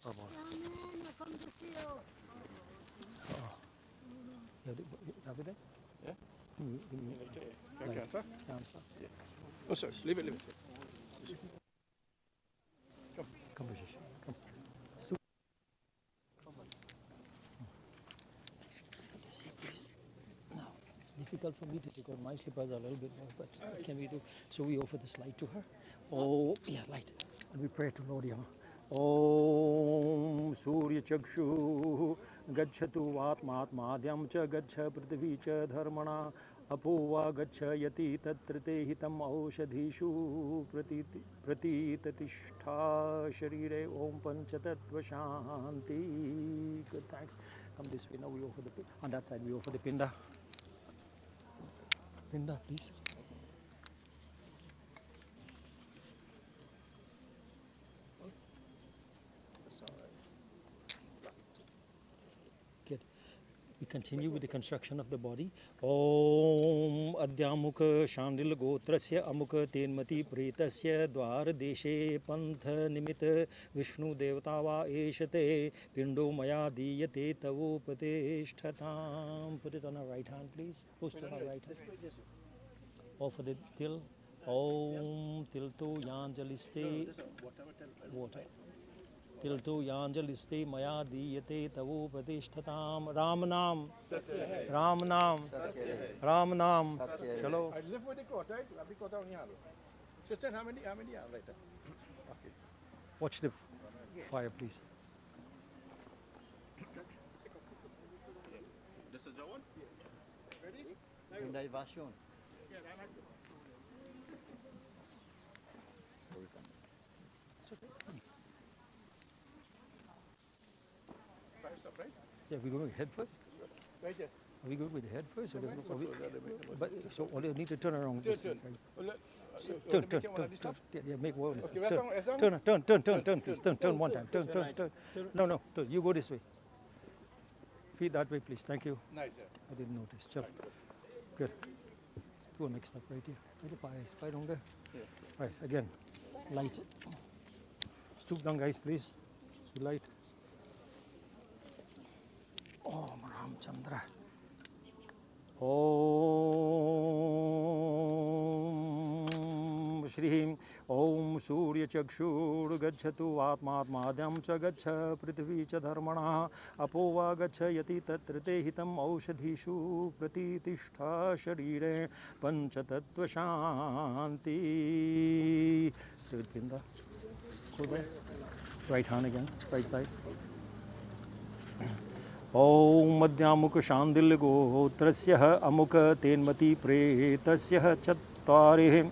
Speaker 5: Oh, boy. Oh. You have it?
Speaker 9: Yeah.
Speaker 5: Like,
Speaker 9: Cancer?
Speaker 5: cancer.
Speaker 9: Oh, sorry. Leave it.
Speaker 5: Come, Bhajans. Come. Please. Now, difficult for me to take out my slippers a little bit more, but what can we do? So we offer this light to her. Oh, yeah, light. And we pray to Lord Yama. Om Surya Chakshu Gacchatu Atmatmadhyam Cha Gaccha Prithvi Cha Dharmana Apova Gaccha Yati Tatrite Hitam Aushadhishu Pratitatishta Sharire Om Panchatattva Shanti. Good, thanks. Come this way. Now we offer the on that side we offer the pinda. Pinda, please. Good. We continue with the construction of the body. Om Adyamukha Shandil Gotrasya Amukha Tainmatee Pretasya Dwar Deshe Pantha Nimita Vishnu Devtava Eshate Pindo Maya Diyate Tavupateshtatam. Put it on our right hand, please. Post it on our right hand. Offer the till. Om Tilto Yanjaliste. Water. Tilto Yanjaliste Maya Diyate Tavupateshtatam. Ram Nam. Ram Nam. Ram Nam. Chalo.
Speaker 9: I live with the court, right? I'll be caught on here. She said how many are later? Okay.
Speaker 5: Watch the fire, please.
Speaker 9: This is the one?
Speaker 8: Ready?
Speaker 12: Invasion.
Speaker 9: Right?
Speaker 5: Yeah, we go with head first.
Speaker 9: Right there.
Speaker 5: Are we good with the head first? Or
Speaker 9: Right.
Speaker 5: but so only need to turn around.
Speaker 9: Turn.
Speaker 5: This way, right?
Speaker 9: Turn.
Speaker 5: Turn. Yeah, make one.
Speaker 9: Okay,
Speaker 5: Turn, please. Turn one time. Turn. No, turn. You go this way. Feet that way, please. Thank you.
Speaker 9: Nice.
Speaker 5: I didn't notice. Chalo. Good. Go next up right here. Right down there.
Speaker 9: Yeah.
Speaker 5: Right, again. Light. Stoop down, guys, please. So light. Om Ramchandra. Om Shri Om Surya Chakshur Gacchatu Atmatmadhyam Cha Gaccha Prithvi Cha Dharmana Apova Gaccha Yati Tatrite Hitam Aushadhishu Pratitishta Sharire Panchatattva Shanti. Third pinda. Go there. Right hand again, right side. Om Madhyamukha Shandil Gotrasya Amukha Tainmatee Pretasya Chatvare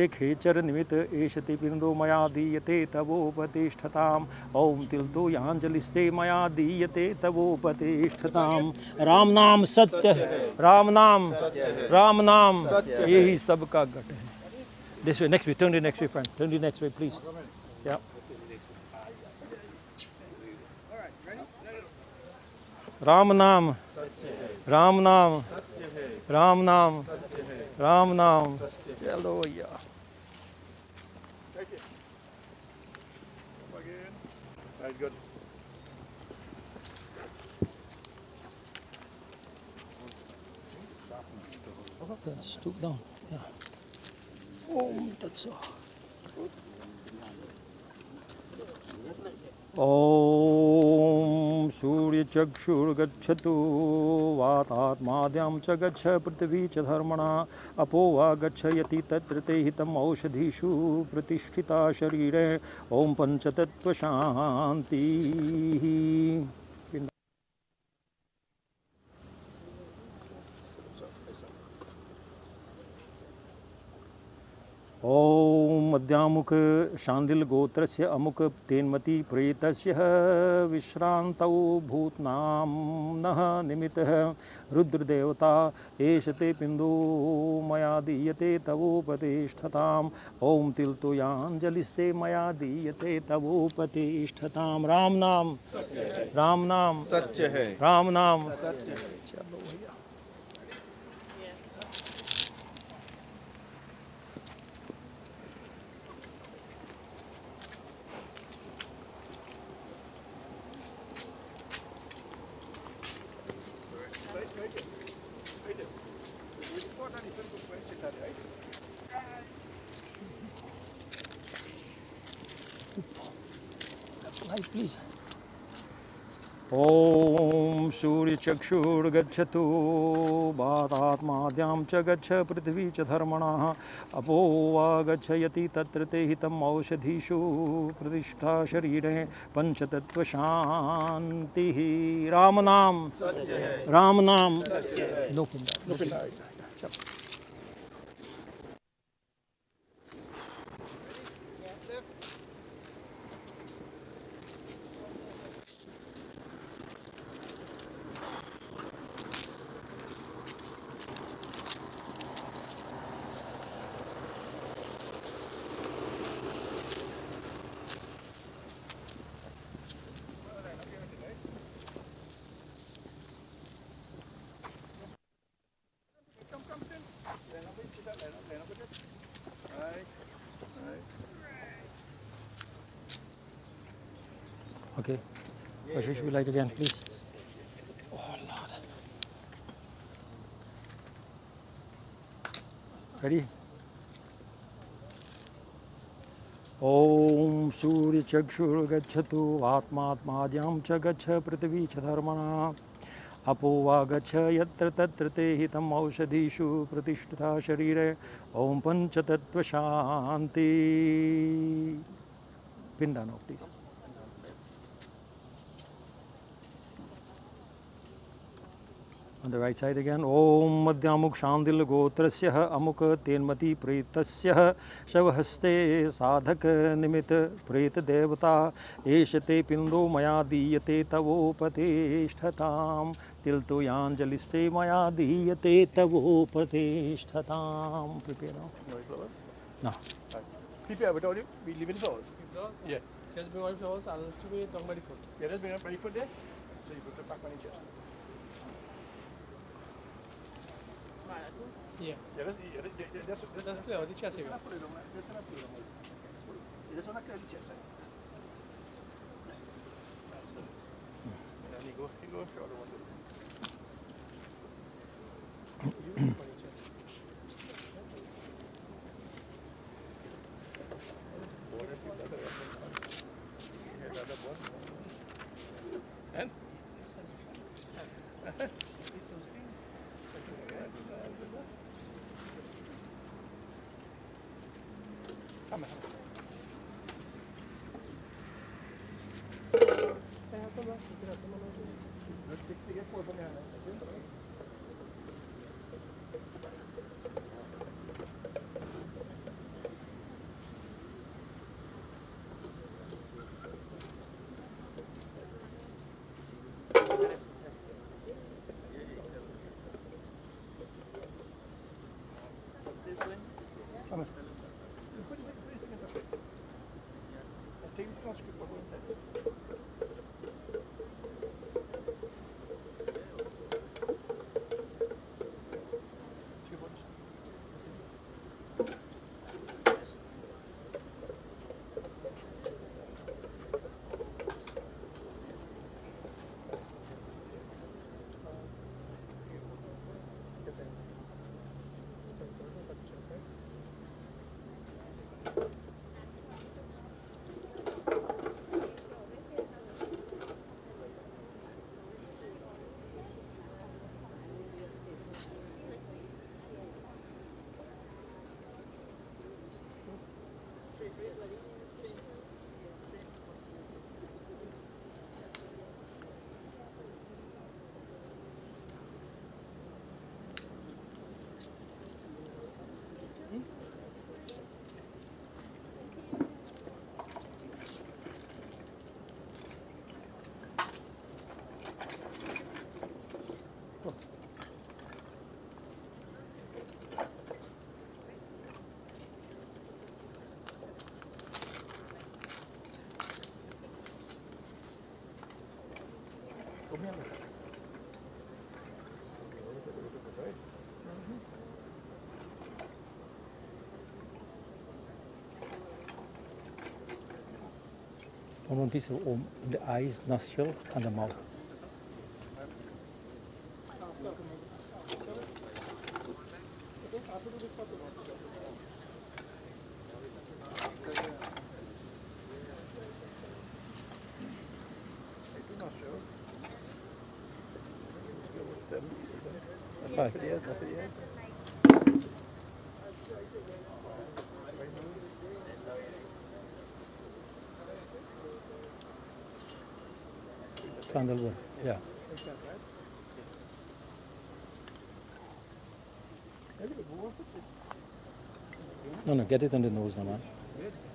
Speaker 5: Khechar Nimita Eshati Pindo Maya Diyate Tavopateshtatam. Om Tilto Yanjaliste Maya Diyate Tavopateshtatam. Ram Nam Satya hai. Ram Nam Yehi Sabka Gat hai. This way, next way, turn the next way, friend. Turn the next way, please. Yeah. Ram Nam. Chalo, yeah.
Speaker 9: Take it. Come again. Right, good.
Speaker 5: Stoop down. Yeah. Om Tatsa. Om Surya Chakshur Gacchatu Vatatmadhyam Cha Gaccha Prithvi Cha Dharmana Apova Gaccha Yati Tatrite Hitam Aushadhishu Pratishtita Sharire Om Panchatattva Shanti. Om Madhyamukha Shandil Gotrasya Amukha Tainmatee Pretasya Vishrantau Bhutnam Naha Nimitah Rudra Devata Eshate Pindo Maya Diyate Tavopateshtatam. Om Tilto Yanjaliste Maya Diyate Tavopateshtatam. Ram Nam.
Speaker 12: Satya hai.
Speaker 5: Ram Nam. Height, please. Om Surya Chakshur Gacchatu Bhatatmadhyam Cha Gaccha Prithvi Cha Dharmana Apo Va Gacchayati Tatra Te Hitam Aushadhishu Pratishta Sharire Panchatattva Shanti Ramanam Ramanam No Pinda. No Pinda. Okay. Ashish, we light again, please. Oh, Lord. Ready? Om Surya Chakshur Gacchatu Atmatmadhyam Cha Gaccha Prithvi Cha Dharmana Apo Va Gaccha Yatra Tatra Te Hitam Aushadhishu Pratishtha Sharire Om Panchatattva Shanti. Pin down, please. On the right side again. Om Madhyamuk Shandil Gotrasya Amuk Tainmatee Pretasya Shavahaste Sadhak Nimit Pret Devata Eshate Pindo Maya Diyate Tavopateshtatam Tiltu Yanjaliste Maya Diyate Tavopateshtatam. Prepare now.
Speaker 9: No flowers?
Speaker 5: No.
Speaker 9: Prepare, I told you, we leave in flowers. Flowers? Yeah. Just bring all flowers, I'll to be talking about the food. Yeah, just bring up ready food there. So you put the pack on your chest. Yeah. Yeah, that's clear the chest area. Just gonna put it on. You just wanna clear the chest, right? That's good. And then you go show the one. You put on your chest. And? Come on. Take this conscript over inside.
Speaker 5: One piece of the eyes, nostrils, and the mouth.
Speaker 9: Right. Yes, that's it, yes.
Speaker 5: Sandalwood, yeah. No, no, get it on the nose now, man.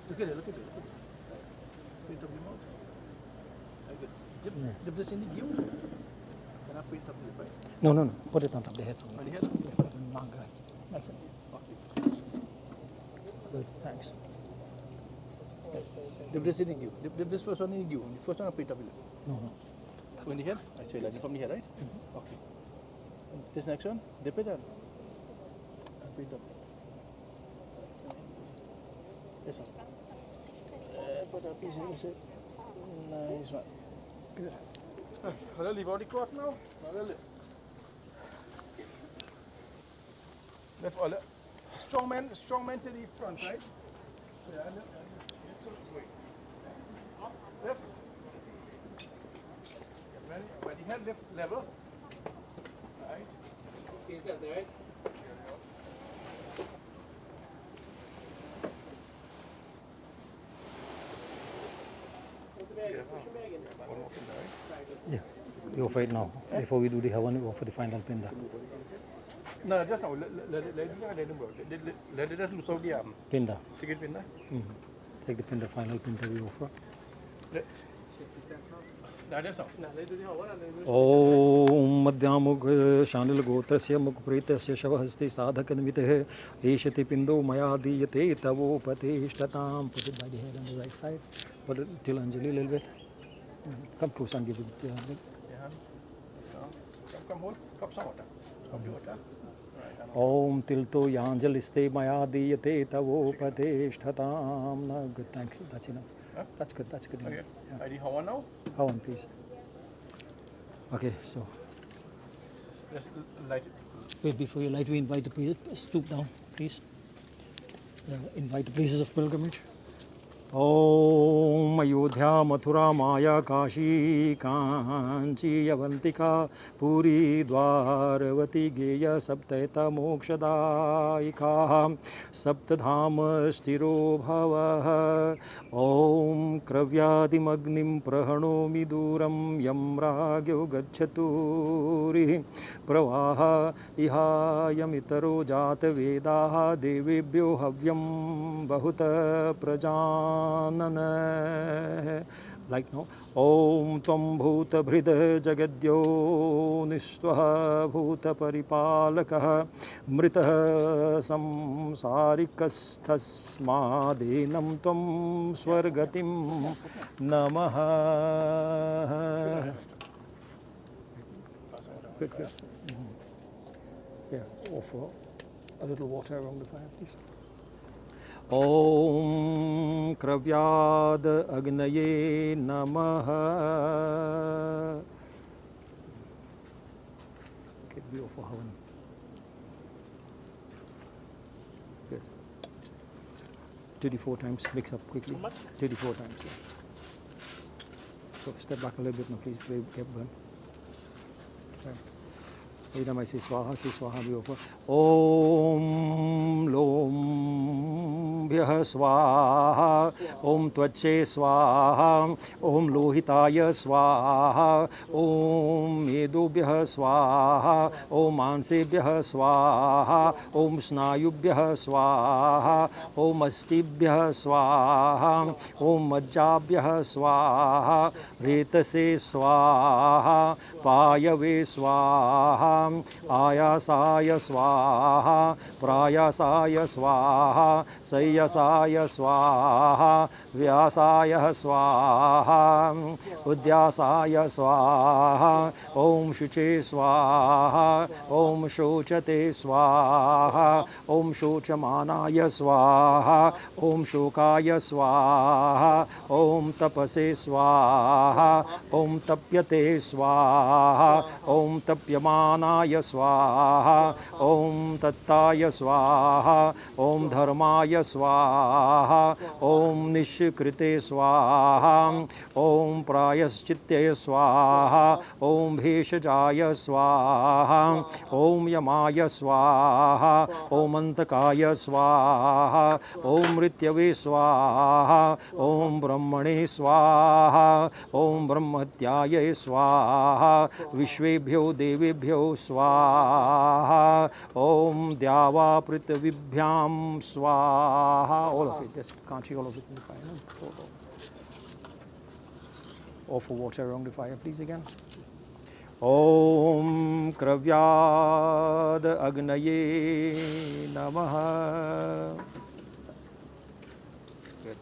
Speaker 9: Look at it, look at it. Put it up your mouth. Dip this in the dew. Can I put it up in the face?
Speaker 5: No, no, no. Put it on top of the head.
Speaker 9: On the head?
Speaker 5: Yeah, put it in the mouth. That's it.
Speaker 9: Okay.
Speaker 5: Good, thanks.
Speaker 9: Dip this in the dew. Dip this first one in the dew. The first one I put it up in the
Speaker 5: No, no.
Speaker 9: on the head? I say like from the head, right? Okay. And this next one, dip it on. And put it up. This one. Put a piece in this. Nice one. Good. I'll leave out the cloth now. I'll lift. Lift all it. Strong man to the front, right? Yeah, lift. Wait. Up, lift. When the head lift level. Right. Okay, is that right?
Speaker 5: Yeah. You offer it now. Before we do the Havan, we offer the final pinda.
Speaker 9: No, just now. Let it just loose out the arm.
Speaker 5: Pinda.
Speaker 9: Take it pinda.
Speaker 5: Take the pinda, final pinda we offer.
Speaker 9: No, just now. No, let do the Havan and then
Speaker 5: Om Madhyamukh Shanil Gotasya Mukpritasya Shavahasti Sadhakanvitehe Eshati Pindo Mayadiyate Tavo Patishtatam. Put it by the head on the right side. Put it till Anjali a little bit. Come close and give it the hand.
Speaker 9: Come hold. Cup some water. Cup the water.
Speaker 5: Om Tilto Yanjaliste Mayadiyate Tavo Patishtatam. No, good, thank you. That's enough.
Speaker 9: Huh?
Speaker 5: That's good, that's good.
Speaker 9: Okay.
Speaker 5: Yeah.
Speaker 9: I do Havan now.
Speaker 5: Havan, please. Okay, so.
Speaker 9: Just light it.
Speaker 5: Wait, before you light, we invite the priest. Stoop down, please. Invite the places of pilgrimage. Om Ayodhya Mathura Maya Kashi Kanchi Yavantika Puri Dwaravati Geya Saptaita Mokshadaika Saptadham Stiro Bhava Om Kravyadimagnim Prahanomi Duram Yamragyo Gachaturi Pravaha Ihayamitaro Jata Vedaha Devebhyo Havyam Bahuta Prajan like now. Om Tvam Bhuta Bhrida Jagadyo Nistvaha Bhuta Paripalakaha Mritaha Samsarikasthasmadenam Tvam Swargatim Namaha. Good, good. Yeah, offer a little water around the fire, please. Om Kravyad Agnaye Namaha. Okay, we offer Havan. Good. 34 times, mix up quickly. 34 times. Yeah. So step back a little bit now, please. Get burn. Right. Every time I say Swaha, we offer Om Lom Bhyah Swaha, Om Tvache Swaha, Om Lohitaya Swaha, Om Medubhyah Swaha, Om Ansebhyah Swaha, Om Snayubhyah Swaha, Om Astibhyah Swaha, Om Majjabhyah Swaha, Retase Swaha, Payave Swaha, Ayasaya Swaha, Prayasaya Swaha, Sayasaya Swaha, Vyasaya Swaha, Udyasaya Swaha, Om Shuche Swaha, Om Shochate Swaha, Om Shochamanaya Swaha, Om Shokaya Swaha, Om Tapase Swaha, Om Tapyate Swaha, Om Tapyamanaya Swaha, Om Om Tattaya Swaha, Om Dharmaya Swaha, Om Nishkrite Swaha, Om Prayaschitte Swaha, Om Bheshajaya Swaha, Om Yamaya Swaha, Om Antakaya Swaha, Om Rityave Swaha, Om Brahmane Swaha, Om Brahmatyaya Swaha, Vishwebhyo Devebhyo Swaha, Om Dyava Prithvibhyam Swaha. All of it. Just can't see all of it in the fire. No? Offer water around the fire, please, again. Om Kravyad Agnaye Namaha. Good.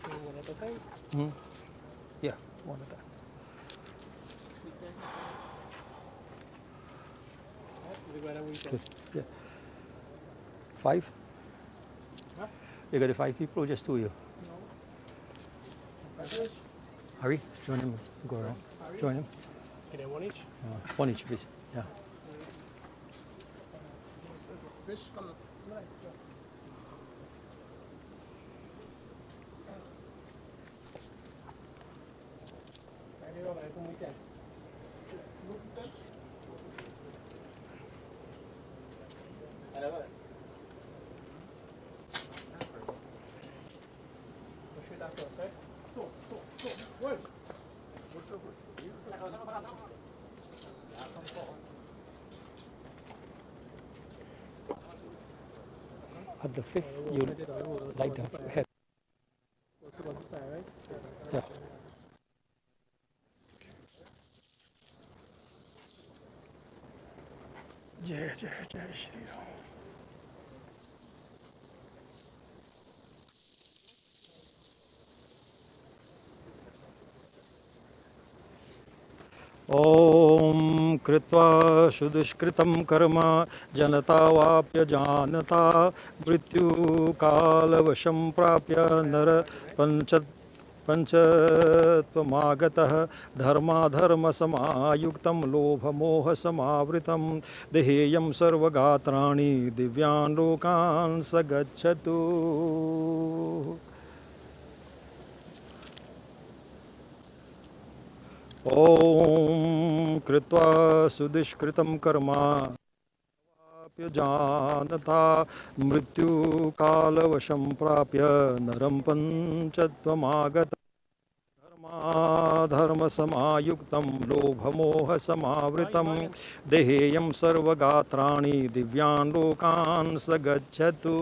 Speaker 9: One at a time?
Speaker 5: Yeah, one at a time. Good. Yeah. 5?
Speaker 9: Huh?
Speaker 5: You got the 5 people or just 2 of you?
Speaker 9: No.
Speaker 5: Hurry, join him. Go around. Join him.
Speaker 9: Can I have one each?
Speaker 5: One each, please. Yeah.
Speaker 9: Fish, come on.
Speaker 5: At the 5th, you light the head. Yeah. Jai Jai Jai Shri Ram. Om Kritva Shudushkritam Karma Janata Vapya Janata Mrityu Kalavasham Prapya Nara Panchatvamagataha Dharma Dharma Samayuktam Lobha Moha Samavritam Deheyam Sarvagatrani Divyan Lokan Sagachatu. Om Kritva Sudishkritam Karma Vapya Janata Mrityu Kalavasham Prapya Naram Panchatvamagata Dharma Dharma Samayuktam Lobha Moha Samavritam Deheyam Sarvagatrani Divyan Lokan Sagachatu.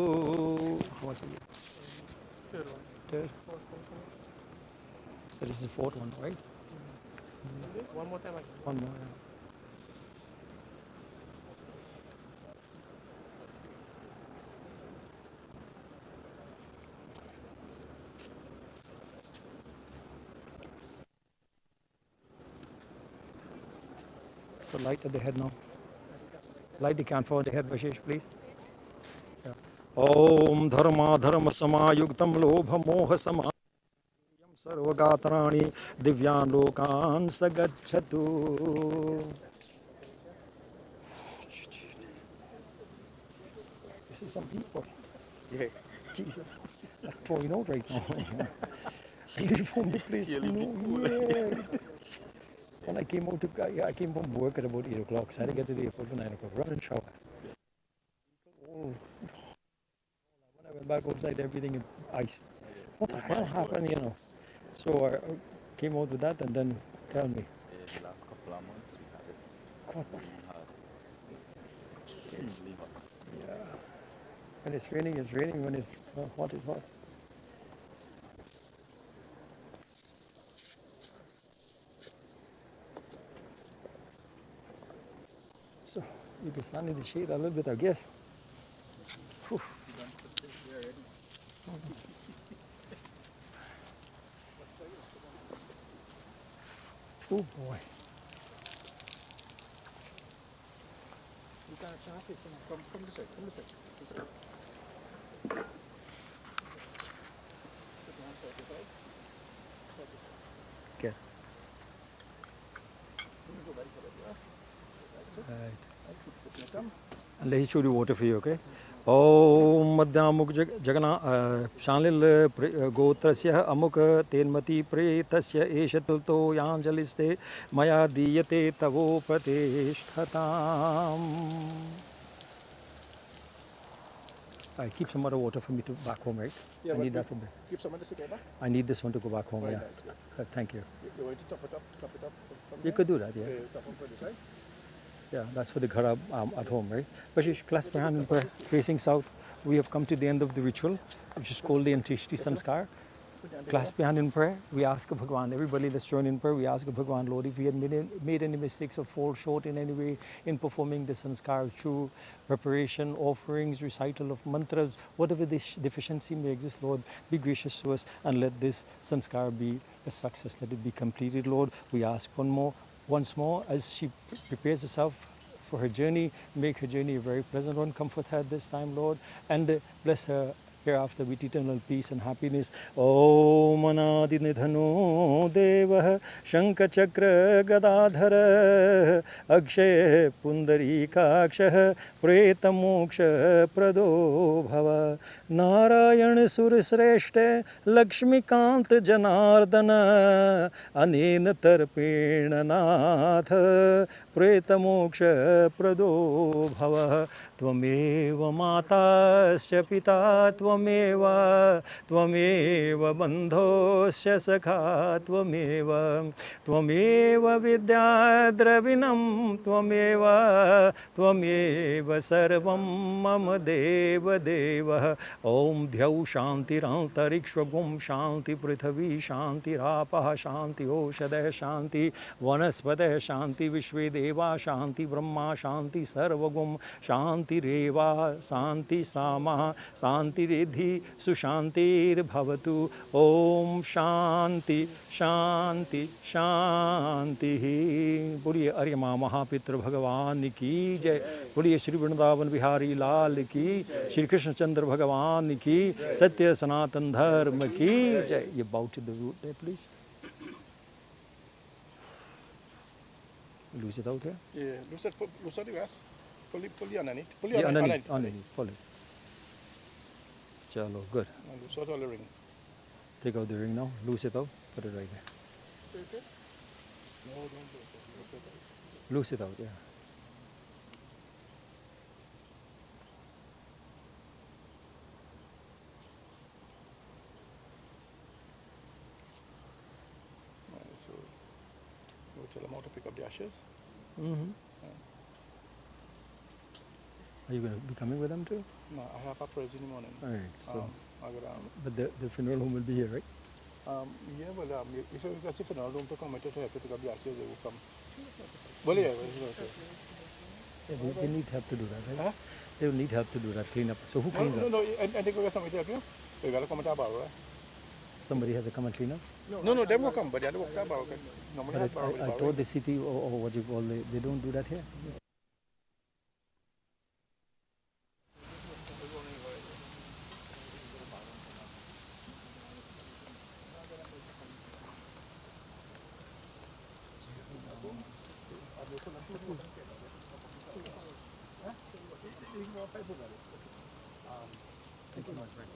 Speaker 5: Third. So this is the 4th one, right?
Speaker 9: One more time.
Speaker 5: One more. Yeah. So light at the head now. Light the candle at the head, Vashesh, please. Yeah. Om Dharma Dharma Samayuktam Lobha Moha Samayuktam Sarvagatrani Divyan Lokan Sagachatu. This is some people.
Speaker 12: Yeah.
Speaker 5: Jesus. I'm pouring out right now. I live from the place. No, yeah. When I came out I came from work at about 8 o'clock, so I had to get to the airport by 9 o'clock. Run and shower. Oh. When I went back outside, everything in ice. What the hell happened, you know? So I came out with that and then tell me.
Speaker 12: The last couple of months we had it.
Speaker 5: God,
Speaker 12: It's,
Speaker 5: yeah. When it's raining, it's raining. When it's hot, it's hot. So you can stand in the shade a little bit, I guess. Whew. Oh boy.
Speaker 9: You can't chant it. Come this side. Come this side.
Speaker 5: Okay. Right. And let me show you water for you, okay? Om Madhyamuk Jagana Shanil Gotrasya Amuk Tainmatee Pretasya Eshatulto Yanjaliste Maya Diyate Tavo Pratishtatam. I keep some other water for me to back home, right?
Speaker 9: Yeah,
Speaker 5: I need that for me.
Speaker 9: Keep some of this together.
Speaker 5: I need this one to go back home,
Speaker 9: Very
Speaker 5: yeah.
Speaker 9: nice, good.
Speaker 5: Thank you.
Speaker 9: You want to top it up from
Speaker 5: You
Speaker 9: there?
Speaker 5: could do that, yeah.
Speaker 9: Top up for this side.
Speaker 5: Yeah, that's for the ghara at home, right? Bashish, clasp my hand in prayer, facing south. We have come to the end of the ritual, which is called the Antishti Samskar. Clasp your hand in prayer. We ask of Bhagwan, everybody that's joined in prayer, we ask of Bhagwan, Lord, if we had made any mistakes or fall short in any way in performing the sanskar through preparation, offerings, recital of mantras, whatever this deficiency may exist, Lord, be gracious to us and let this sanskar be a success. Let it be completed, Lord. We ask once more, as she prepares herself for her journey, make her journey a very pleasant one. Comfort her at this time, Lord, and bless her hereafter with eternal peace and happiness. Om Anadi Nidhano Devah Shankachakra Gadadhara Akshay Pundarikakshah Preta Moksha Prado Bhava Narayan Sursreshte Lakshmikant Janardana Anen Tarpena Nath Preta Moksha Prado Bhava Tvameva Matasya Pita Tvameva Bandhosya Sakha Tvameva Vidya Dravinam Tvameva Sarvam Mama Deva Deva Om Dhyau Shanti Rantarikshvagum Shanti Prithavi Shanti Rapaha Shanti Oshadeh Shanti Vanaspateh Shanti Vishve Deva Shanti Brahma Shanti Sarvagum Shanti Reva Shanti Sama Shanti Redhi Sushantir Bhavatu Om Shanti Shanti Shanti. बोलिए अरे माँ महापित्र भगवान की जय. बोलिए श्री वृंदावन बिहारी लाल की, श्री कृष्ण चंद्र भगवान की, सत्य सनातन धर्म की जय. You bow to the root there, please. Lose it out here.
Speaker 9: Yeah, lose the grass. Pull it underneath. Pull
Speaker 5: Yeah,
Speaker 9: it
Speaker 5: underneath. Pull it. Chalo, good.
Speaker 9: And lose out all the ring.
Speaker 5: Take out the ring now. Loose it out. Put it right there.
Speaker 9: Okay. No, don't lose it out.
Speaker 5: Loose it out, yeah.
Speaker 9: So, we'll tell them how to pick up the ashes.
Speaker 5: Mm-hmm. Are you going to be coming with them too?
Speaker 9: No, I have a prayer in the morning.
Speaker 5: All right. So,
Speaker 9: I got,
Speaker 5: but the funeral home will be here, right?
Speaker 9: yeah, well, if you got the funeral home to come to help pick up the ashes, they will come. Well, yeah, okay.
Speaker 5: Yeah, they need help to do that, right?
Speaker 9: Huh?
Speaker 5: They will need help to do that cleanup. So who cleans up?
Speaker 9: No, I think we got somebody to help you. We got to come to our bar, right?
Speaker 5: Somebody has to come and clean up?
Speaker 9: No, they will come, but they have to walk to our bar, okay? Nobody has bar.
Speaker 5: I told the city or what you call it, they don't do that here. Thank you, my friend.